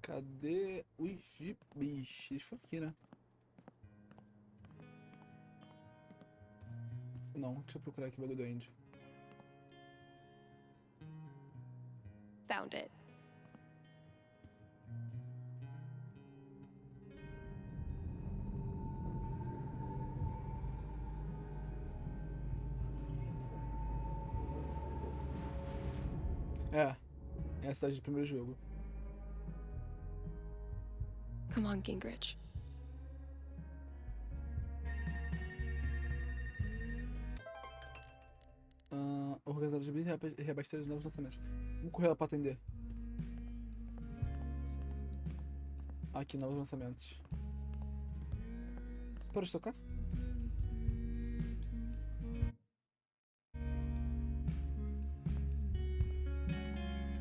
[SPEAKER 1] Cadê os gibis? Eles foram aqui, né? Não, deixa eu procurar aqui o bagulho do Andy.
[SPEAKER 3] Found it.
[SPEAKER 1] É a cidade do primeiro jogo.
[SPEAKER 3] Come on, Gingrich.
[SPEAKER 1] Organizar os bis e reabastecer os novos lançamentos. Vamos correr lá pra atender. Aqui, novos lançamentos. Para de tocar?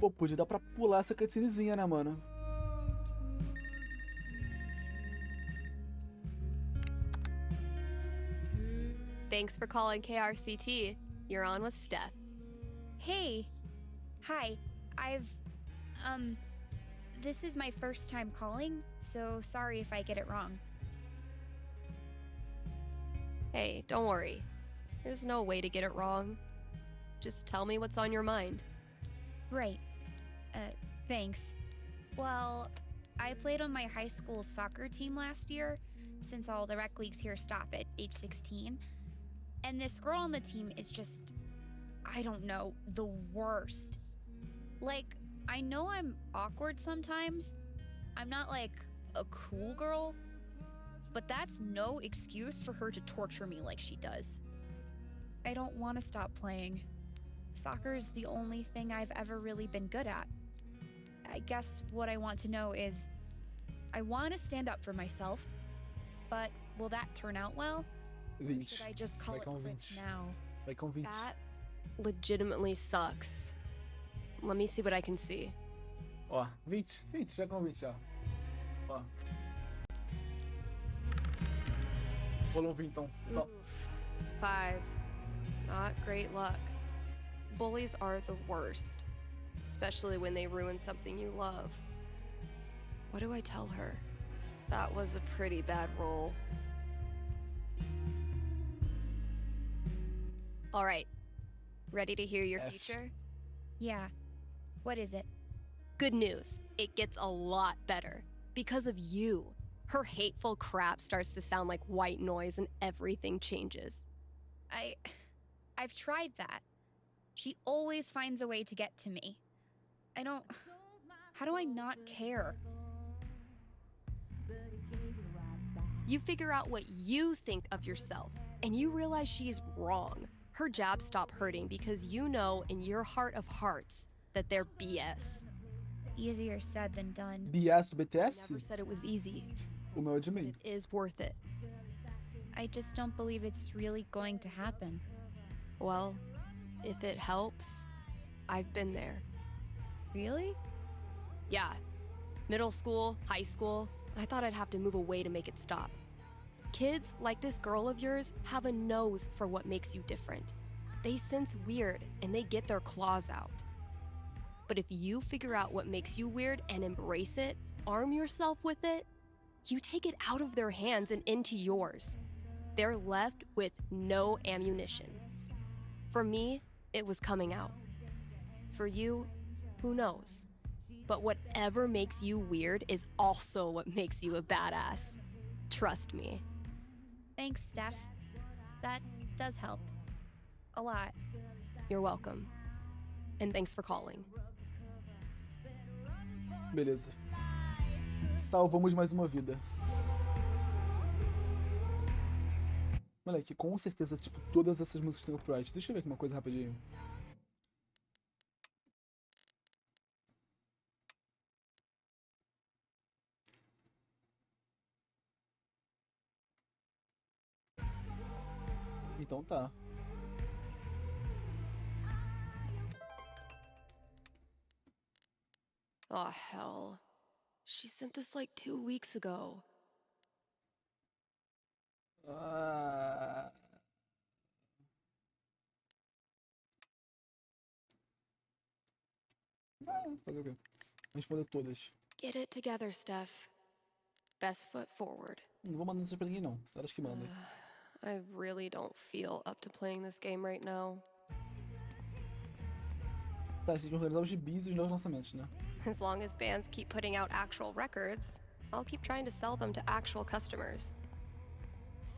[SPEAKER 1] Pô, podia dar pra pular essa cutscenezinha, né, mano?
[SPEAKER 3] Thanks for calling KRCT. You're on with Steph.
[SPEAKER 19] Hey. Hi. This is my first time calling, so sorry if I get it wrong.
[SPEAKER 3] Hey, don't worry. There's no way to get it wrong. Just tell me what's on your mind.
[SPEAKER 19] Right. Thanks. Well, I played on my high school soccer team last year, since all the rec leagues here stop at age 16. And this girl on the team is just, I don't know, the worst. Like, I know I'm awkward sometimes. I'm not like a cool girl, but that's no excuse for her to torture me like she does. I don't want to stop playing. Soccer's the only thing I've ever really been good at. I guess what I want to know is, I want to stand up for myself, but will that turn out well?
[SPEAKER 1] 20.
[SPEAKER 19] Or should I just call it quits now?
[SPEAKER 1] Vai com 20.
[SPEAKER 3] That legitimately sucks. Let me see what I can see.
[SPEAKER 1] Ó, 20, já com 20, ó. Ó. Rolou 20, então.
[SPEAKER 3] Oof. 5. Not great luck. Bullies are the worst, especially when they ruin something you love. What do I tell her? That was a pretty bad roll. All right. Ready to hear your
[SPEAKER 1] F.
[SPEAKER 3] future?
[SPEAKER 19] Yeah. What is it?
[SPEAKER 3] Good news. It gets a lot better. Because of you. Her hateful crap starts to sound like white noise and everything changes.
[SPEAKER 19] I've tried that. She always finds a way to get to me. How do I not care?
[SPEAKER 3] You figure out what you think of yourself, and you realize she's wrong. Her jabs stop hurting because you know in your heart of hearts that they're BS.
[SPEAKER 19] Easier said than done.
[SPEAKER 1] BS do BTS?
[SPEAKER 3] Never said it was easy.
[SPEAKER 1] O meu é de mim.
[SPEAKER 3] It is worth it.
[SPEAKER 19] I just don't believe it's really going to happen.
[SPEAKER 3] Well, if it helps, I've been there.
[SPEAKER 19] Really?
[SPEAKER 3] Yeah. Middle school, high school, I thought I'd have to move away to make it stop. Kids like this girl of yours have a nose for what makes you different. They sense weird and they get their claws out. But if you figure out what makes you weird and embrace it, arm yourself with it, you take it out of their hands and into yours. They're left with no ammunition. For me, it was coming out. For you, who knows? But whatever makes you weird is also what makes you a badass. Trust me.
[SPEAKER 19] Thanks, Steph. That does help. A lot.
[SPEAKER 3] You're welcome. And thanks for calling.
[SPEAKER 1] Beleza. Salvamos mais uma vida. Moleque, com certeza, tipo, todas essas músicas têm copyright. Deixa eu ver aqui uma coisa rapidinho. Então tá.
[SPEAKER 3] Oh, hell. She sent this like 2 weeks ago.
[SPEAKER 1] Fazer o quê? Responder todas.
[SPEAKER 3] Get it together, Steph. Best foot forward.
[SPEAKER 1] Não vou mandar mensagem pra ninguém, não. Só elas que mandam.
[SPEAKER 3] I really don't feel up to playing this game right now.
[SPEAKER 1] Tá, vocês vão organizar os gibis e os novos lançamentos, né?
[SPEAKER 3] As long as bands keep putting out actual records, I'll keep trying to sell them to actual customers.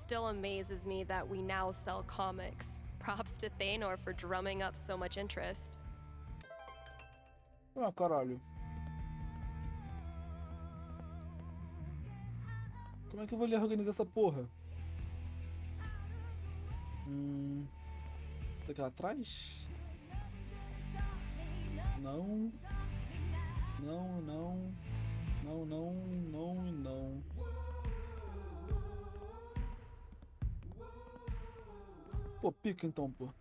[SPEAKER 3] Still amazes me that we now sell comics. Props to Thanor for drumming up so much interest.
[SPEAKER 1] Ah, caralho. Como é que eu vou reorganizar essa porra? Isso aqui lá atrás? Não. Não, não. Não, não, não e não. Pô, pica então, pô.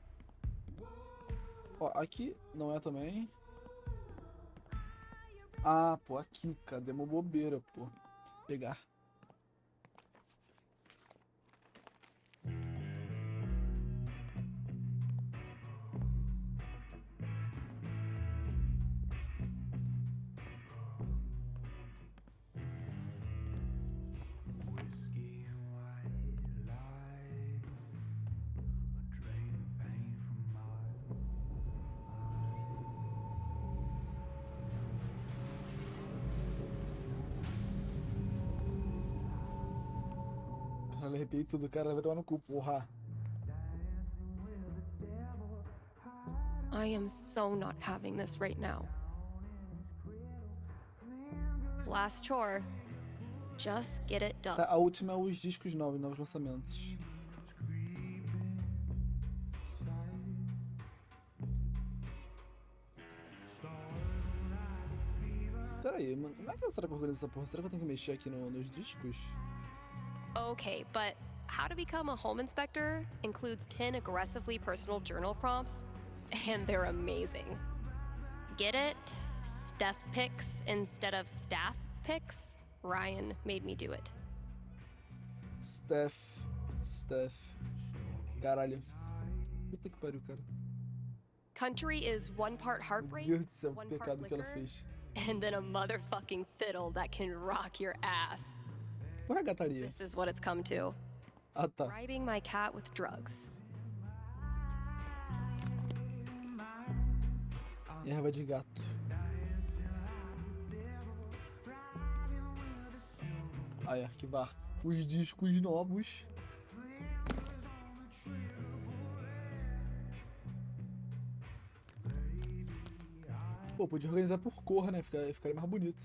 [SPEAKER 1] Ó, aqui não é também. Ah, pô, aqui, cadê uma bobeira, pô. Pegar. Caralho, arrepiei tudo, cara. Vai tomar no cu, porra.
[SPEAKER 3] I am so not having this right now. Last chore. Just get it done.
[SPEAKER 1] Tá, a última é os discos novos lançamentos. Espera aí, mano. Como é que será que eu organizo essa porra? Será que eu tenho que mexer aqui nos discos?
[SPEAKER 3] Okay, but how to become a home inspector includes 10 aggressively personal journal prompts, and they're amazing. Get it? Steph picks instead of staff picks? Ryan made me do it.
[SPEAKER 1] Steph. Caralho. Puta que pariu, cara.
[SPEAKER 3] Country is 1 part heartbreak,
[SPEAKER 1] Meu Deus do céu,
[SPEAKER 3] 1
[SPEAKER 1] que
[SPEAKER 3] part
[SPEAKER 1] pecado que ela
[SPEAKER 3] liquor,
[SPEAKER 1] fez.
[SPEAKER 3] and then a motherfucking fiddle that can rock your ass.
[SPEAKER 1] Porra, gataria.
[SPEAKER 3] This is what it's come to.
[SPEAKER 1] Ah, tá.
[SPEAKER 3] Bribing my cat with drugs.
[SPEAKER 1] Erva de gato. Aí, arquivar os discos novos. Pô, podia organizar por cor, né? Ficaria mais bonito.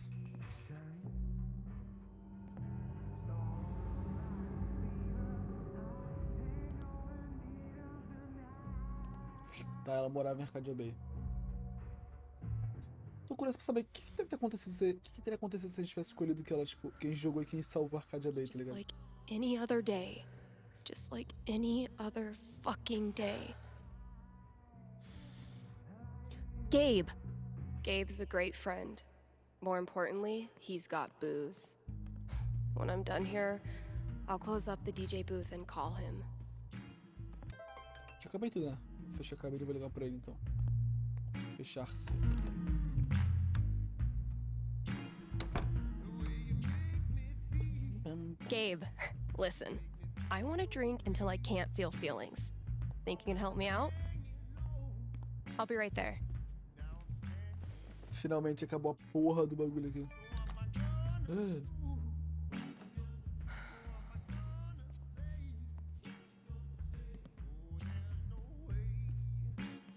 [SPEAKER 1] Tá, ela morava em Arcadia Bay. Tô curioso pra saber o que deve ter acontecido que teria acontecido se a gente tivesse escolhido que ela, tipo, quem jogou e quem salvou Arcadia Bay, tá ligado?
[SPEAKER 3] Like any other day. Just like any other fucking day. Gabe. Gabe's a great friend. More importantly, he's got booze. When I'm done here, I'll close up the DJ booth and call him.
[SPEAKER 1] Já acabei tudo, né? Fechar a cabine e vou ligar pra ele então. Fechar-se.
[SPEAKER 3] Gabe, listen. I want to drink until I can't feel feelings. Think you can help me out? I'll be right there.
[SPEAKER 1] Finalmente acabou a porra do bagulho aqui.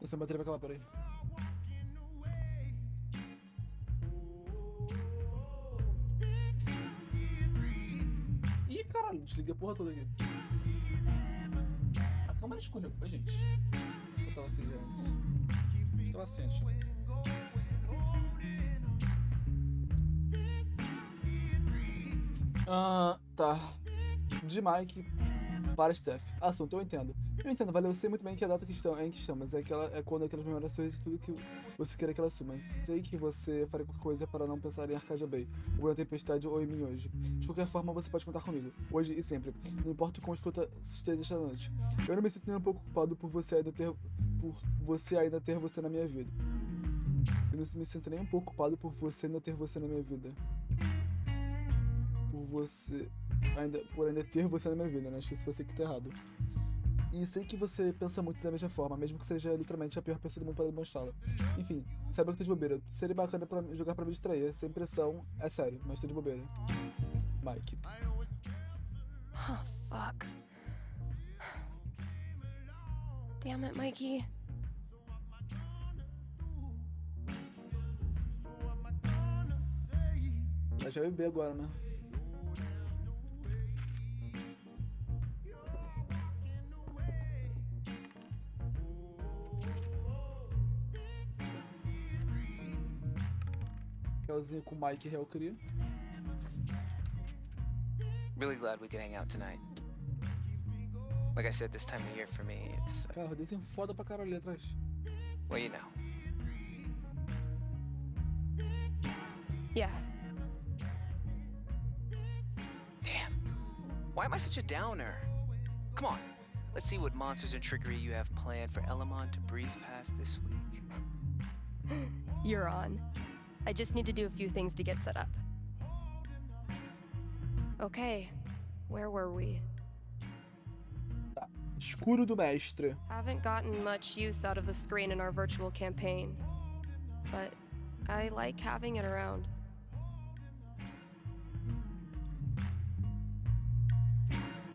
[SPEAKER 1] Essa bateria vai acabar, peraí. Ih, caralho, desliguei a porra toda aqui. A câmera escorreu, gente. Eu tava assim já antes. Estava assim antes. Tá. De Mike para Steph. Assunto, eu entendo. Valeu, eu sei muito bem que a data é em questão, mas é quando aquelas memorações e tudo que você queira que ela assuma. Mas sei que você faria qualquer coisa para não pensar em Arcadia Bay, ou na Tempestade, ou em mim hoje. De qualquer forma, você pode contar comigo, hoje e sempre. Não importa o quão escuta esteja esta noite. Eu não me sinto nem um pouco culpado por você ainda ter você na minha vida. Eu não me sinto nem um pouco culpado por você ainda ter você na minha vida. Por ainda ter você na minha vida, né? Acho que isso vai ser que tá errado. E sei que você pensa muito da mesma forma, mesmo que seja literalmente a pior pessoa do mundo para demonstrá-la. Enfim, saiba que tô de bobeira. Seria bacana pra jogar pra me distrair, sem pressão, é sério, mas tô de bobeira. Mike.
[SPEAKER 3] Oh, fuck. Damn it, Mikey.
[SPEAKER 1] Mas já beber agora, né? Kelzinho com o Mike real cria.
[SPEAKER 7] Really glad we could hang out tonight. Like I said, this time of year for me, it's...
[SPEAKER 1] Carro, desenho foda pra caralho ali atrás.
[SPEAKER 7] Well, you know.
[SPEAKER 3] Yeah.
[SPEAKER 7] Damn. Why am I such a downer? Come on. Let's see what monsters and trickery you have planned for Elamon to breeze past this week.
[SPEAKER 3] You're on. I just need to do a few things to get set up. Okay, where were we?
[SPEAKER 1] Tá. Escuro do mestre.
[SPEAKER 3] Haven't gotten much use out of the screen in our virtual campaign, but I like having it around.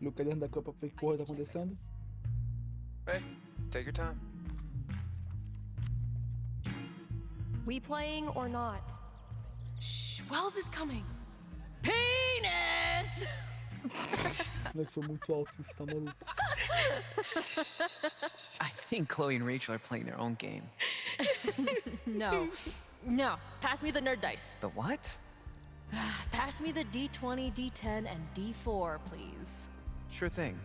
[SPEAKER 1] Luca dentro da cama, que porra tá acontecendo?
[SPEAKER 7] Hey, take your time.
[SPEAKER 3] We playing or not?
[SPEAKER 12] Shh, Wells is coming.
[SPEAKER 11] Penis!
[SPEAKER 1] Como é que foi muito alto isso, tá maluco?
[SPEAKER 7] I think Chloe and Rachel are playing their own game.
[SPEAKER 11] No. Pass me the nerd dice.
[SPEAKER 7] The what?
[SPEAKER 11] Pass me the D20, D10, and D4, please.
[SPEAKER 7] Sure thing.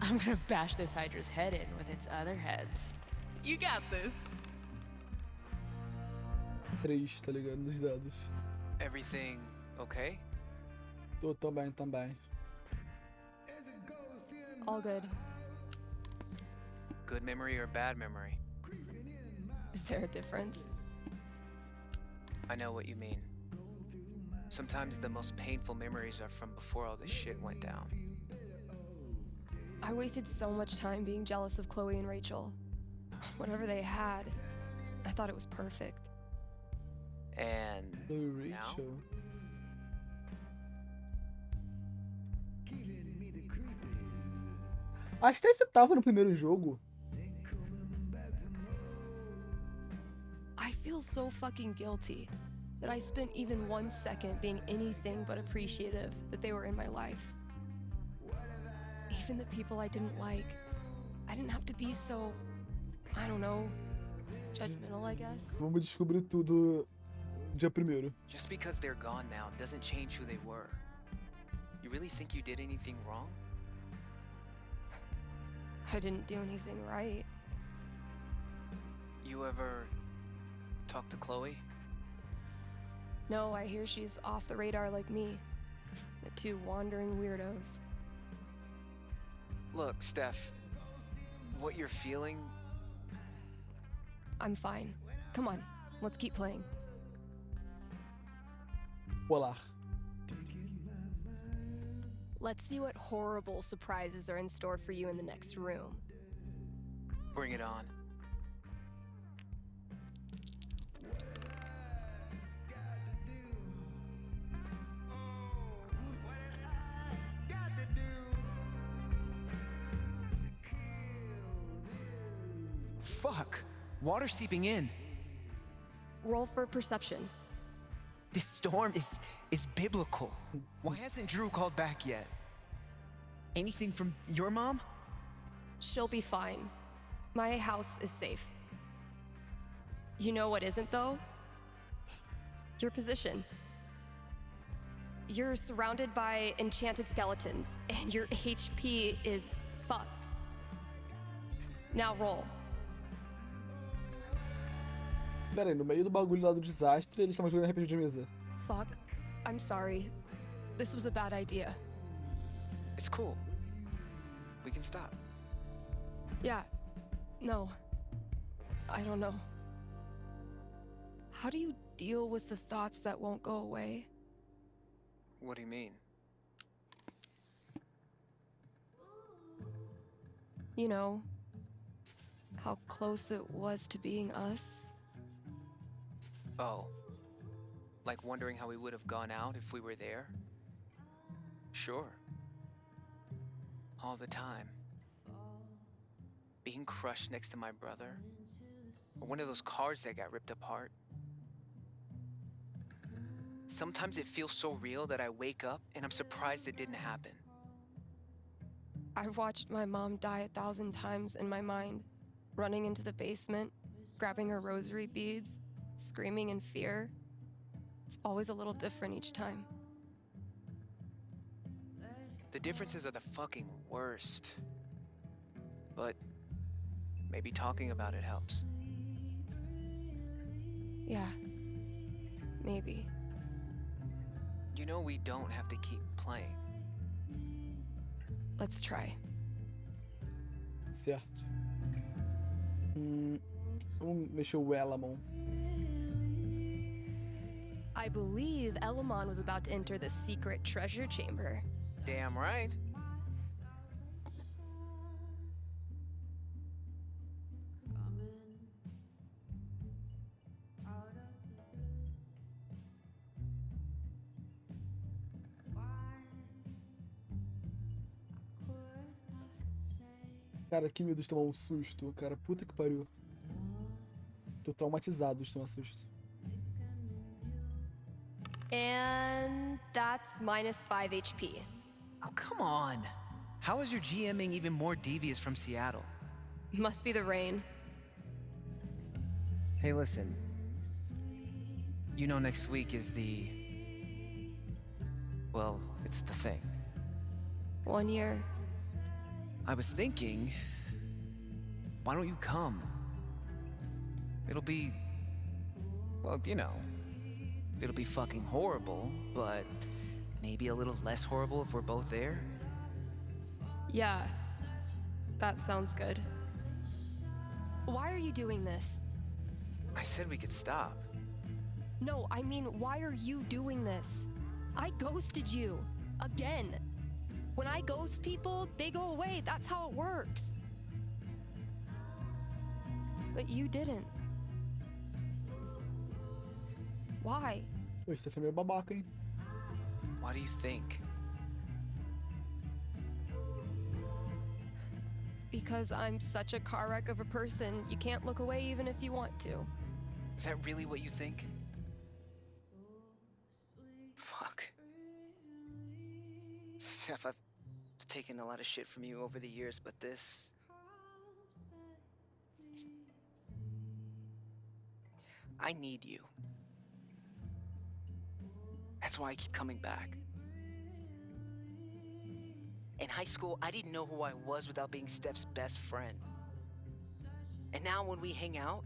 [SPEAKER 11] I'm gonna bash this Hydra's head in with its other heads.
[SPEAKER 12] You got this.
[SPEAKER 1] 3, tá ligado? Nos dados.
[SPEAKER 7] Everything okay?
[SPEAKER 1] Tô também.
[SPEAKER 3] All good.
[SPEAKER 7] Good memory or bad memory?
[SPEAKER 3] Is there a difference?
[SPEAKER 7] I know what you mean. Sometimes the most painful memories are from before all this shit went down.
[SPEAKER 3] I wasted so much time being jealous of Chloe and Rachel. Whatever they had, I thought it was perfect.
[SPEAKER 7] And
[SPEAKER 1] Rachel.
[SPEAKER 7] now?
[SPEAKER 1] A Steph tava no primeiro jogo.
[SPEAKER 3] I feel so fucking guilty that I spent even 1 second being anything but appreciative that they were in my life. Even the people I didn't like. I didn't have to be so, I don't know, judgmental, I guess.
[SPEAKER 1] Vamos descobrir tudo dia 1º.
[SPEAKER 7] Just because they're gone now doesn't change who they were. You really think you did anything wrong?
[SPEAKER 3] I didn't do anything right.
[SPEAKER 7] You ever talk to Chloe?
[SPEAKER 3] No, I hear she's off the radar like me. The two wandering weirdos.
[SPEAKER 7] Look, Steph, what you're feeling...
[SPEAKER 3] I'm fine. Come on, let's keep playing.
[SPEAKER 1] Rolar.
[SPEAKER 3] Let's see what horrible surprises are in store for you in the next room.
[SPEAKER 7] Bring it on.
[SPEAKER 20] Fuck! Water seeping in.
[SPEAKER 3] Roll for perception.
[SPEAKER 20] This storm is biblical. Why hasn't Drew called back yet? Anything from your mom?
[SPEAKER 3] She'll be fine. My house is safe. You know what isn't, though? Your position. You're surrounded by enchanted skeletons, and your HP is fucked. Now roll.
[SPEAKER 1] Pera aí, no meio do bagulho lá do desastre, eles estavam jogando RPG de mesa.
[SPEAKER 3] Fuck. I'm sorry. This was a bad idea.
[SPEAKER 7] It's cool. We can stop.
[SPEAKER 3] Yeah. No. I don't know. How do you deal with the thoughts that won't go away?
[SPEAKER 7] What do you mean?
[SPEAKER 3] You know, how close it was to being us?
[SPEAKER 7] Oh. Like wondering how we would have gone out if we were there? Sure. All the time. Being crushed next to my brother. Or one of those cars that got ripped apart. Sometimes it feels so real that I wake up and I'm surprised it didn't happen.
[SPEAKER 3] I've watched my mom die 1,000 times in my mind, running into the basement, grabbing her rosary beads, screaming in fear. It's always a little different each time.
[SPEAKER 7] The differences are the fucking worst. But maybe talking about it helps.
[SPEAKER 3] Yeah. Maybe.
[SPEAKER 7] You know we don't have to keep playing.
[SPEAKER 3] Let's try.
[SPEAKER 1] Certo. Vamos mexer o Elamon.
[SPEAKER 3] I believe Elamon was about to enter the secret treasure chamber.
[SPEAKER 7] Damn right.
[SPEAKER 1] Cara, que medo de tomar um susto, cara. Puta que pariu. Tô traumatizado de tomar susto.
[SPEAKER 3] And that's -5 HP.
[SPEAKER 20] Oh, come on. How is your GMing even more devious from Seattle?
[SPEAKER 3] Must be the rain.
[SPEAKER 20] Hey, listen. You know next week is the... Well, it's the thing.
[SPEAKER 3] 1 year.
[SPEAKER 20] I was thinking, why don't you come? It'll be, well, you know, it'll be fucking horrible, but maybe a little less horrible if we're both there.
[SPEAKER 3] Yeah, that sounds good. Why are you doing this?
[SPEAKER 7] I said we could stop.
[SPEAKER 3] No, I mean, why are you doing this? I ghosted you. Again. When I ghost people, they go away. That's how it works. But you didn't. Why?
[SPEAKER 1] Pô, Steph é meio babaca, hein?
[SPEAKER 7] Why do you think?
[SPEAKER 3] Because I'm such a car wreck of a person, you can't look away even if you want to.
[SPEAKER 7] Is that really what you think? Fuck. Steph, I've taken a lot of shit from you over the years, but this... I need you. That's why I keep coming back. In high school, I didn't know who I was without being Steph's best friend. And now when we hang out,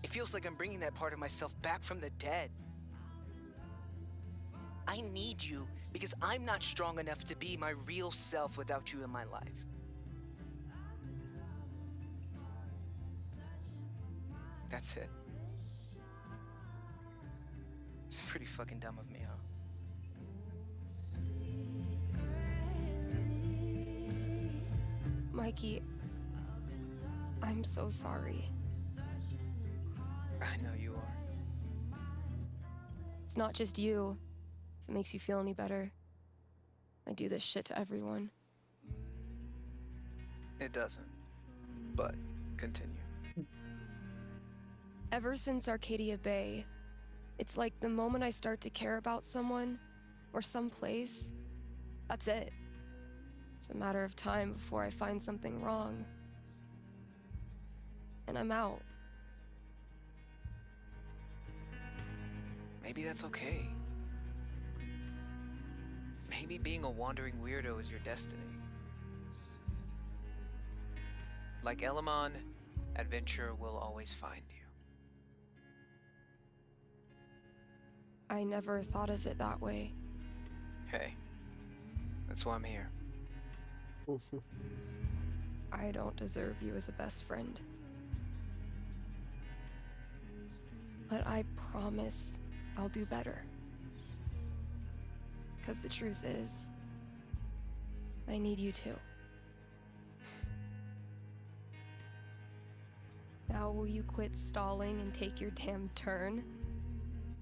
[SPEAKER 7] it feels like I'm bringing that part of myself back from the dead. I need you because I'm not strong enough to be my real self without you in my life. That's it. It's pretty fucking dumb of me, huh?
[SPEAKER 3] Mikey, I'm so sorry.
[SPEAKER 7] I know you are.
[SPEAKER 3] It's not just you. If it makes you feel any better. I do this shit to everyone.
[SPEAKER 7] It doesn't. But continue.
[SPEAKER 3] Ever since Arcadia Bay, it's like the moment I start to care about someone or someplace, that's it. It's a matter of time before I find something wrong. And I'm out.
[SPEAKER 7] Maybe that's okay. Maybe being a wandering weirdo is your destiny. Like Elamon, adventure will always find you.
[SPEAKER 3] I never thought of it that way.
[SPEAKER 7] Hey, that's why I'm here.
[SPEAKER 3] I don't deserve you as a best friend. But I promise I'll do better. Because the truth is, I need you too. Now will you quit stalling and take your damn turn?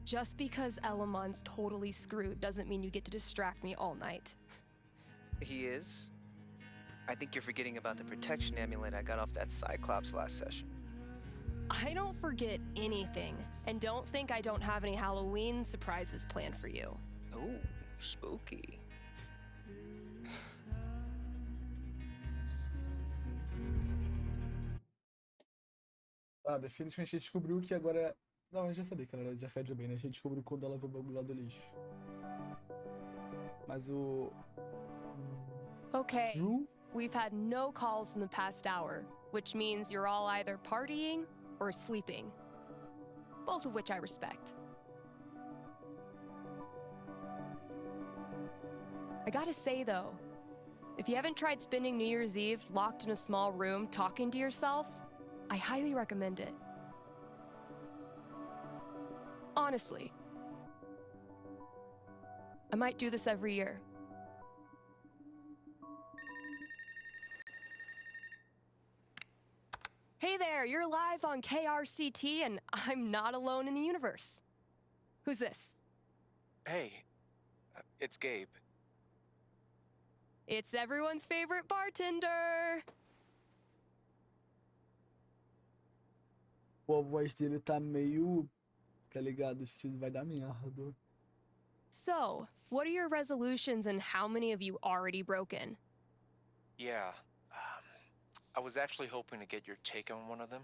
[SPEAKER 3] Just because Elamon's totally screwed doesn't mean you get to distract me all night.
[SPEAKER 7] He is? I think you're forgetting about the protection amulet I got off that Cyclops last session.
[SPEAKER 3] I don't forget anything, and don't think I don't have any Halloween surprises planned for you.
[SPEAKER 7] Ooh, spooky.
[SPEAKER 1] Ah, definitivamente a gente descobriu que agora... Não, a gente já sabia que ela era de Arcadia Bay, né? A gente descobriu quando ela viu o bagulho lá do lixo. Mas o...
[SPEAKER 3] Okay,
[SPEAKER 1] Drew?
[SPEAKER 3] we've had no calls in the past hour, which means you're all either partying or sleeping. Both of which I respect. I gotta say though, if you haven't tried spending New Year's Eve locked in a small room talking to yourself, I highly recommend it. Honestly. I might do this every year. Hey there, you're live on KRCT and I'm not alone in the universe. Who's this?
[SPEAKER 17] Hey, it's Gabe.
[SPEAKER 3] It's everyone's favorite bartender.
[SPEAKER 1] Pô, a voz dele tá meio... Tá ligado? Acho que vai dar merda.
[SPEAKER 3] So, what are your resolutions and how many have you already broken?
[SPEAKER 17] Yeah, I was actually hoping to get your take on one of them.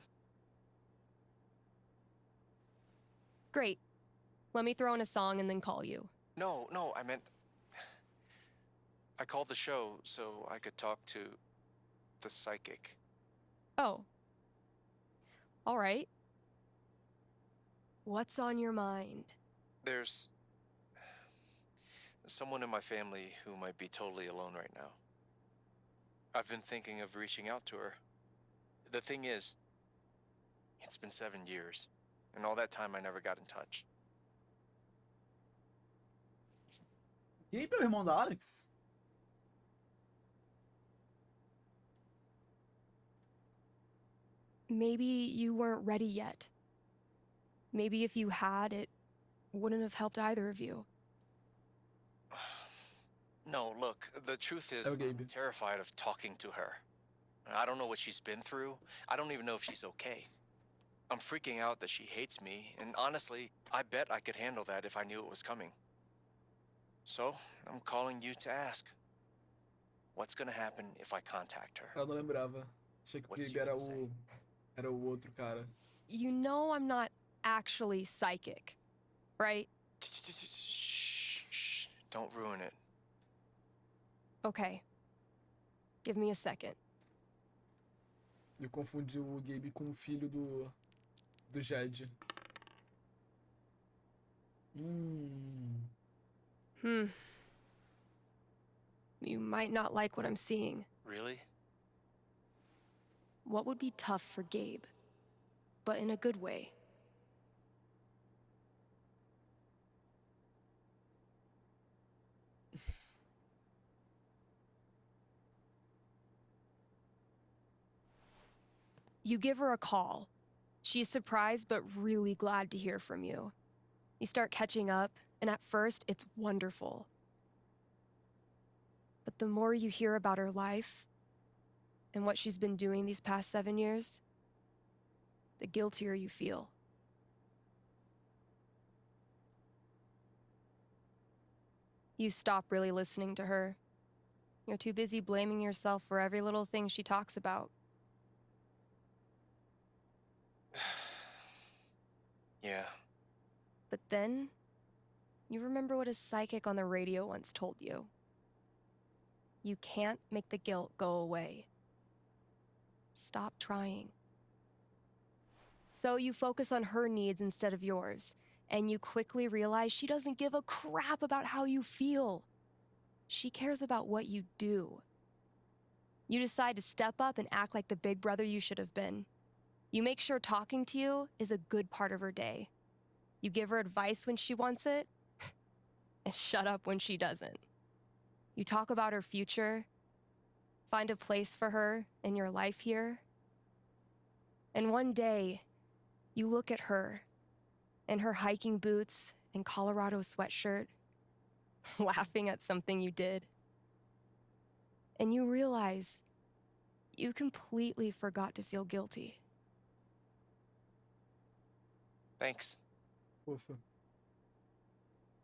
[SPEAKER 3] Great. Let me throw in a song and then call you.
[SPEAKER 17] No, I meant... I called the show so I could talk to the psychic.
[SPEAKER 3] Oh. All right. What's on your mind?
[SPEAKER 17] There's someone in my family who might be totally alone right now. I've been thinking of reaching out to her. The thing is, it's been 7 years, and all that time I never got in touch.
[SPEAKER 1] Gabe é o irmão da Alex?
[SPEAKER 3] Maybe you weren't ready yet. Maybe if you had, it wouldn't have helped either of you.
[SPEAKER 17] No, look, the truth is, I'm terrified of talking to her. I don't know what she's been through. I don't even know if she's okay. I'm freaking out that she hates me, and honestly, I bet I could handle that if I knew it was coming. So, I'm calling you to ask. What's gonna happen if I contact her?
[SPEAKER 1] Ela não lembrava. Achei que o Gabe era o outro cara.
[SPEAKER 3] You know I'm not actually psychic, right?
[SPEAKER 17] Shh. Don't ruin it.
[SPEAKER 3] Okay. Give me a second.
[SPEAKER 1] Eu confundi o Gabe com o filho do Jed.
[SPEAKER 3] You might not like what I'm seeing.
[SPEAKER 17] Really?
[SPEAKER 3] What would be tough for Gabe, but in a good way? You give her a call. She's surprised but really glad to hear from you. You start catching up, and at first, it's wonderful. But the more you hear about her life and what she's been doing these past 7 years, the guiltier you feel. You stop really listening to her. You're too busy blaming yourself for every little thing she talks about.
[SPEAKER 17] Yeah.
[SPEAKER 3] But then, you remember what a psychic on the radio once told you. You can't make the guilt go away. Stop trying. So you focus on her needs instead of yours, and you quickly realize she doesn't give a crap about how you feel. She cares about what you do. You decide to step up and act like the big brother you should have been. You make sure talking to you is a good part of her day. You give her advice when she wants it, and shut up when she doesn't. You talk about her future, find a place for her in your life here. And one day, you look at her in her hiking boots and Colorado sweatshirt, laughing at something you did. And you realize you completely forgot to feel guilty.
[SPEAKER 17] Thanks.
[SPEAKER 1] Ufa.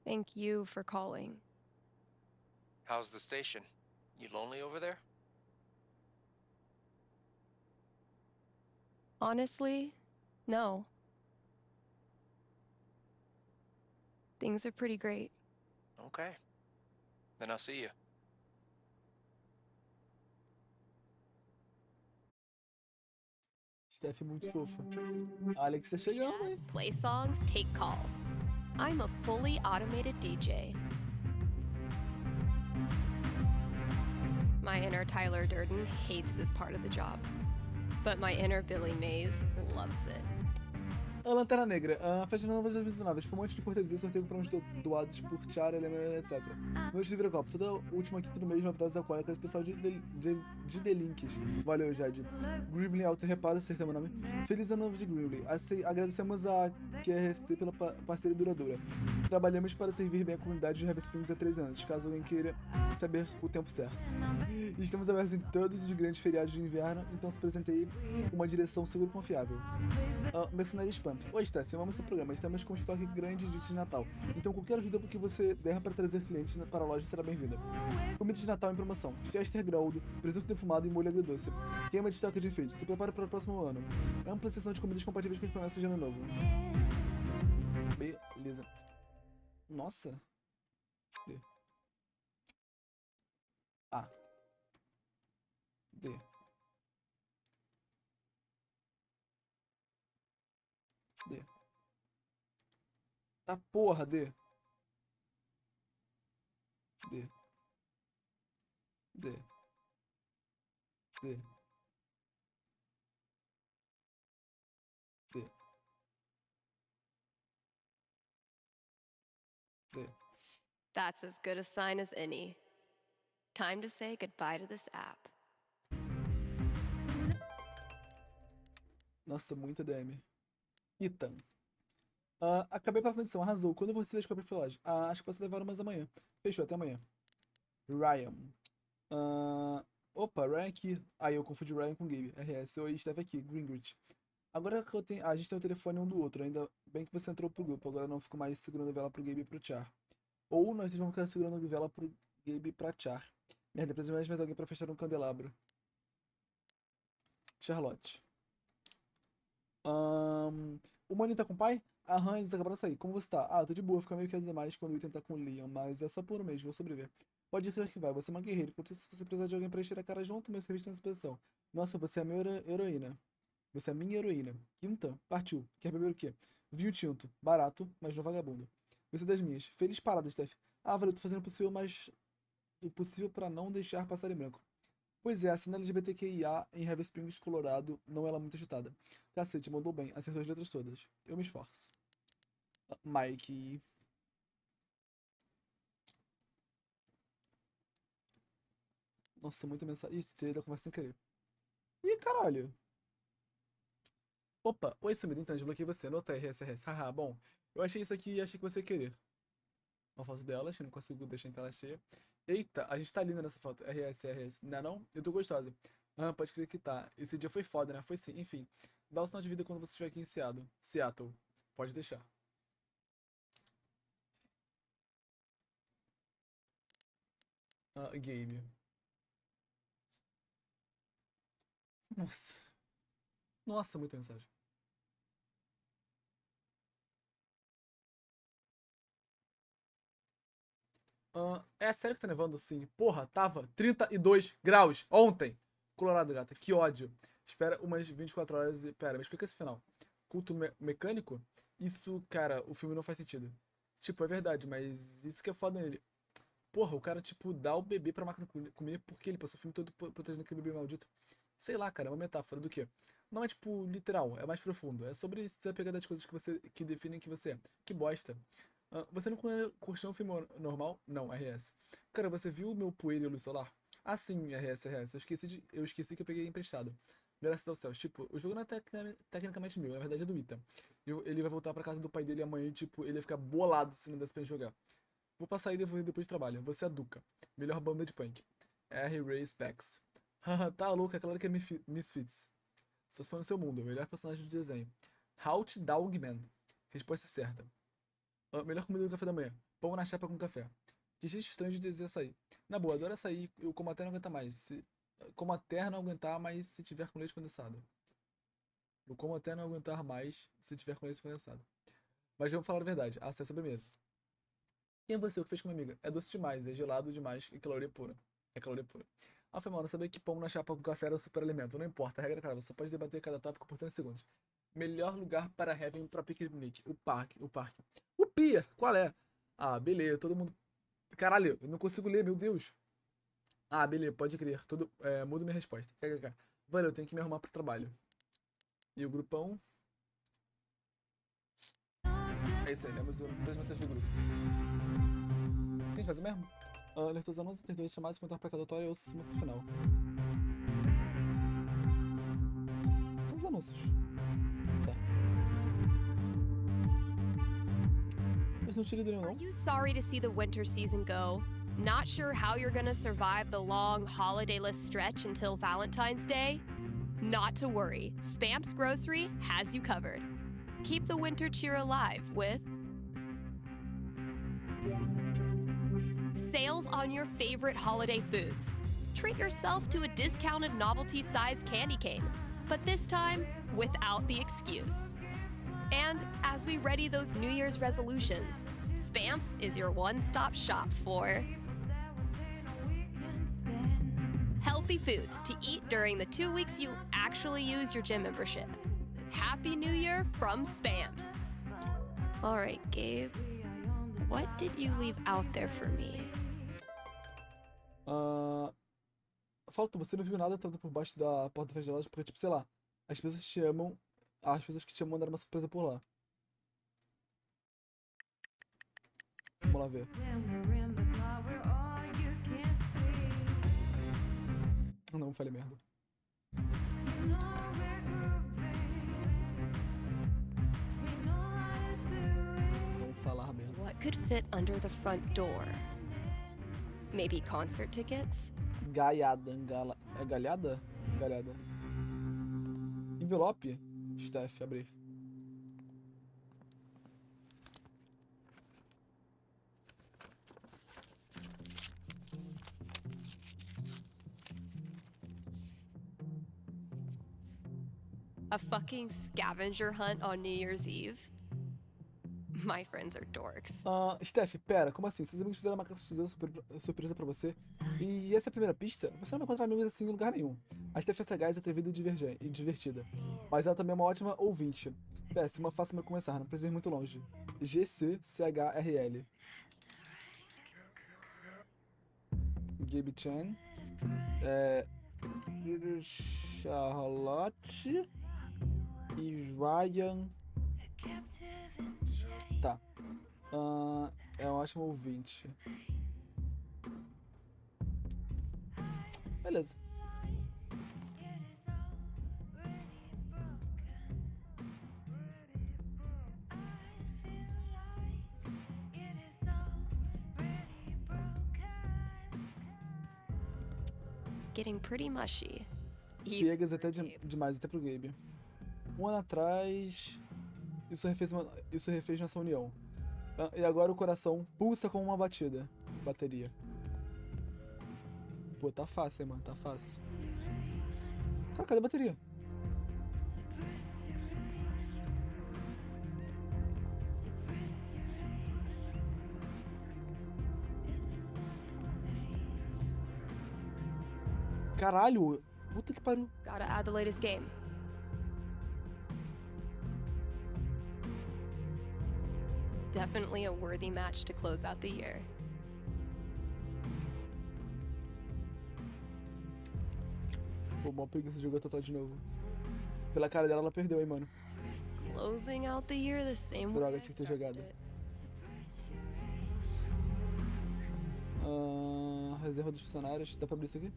[SPEAKER 3] Thank you for calling.
[SPEAKER 17] How's the station? You lonely over there?
[SPEAKER 3] Honestly, no. Things are pretty great.
[SPEAKER 17] Okay. Then I'll see you.
[SPEAKER 1] Steph é muito fofa. Alex tá chegando, hein?
[SPEAKER 3] Play songs, take calls. I'm a fully automated DJ. My inner Tyler Durden hates this part of the job, but my inner Billy Mays loves it.
[SPEAKER 1] A Lanterna Negra, a festa nova de 2019, tipo um monte de cortesia, sorteio com prêmios doados por Tiara, Helena, etc. Noite do Viracopo, toda última quinta do mês, novidades alcoólicas, pessoal de Delinks. Valeu, Jade. Grimley Alto Reparo, acertei meu nome. Feliz ano novo de Grimley. Agradecemos a QRST pela parceria duradoura. Trabalhamos para servir bem a comunidade de Harvest Springs há 3 anos, caso alguém queira saber o tempo certo. Estamos abertos em todos os grandes feriados de inverno, então se apresentei com uma direção segura e confiável. Mercenário Spam. Oi, Steph, amamos seu programa. Estamos com um estoque grande de Natal. Então, qualquer ajuda que você der para trazer clientes para a loja será bem-vinda. Comida de Natal em promoção. Chester Graudo, presunto defumado e molho agridoce. Queima de estoque de enfeite. Se prepara para o próximo ano. Ampla seção de comidas compatíveis com as promessas de ano novo. Beleza. Nossa. D. A. D. D. Tá porra, D. D. D. D. D. D.
[SPEAKER 3] That's as good a sign as any. Time to say goodbye to this app.
[SPEAKER 1] Nossa, muita DM. Ethan. Acabei a próxima edição, arrasou. Quando você descobre a pelagem? Acho que posso levar umas amanhã. Fechou, até amanhã. Ryan. Opa, Ryan aqui. Eu confundi Ryan com Gabe. RS. Oi, Steph aqui, Greenwich. Agora que eu tenho. A gente tem o telefone um do outro. Ainda bem que você entrou pro grupo. Agora não fico mais segurando a vela pro Gabe e pro Char. Ou nós vamos ficar segurando a vela pro Gabe e pra Char. Merda, preciso mais alguém pra fechar um candelabro. Charlotte. O Maninho tá com o pai? Aham, eles acabaram de sair. Como você tá? Eu tô de boa, fica meio que demais quando eu tentar com o Liam, mas é só por um mês, vou sobreviver. Pode crer que vai, você é uma guerreira. Enquanto isso, se você precisar de alguém pra encher a cara junto, meu serviço tá à disposição. Nossa, você é a minha heroína. Você é a minha heroína. Quinta, partiu. Quer beber o quê? Vinho tinto. Barato, mas não vagabundo. Você é das minhas. Feliz parada, Steph. Ah, valeu, tô fazendo o possível pra não deixar passar em branco. Pois é, a cena LGBTQIA em Heavy Springs, Colorado, não é lá muito agitada. Cacete, mandou bem, acertou as letras todas. Eu me esforço. Mike. Nossa, muita mensagem. Ih, tirei da conversa sem querer. Ih, caralho. Opa, oi, sumida, então, desbloqueei você. Notei, RSRS. Haha, bom. Eu achei isso aqui e achei que você ia querer. Uma foto dela, acho que não consigo deixar em tela cheia. Eita, a gente tá linda nessa foto. RSRS. Não é não? Eu tô gostosa. Ah, pode crer que tá. Esse dia foi foda, né? Foi sim. Enfim. Dá o sinal de vida quando você estiver aqui em Seattle. Pode deixar. Ah, Gabe. Nossa. Nossa, muita mensagem. É sério que tá nevando assim? Porra, tava 32 graus ontem. Colorado, gata, que ódio. Espera umas 24 horas e... Pera, me explica esse final. Culto mecânico? Isso, cara, o filme não faz sentido. Tipo, é verdade, mas isso que é foda nele. Porra, o cara, tipo, dá o bebê pra máquina comer porque ele passou o filme todo protegendo aquele bebê maldito. Sei lá, cara, é uma metáfora do quê? Não é, tipo, literal, é mais profundo. É sobre se desapegar das coisas que definem que você é. Que bosta. Você não curtiu um filme normal? Não, RS. Cara, você viu o meu poeiro e luz solar? Ah, sim, RS. Eu esqueci que eu peguei emprestado. Graças aos céus. Tipo, o jogo não é tecnicamente meu, na verdade é do Ita. Ele vai voltar pra casa do pai dele amanhã e, tipo, ele vai ficar bolado se não desse pra ele jogar. Vou passar aí depois de trabalho. Você é a Duca. Melhor banda de punk. R. Ray Specs. Haha, tá louca, é claro que é Misfits. Só se for no seu mundo, o melhor personagem de desenho. Halt Dogman. Resposta certa. Melhor comida do café da manhã. Pão na chapa com café. Que jeito estranho de dizer açaí. Na boa, adoro açaí. Eu como até não aguentar mais. Como até não aguentar mais se tiver com leite condensado. Eu como até não aguentar mais se tiver com leite condensado. Mas vamos falar a verdade. Essa é a sobremesa. Quem é você? O que fez com minha amiga? É doce demais, é gelado demais e caloria pura. É caloria pura. Ah, foi mal, não sabia que pão na chapa com café era um superalimento. Não importa, a regra é clara, você pode debater cada tópico por 30 segundos. Melhor lugar para Heaven para piquenique. O parque. O Pia, qual é? Ah, beleza, todo mundo... Caralho, eu não consigo ler, meu Deus. Ah, beleza, pode crer. Mudo minha resposta. KKK. Valeu, eu tenho que me arrumar pro trabalho. E o grupão... É isso aí, lemos duas mensagens de grupo. O que a gente faz mesmo? Ler todos os anúncios, ter 2 chamadas, comentar precatório e ouça essa música final. Os anúncios. Tá. Mas não te lido nenhum, não.
[SPEAKER 3] Are you sorry to see the winter season go? Not sure how you're gonna survive the long holidayless stretch until Valentine's Day? Not to worry, Spam's Grocery has you covered. Keep the winter cheer alive with sales on your favorite holiday foods. Treat yourself to a discounted novelty-sized candy cane, but this time without the excuse. And as we ready those New Year's resolutions, Spam's is your one-stop shop for healthy foods to eat during the 2 weeks you actually use your gym membership. Happy New Year from Spam's. All right, Gabe. What did you leave out there for me?
[SPEAKER 1] Falta, você não viu nada entrando por baixo da porta das lojas, porque, tipo, sei lá, as pessoas te amam, as pessoas que te amam mandaram uma surpresa por lá. Vamos lá ver. Não, falei merda. Vamos falar merda.
[SPEAKER 3] What could fit under the front door? Maybe concert tickets?
[SPEAKER 1] Galhada. É galhada? Galhada. Envelope? Steph, abrir.
[SPEAKER 3] A fucking scavenger hunt on New Year's Eve? My friends are dorks.
[SPEAKER 1] Steph, pera, como assim? Seus amigos fizeram uma caça de tesouro surpresa pra você. E essa é a primeira pista? Você não vai encontrar amigos assim em lugar nenhum. A Steph é sagaz, atrevida e divertida. Mas ela também é uma ótima ouvinte. Péssima, faça-me começar, não precisa ir muito longe. GCCHRL. Gabe Chan. Charlotte e Ryan. Tá. É um ótimo ouvinte. Beleza.
[SPEAKER 3] Getting pretty mushy.
[SPEAKER 1] Piegas até demais, até pro Gabe. Um ano atrás, isso refez nossa união. E agora o coração pulsa com uma batida. Bateria. Pô, tá fácil, hein, mano, tá fácil. Cara, cadê a bateria? Caralho, puta que pariu.
[SPEAKER 3] Gotta add the latest game. Definitely a worthy match to close out the year.
[SPEAKER 1] Pô, mó preguiça de jogar total de novo. Pela cara dela, ela perdeu, hein, mano.
[SPEAKER 3] Closing out the year the same way.
[SPEAKER 1] Droga, tinha que ter jogado. Reserva dos funcionários. Dá pra abrir isso aqui?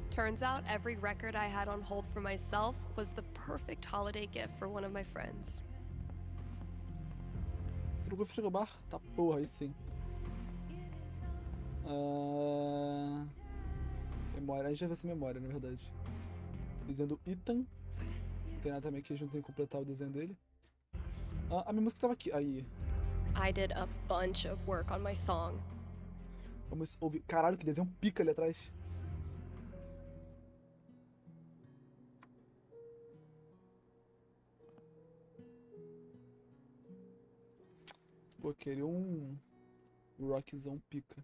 [SPEAKER 3] Turns out every record I had on hold for myself was the perfect holiday gift for one of my friends.
[SPEAKER 1] Trocou frigobar? Tá porra, aí sim. Memória. A gente já viu essa memória, na verdade. Desenho do Ethan. Não tem nada também aqui, a gente não tem que completar o desenho dele. A minha música tava aqui. Aí.
[SPEAKER 3] I did a bunch of work on my song.
[SPEAKER 1] Vamos ouvir. Caralho, que desenho pica ali atrás. Pô, queria um rockzão pica.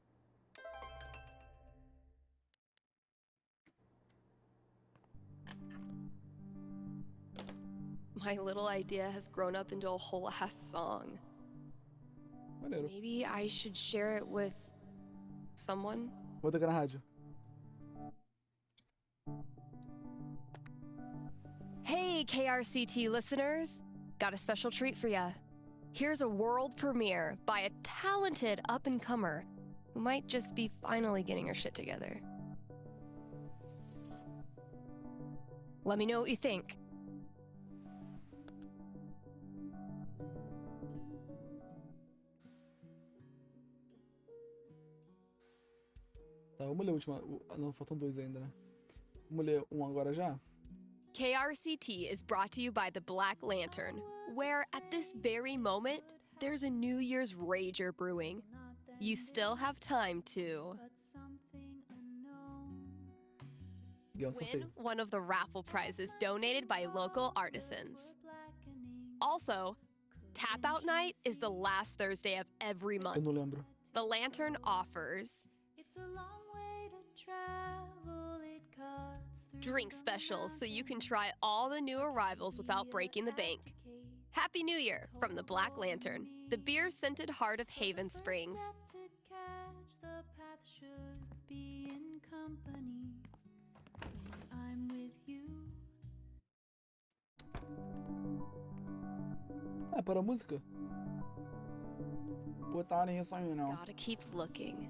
[SPEAKER 3] My little idea has grown up into a whole ass song.
[SPEAKER 1] Maneiro.
[SPEAKER 3] Maybe I should share it with someone?
[SPEAKER 1] Vou tocar na rádio.
[SPEAKER 3] Hey, KRCT listeners! Got a special treat for ya. Here's a world premiere by a talented up-and-comer who might just be finally getting her shit together. Let me know what you think.
[SPEAKER 1] Tá, vamos ler a última. Não, faltam dois ainda, né? Vamos ler um agora já?
[SPEAKER 3] KRCT is brought to you by the Black Lantern, where at this very moment, there's a New Year's rager brewing. You still have time to win one of the raffle prizes donated by local artisans. Also, Tap Out Night is the last Thursday of every month.
[SPEAKER 1] Eu não lembro.
[SPEAKER 3] The Lantern offers drink specials so you can try all the new arrivals without breaking the bank. Happy New Year from the Black Lantern, the beer-scented heart of Haven Springs.
[SPEAKER 1] Para a música? Botarem isso aí, não.
[SPEAKER 3] Gotta keep looking.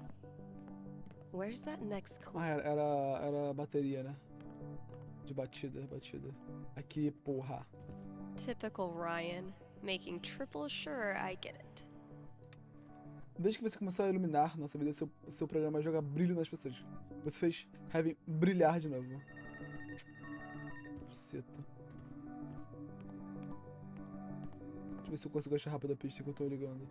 [SPEAKER 3] Where's that next clue?
[SPEAKER 1] Era a bateria, né? De batida. Aqui, porra.
[SPEAKER 3] Typical Ryan, making triple sure I get it.
[SPEAKER 1] Desde que você começou a iluminar nossa vida, seu programa joga brilho nas pessoas. Você fez Heaven brilhar de novo. Buceta. Deixa eu ver se eu consigo achar rápido a pista que eu tô ligando.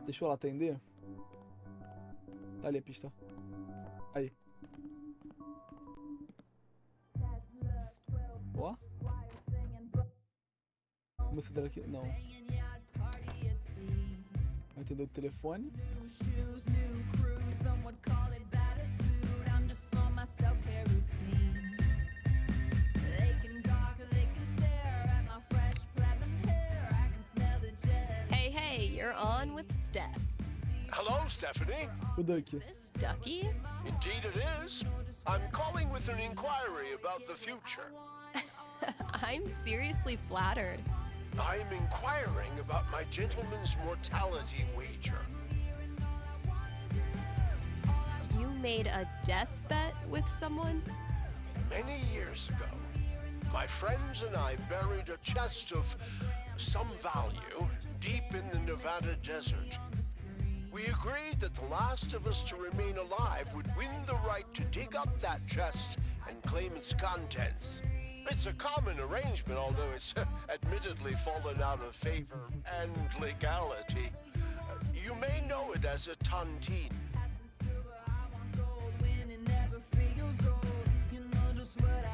[SPEAKER 1] Deixa eu lá atender. Tá ali a pista. Aí. Ó. Música dela aqui. Não. Vai entender o telefone.
[SPEAKER 3] You're on with Steph.
[SPEAKER 21] Hello, Stephanie.
[SPEAKER 1] O Duck.
[SPEAKER 3] This Ducky?
[SPEAKER 21] Indeed it is. I'm calling with an inquiry about the future.
[SPEAKER 3] I'm seriously flattered.
[SPEAKER 21] I'm inquiring about my gentleman's mortality wager.
[SPEAKER 3] You made a death bet with someone?
[SPEAKER 21] Many years ago, my friends and I buried a chest of some value deep in the Nevada desert. We agreed that the last of us to remain alive would win the right to dig up that chest and claim its contents. It's a common arrangement, although it's admittedly fallen out of favor and legality. You may know it as a tontine.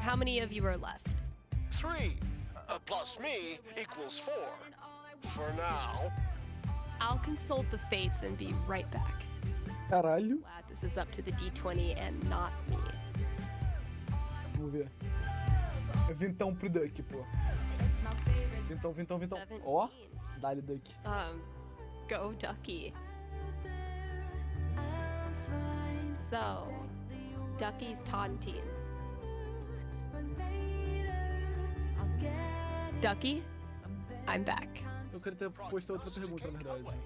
[SPEAKER 3] How many of you are left?
[SPEAKER 21] 3 plus me equals 4. For now.
[SPEAKER 3] I'll consult the fates and be right back.
[SPEAKER 1] Caralho.
[SPEAKER 3] Glad this is up to the D20 and not me.
[SPEAKER 1] Vamos ver. É vintão pro Duck, pô. Vintão. Ó, dá-lhe Duck.
[SPEAKER 3] Go Ducky. So, Ducky's taunting. Ducky, I'm back.
[SPEAKER 1] Eu queria ter posto outra pergunta, na verdade.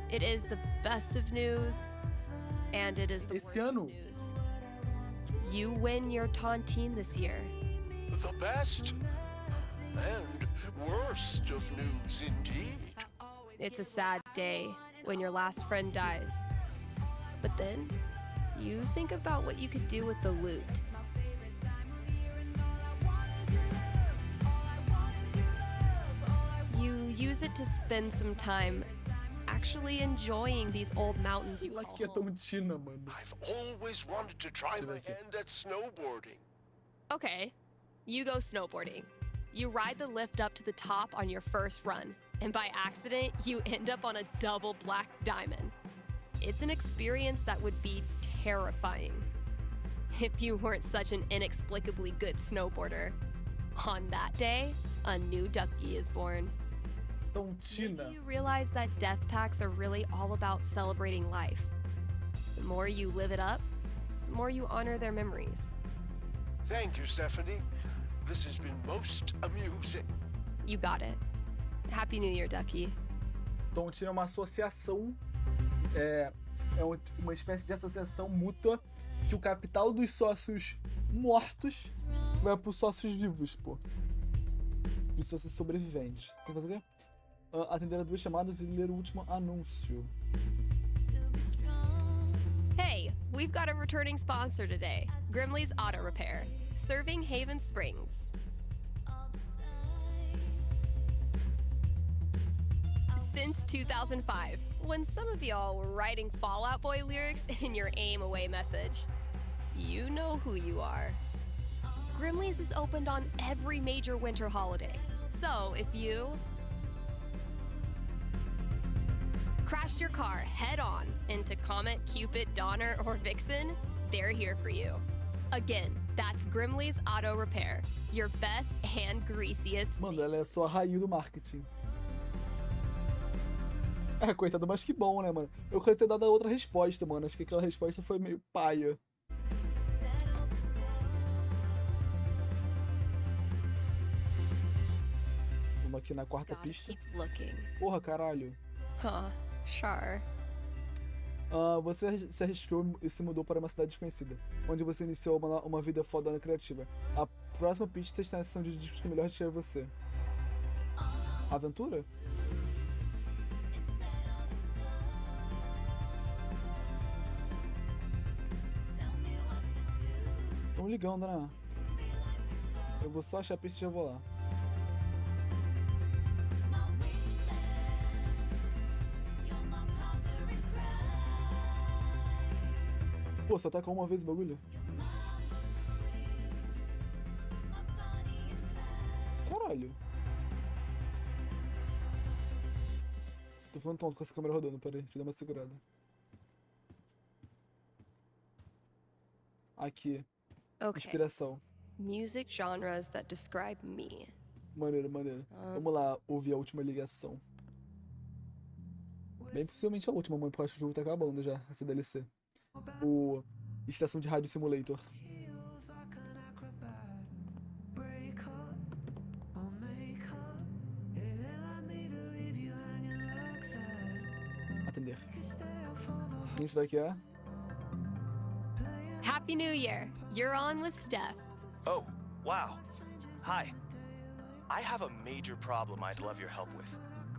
[SPEAKER 3] It is the best of news, and it is the worst of news. You win your tontine this year.
[SPEAKER 21] The best and worst of news, indeed.
[SPEAKER 3] It's a sad day when your last friend dies. But then, you think about what you could do with the loot. You use it to spend some time actually enjoying these old mountains you call home.
[SPEAKER 21] I've always wanted to try my hand at snowboarding.
[SPEAKER 3] Okay, you go snowboarding. You ride the lift up to the top on your first run, and by accident, you end up on a double black diamond. It's an experience that would be terrifying if you weren't such an inexplicably good snowboarder. On that day, a new Ducky is born. Maybe you realize that death packs are really all about celebrating life. The more you live it up, the more you honor their memories.
[SPEAKER 21] Thank you, Stephanie. This has been most amusing.
[SPEAKER 3] You got it. Happy New Year, Ducky.
[SPEAKER 1] Tontine é uma associação, uma espécie de associação mútua que o capital dos sócios mortos vai para os sócios vivos, pô. Dos sócios sobreviventes. Tem que fazer o quê? Atender a 2 chamadas e ler o último anúncio.
[SPEAKER 3] Hey, we've got a returning sponsor today, Grimley's Auto Repair, serving Haven Springs. Since 2005, when some of y'all were writing Fall Out Boy lyrics in your aim away message, you know who you are. Grimley's is opened on every major winter holiday, so if you crashed your car head-on into Comet, Cupid, Donner, or Vixen, they're here for you. Again, that's Grimley's Auto Repair, your best and greasiest.
[SPEAKER 1] Mano, ela é só a rainha do marketing. Coitado, mas que bom, né, mano? Eu queria ter dado a outra resposta, mano. Acho que aquela resposta foi meio paia. Vamos aqui na quarta pista. Porra, caralho.
[SPEAKER 3] Sure.
[SPEAKER 1] Você se arriscou e se mudou para uma cidade desconhecida, onde você iniciou uma vida fodona criativa. A próxima pista está na sessão de discos que melhor descreve você. Aventura? Tão ligando, né? Eu vou só achar a pista e já vou lá. Pô, só atacou uma vez o bagulho? Caralho. Tô ficando tonto com essa câmera rodando, peraí, deixa eu dar uma segurada. Aqui.
[SPEAKER 3] Okay.
[SPEAKER 1] Inspiração.
[SPEAKER 3] Music genres that describe me.
[SPEAKER 1] Maneiro. Vamos lá ouvir a última ligação. Bem possivelmente a última, mano, porque eu acho que o jogo tá acabando já, essa DLC. O Estação de Rádio Simulator. Atender. Quem será que é?
[SPEAKER 3] Happy New Year. You're on with Steph.
[SPEAKER 2] Oh, wow. Hi. I have a major problem I'd love your help with.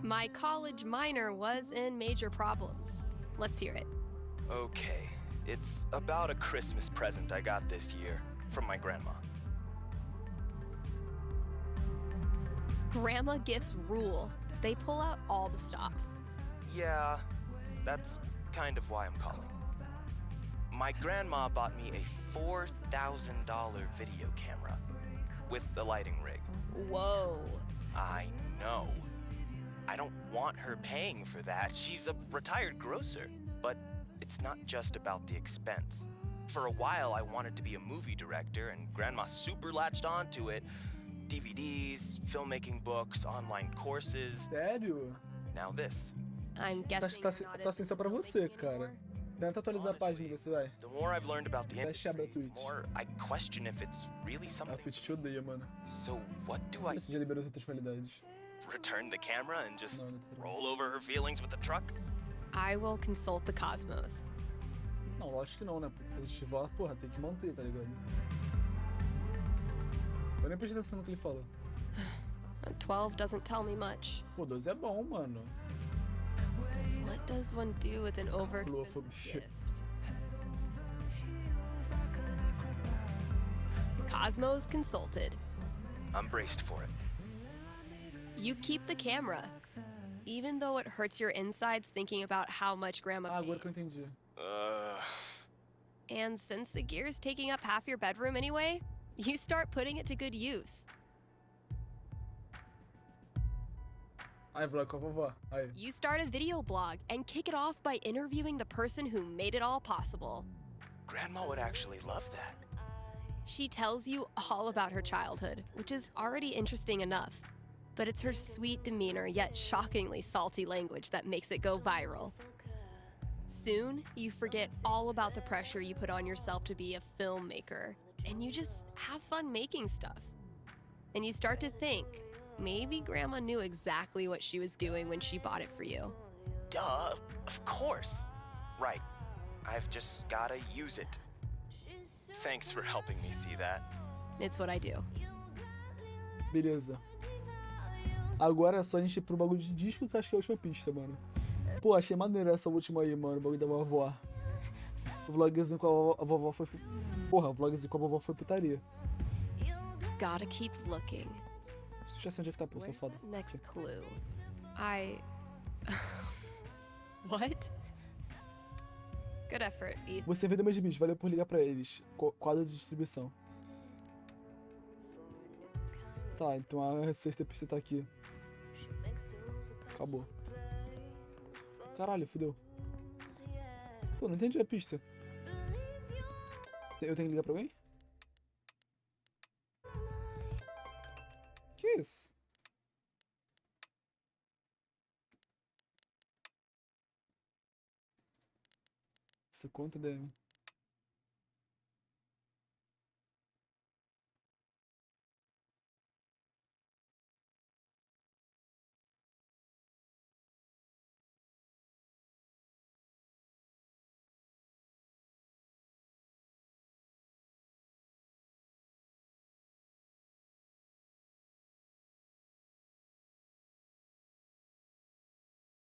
[SPEAKER 3] My college minor was in major problems. Let's hear it.
[SPEAKER 2] Okay. It's about a Christmas present I got this year from my grandma.
[SPEAKER 3] Grandma gifts rule. They pull out all the stops.
[SPEAKER 2] Yeah, that's kind of why I'm calling. My grandma bought me a $4,000 video camera with the lighting rig.
[SPEAKER 3] Whoa.
[SPEAKER 2] I know. I don't want her paying for that. She's a retired grocer. But it's not just about the expense. For a while, I wanted to be a movie director, and Grandma super latched onto it. DVDs, filmmaking books, online courses.
[SPEAKER 1] Sério?
[SPEAKER 2] Now this.
[SPEAKER 3] I'm guessing
[SPEAKER 1] Tá assim só pra você, cara. Tenta atualizar a página, vê se vai.
[SPEAKER 2] The more I've learned about the industry,
[SPEAKER 1] abra a Twitch.
[SPEAKER 2] the more I question if it's really
[SPEAKER 1] A
[SPEAKER 2] something.
[SPEAKER 1] Twitch te odeia, mano.
[SPEAKER 2] So what do I
[SPEAKER 1] Esse já liberou as outras qualidades.
[SPEAKER 2] return the camera and just
[SPEAKER 1] Não, não tá.
[SPEAKER 2] roll over her feelings with the truck?
[SPEAKER 3] I will consult the cosmos.
[SPEAKER 1] Não, lógico que não, né? Porque positivo, porra, tem que manter, tá ligado? Eu nem prestei atenção no que ele falou.
[SPEAKER 3] 12 doesn't tell me much.
[SPEAKER 1] Pô, 12 é bom, mano.
[SPEAKER 3] What does one do with an overexpensive
[SPEAKER 1] Lofobia.
[SPEAKER 3] gift? Cosmos consulted.
[SPEAKER 2] I'm braced for it.
[SPEAKER 3] You keep the camera, even though it hurts your insides thinking about how much Grandma
[SPEAKER 1] Ah,
[SPEAKER 3] paid.
[SPEAKER 1] agora que eu entendi.
[SPEAKER 3] And since the gear's taking up half your bedroom anyway, you start putting it to good use.
[SPEAKER 1] Aí, vlog com a vovó. Aí.
[SPEAKER 3] You start a video blog and kick it off by interviewing the person who made it all possible.
[SPEAKER 2] Grandma would actually love that.
[SPEAKER 3] She tells you all about her childhood, which is already interesting enough. But it's her sweet demeanor yet shockingly salty language that makes it go viral. Soon, you forget all about the pressure you put on yourself to be a filmmaker, and you just have fun making stuff. And you start to think, maybe Grandma knew exactly what she was doing when she bought it for you.
[SPEAKER 2] Duh, of course. Right. I've just gotta use it. Thanks for helping me see that.
[SPEAKER 3] It's what I do.
[SPEAKER 1] Beleza. Agora é só a gente ir pro bagulho de disco, que acho que é a última pista, mano. Pô, achei maneiro essa última aí, mano. O bagulho da vovó. O vlogzinho com a vovó foi... Porra, o vlogzinho com a vovó foi putaria.
[SPEAKER 3] Gotta keep looking.
[SPEAKER 1] Já sei onde é que tá, pô,
[SPEAKER 3] Where's
[SPEAKER 1] safado.
[SPEAKER 3] that next clue? What? Good effort, Ethan.
[SPEAKER 1] Você vendeu meus gibis, valeu por ligar pra eles. Quadro de distribuição. Tá, então a sexta pista tá aqui. Acabou. Caralho, fudeu. Pô, não entendi a pista. Eu tenho que ligar pra alguém? Que isso? Essa conta deve.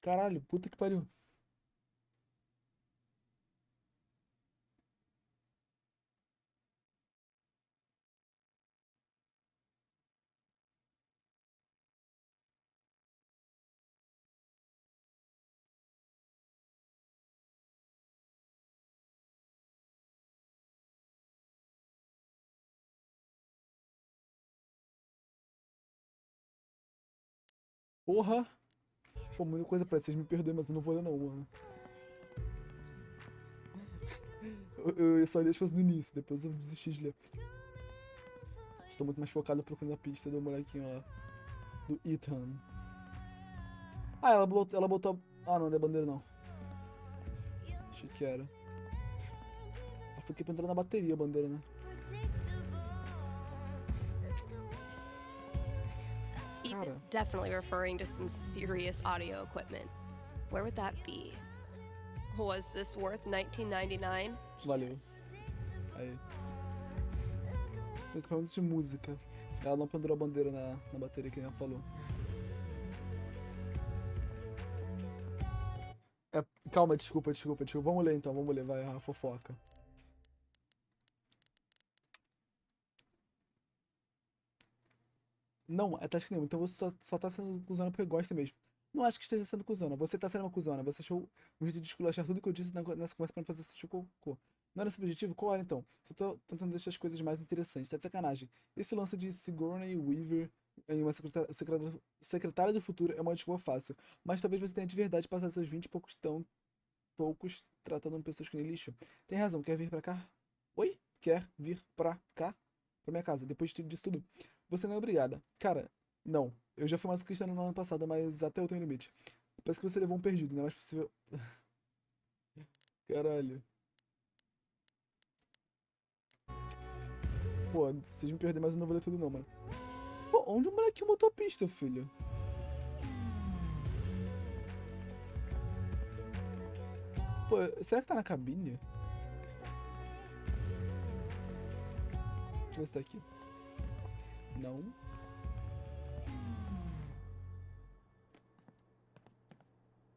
[SPEAKER 1] Caralho, puta que pariu. Porra! Pô, muita coisa pra vocês me perdoem, mas eu não vou ler não, mano. Eu só li as coisas no início, depois eu desisti de ler. Estou muito mais focado procurando a pista do molequinho lá. Do Ethan. Ah, ela botou Ah, não é bandeira não. Achei que era. Foi aqui pra entrar na bateria a bandeira, né?
[SPEAKER 3] Ethan's definitely referring to some serious audio equipment. Where would that be? Was this worth $19.99?
[SPEAKER 1] Valeu. Aí. Equipamento de música. Ela não pendurou a bandeira na bateria, que nem ela falou. Calma, desculpa. Vamos ler então, vai a fofoca. Não, tá escrito, então você só tá sendo cuzona porque gosta mesmo. Não acho que esteja sendo cuzona, você tá sendo uma cuzona. Você achou um jeito de esculachar tudo que eu disse nessa conversa pra me fazer sentir cocô. Não era esse o objetivo? Qual era então? Só tô tentando deixar as coisas mais interessantes, tá de sacanagem. Esse lance de Sigourney Weaver em uma secretária do futuro é uma desculpa fácil. Mas talvez você tenha de verdade passado seus 20 e poucos tratando pessoas que nem lixo. Tem razão, quer vir pra cá? Oi? Quer vir pra cá? Pra minha casa, depois disso tudo. Você não é obrigada. Cara, não. Eu já fui masoquista no ano passado, mas até eu tenho limite. Parece que você levou um perdido, não é mais possível. Caralho. Pô, vocês me perderem, mas eu não vou ler tudo não, mano. Pô, onde o moleque botou pista, filho? Pô, será que tá na cabine? Deixa eu ver se tá aqui. Não.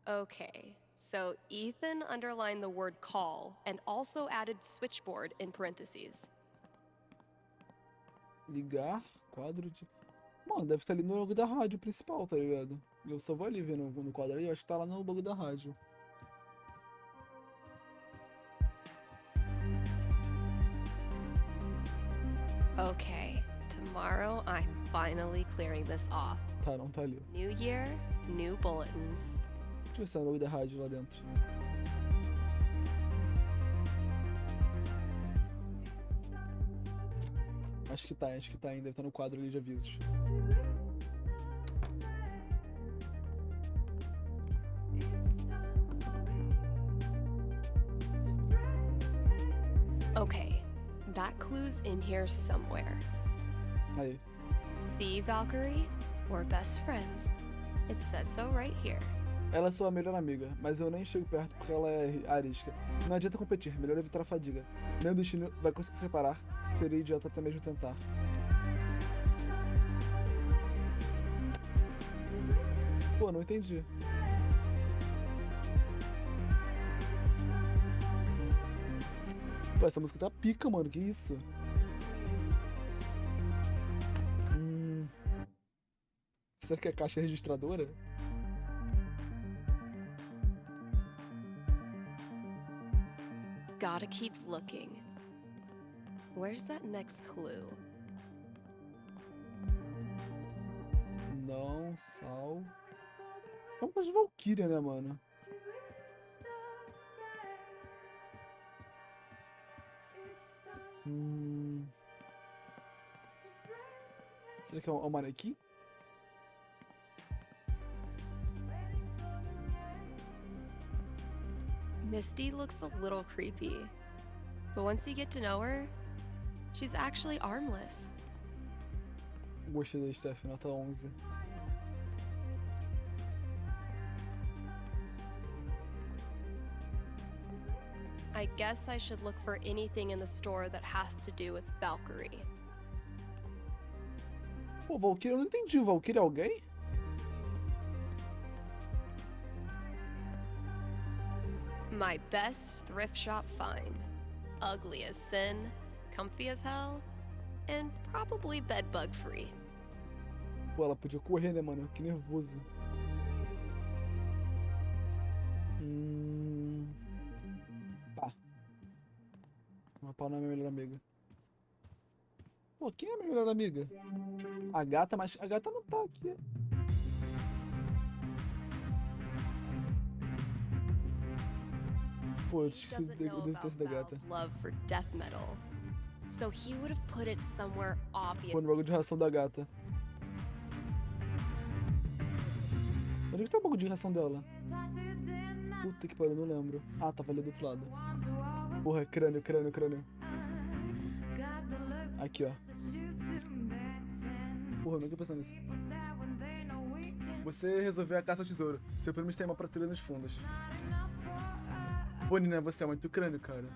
[SPEAKER 3] Okay, so Ethan underlined the word call and also added switchboard in parentheses.
[SPEAKER 1] Ligar, quadro de... Mano, deve estar ali no logo da rádio principal, tá ligado? Eu só vou ali ver no quadro ali, eu acho que tá lá no logo da rádio.
[SPEAKER 3] Okay, tomorrow I'm finally clearing this off.
[SPEAKER 1] Tá, não tá ali.
[SPEAKER 3] New year, new bulletins.
[SPEAKER 1] Deixa eu ver se tá no logo da rádio lá dentro. Acho que tá ainda. Deve estar no quadro ali de avisos.
[SPEAKER 3] Okay, that clue's in here somewhere.
[SPEAKER 1] Aí.
[SPEAKER 3] See, Valkyrie? We're best friends. It says so right here.
[SPEAKER 1] Ela é sua melhor amiga, mas eu nem chego perto porque ela é arisca. Não adianta competir, melhor evitar a fadiga. Meu destino vai conseguir separar. Seria idiota até mesmo tentar. Pô, não entendi. Pô, essa música tá pica, mano. Que isso? Será que é caixa registradora?
[SPEAKER 3] Gotta keep looking. Where's that next clue?
[SPEAKER 1] Não, sal. É umas Valkyria, né, mano? Será que é um manequim?
[SPEAKER 3] Misty looks a little creepy, but once you get to know her, she's actually armless.
[SPEAKER 1] Gostei da Steph, nota 11.
[SPEAKER 3] I guess I should look for anything in the store that has to do with Valkyrie.
[SPEAKER 1] Pô, Valkyria, eu não entendi. Valkyria é alguém?
[SPEAKER 3] My best thrift shop find. Ugly as sin, comfy as hell, and probably bedbug free.
[SPEAKER 1] Pô, ela podia correr, né, mano? Que nervoso. Pá. Uma pau não é minha melhor amiga. Pô, quem é a minha melhor amiga? A gata, mas a gata não tá aqui. Pô, eu esqueci da existência da gata.
[SPEAKER 3] Love for death metal. So he would have put it somewhere obvious.
[SPEAKER 1] Pô, no bagulho de ração da gata. Onde é que tá o bagulho de ração dela? Puta que pariu, não lembro. Ah, tava ali do outro lado. Porra, crânio. Aqui, ó. Porra, nunca pensei nisso. Você resolveu a caça ao tesouro. Seu prêmio está em uma prateleira nos fundos. Pô, Nina, você é muito crânio, cara.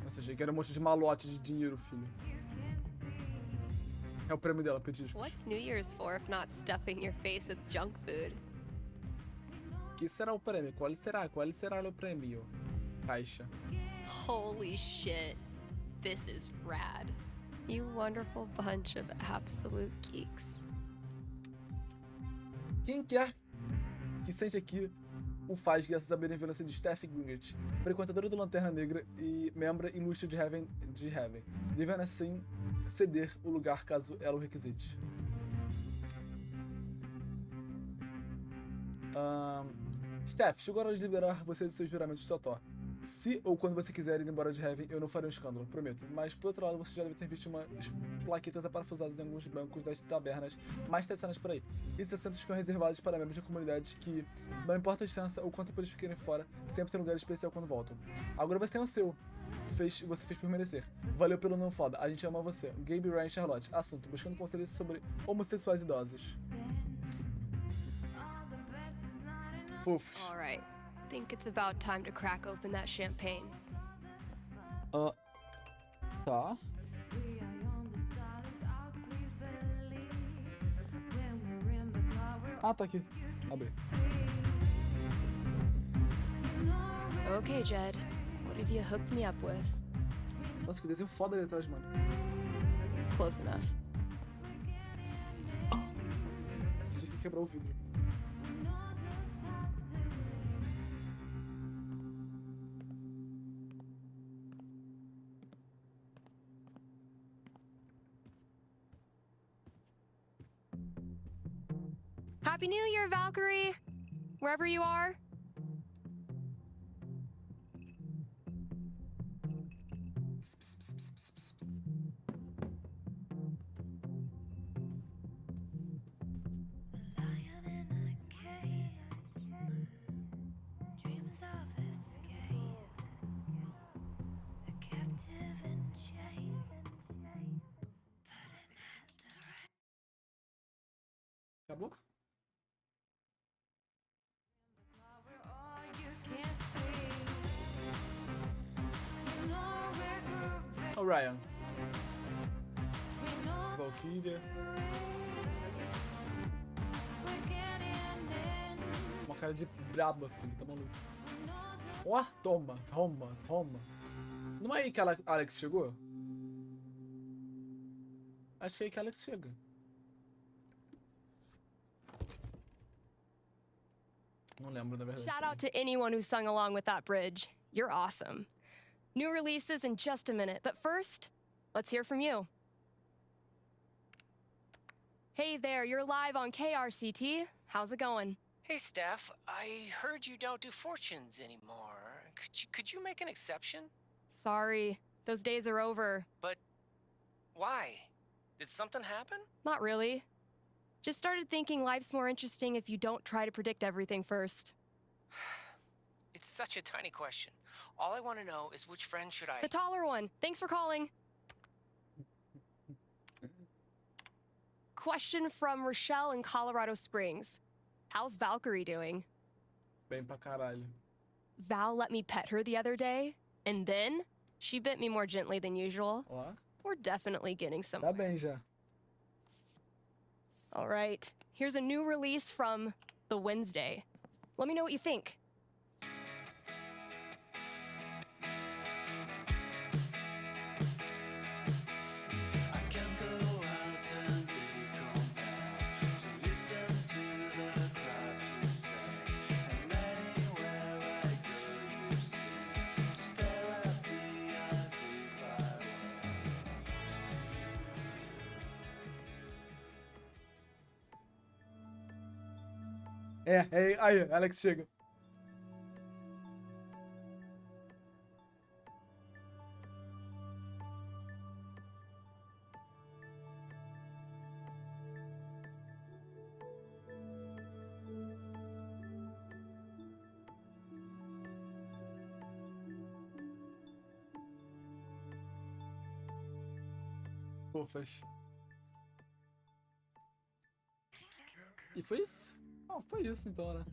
[SPEAKER 1] Nossa, achei que era um monte de malote de dinheiro, filho. É o prêmio dela, petiscos.
[SPEAKER 3] What's New Year's for if not stuffing your face with junk food?
[SPEAKER 1] Que será o prêmio? Qual será o prêmio? Caixa.
[SPEAKER 3] Holy shit. This is rad. You wonderful bunch of absolute geeks.
[SPEAKER 1] Quem quer que sente aqui o faz graças à benevolência de Steph Gringert, frequentadora do Lanterna Negra e membro ilustre de Heaven, devendo assim ceder o lugar caso ela o requisite. Steph, chegou a hora de liberar você do seu juramento de Totó. Se ou quando você quiser ir embora de Heaven, eu não farei um escândalo, prometo. Mas, por outro lado, você já deve ter visto umas plaquetas aparafusadas em alguns bancos das tabernas mais tradicionais por aí. Esses assentos ficam reservados para membros de comunidades que, não importa a distância ou quanto tempo eles ficarem fora, sempre tem um lugar especial quando voltam. Agora você tem o seu. Você fez por merecer. Valeu pelo não foda. A gente ama você. Gabe, Ryan e Charlotte. Assunto: buscando conselhos sobre homossexuais idosos. Fofos.
[SPEAKER 3] All right. Think it's about time to crack open that champagne.
[SPEAKER 1] Tá. Ah, tá aqui. Abri.
[SPEAKER 3] Okay, Jed. What have you hooked me up with?
[SPEAKER 1] Nossa, que desenho foda ali atrás, mano.
[SPEAKER 3] Close enough.
[SPEAKER 1] Tinha que quebrar o vidro.
[SPEAKER 3] Happy New Year, Valkyrie! Wherever you are.
[SPEAKER 1] Acabou? O Ryan. Valkyria. Uma cara de braba, filho, tá maluco. Ó, toma. Não é aí que a Alex chegou? Acho que é aí que a Alex chega. Não lembro, na verdade.
[SPEAKER 3] Shout out to anyone who sung along with that bridge. You're awesome. New releases in just a minute, but first, let's hear from you. Hey there, you're live on KRCT. How's it going?
[SPEAKER 5] Hey, Steph. I heard you don't do fortunes anymore. Could you make an exception?
[SPEAKER 3] Sorry, those days are over.
[SPEAKER 5] But why? Did something happen?
[SPEAKER 3] Not really. Just started thinking life's more interesting if you don't try to predict everything first.
[SPEAKER 5] It's such a tiny question. All I want to know is which friend should I...
[SPEAKER 3] The taller one. Thanks for calling. Question from Rochelle in Colorado Springs. How's Valkyrie doing?
[SPEAKER 1] Bem pra caralho.
[SPEAKER 3] Val let me pet her the other day, and then she bit me more gently than usual.
[SPEAKER 1] Ó.
[SPEAKER 3] We're definitely getting somewhere.
[SPEAKER 1] Tá bem já.
[SPEAKER 3] All right, here's a new release from The Wednesday. Let me know what you think.
[SPEAKER 1] Aí, Alex chega. Fofas. E foi isso? Ah, foi isso então, né?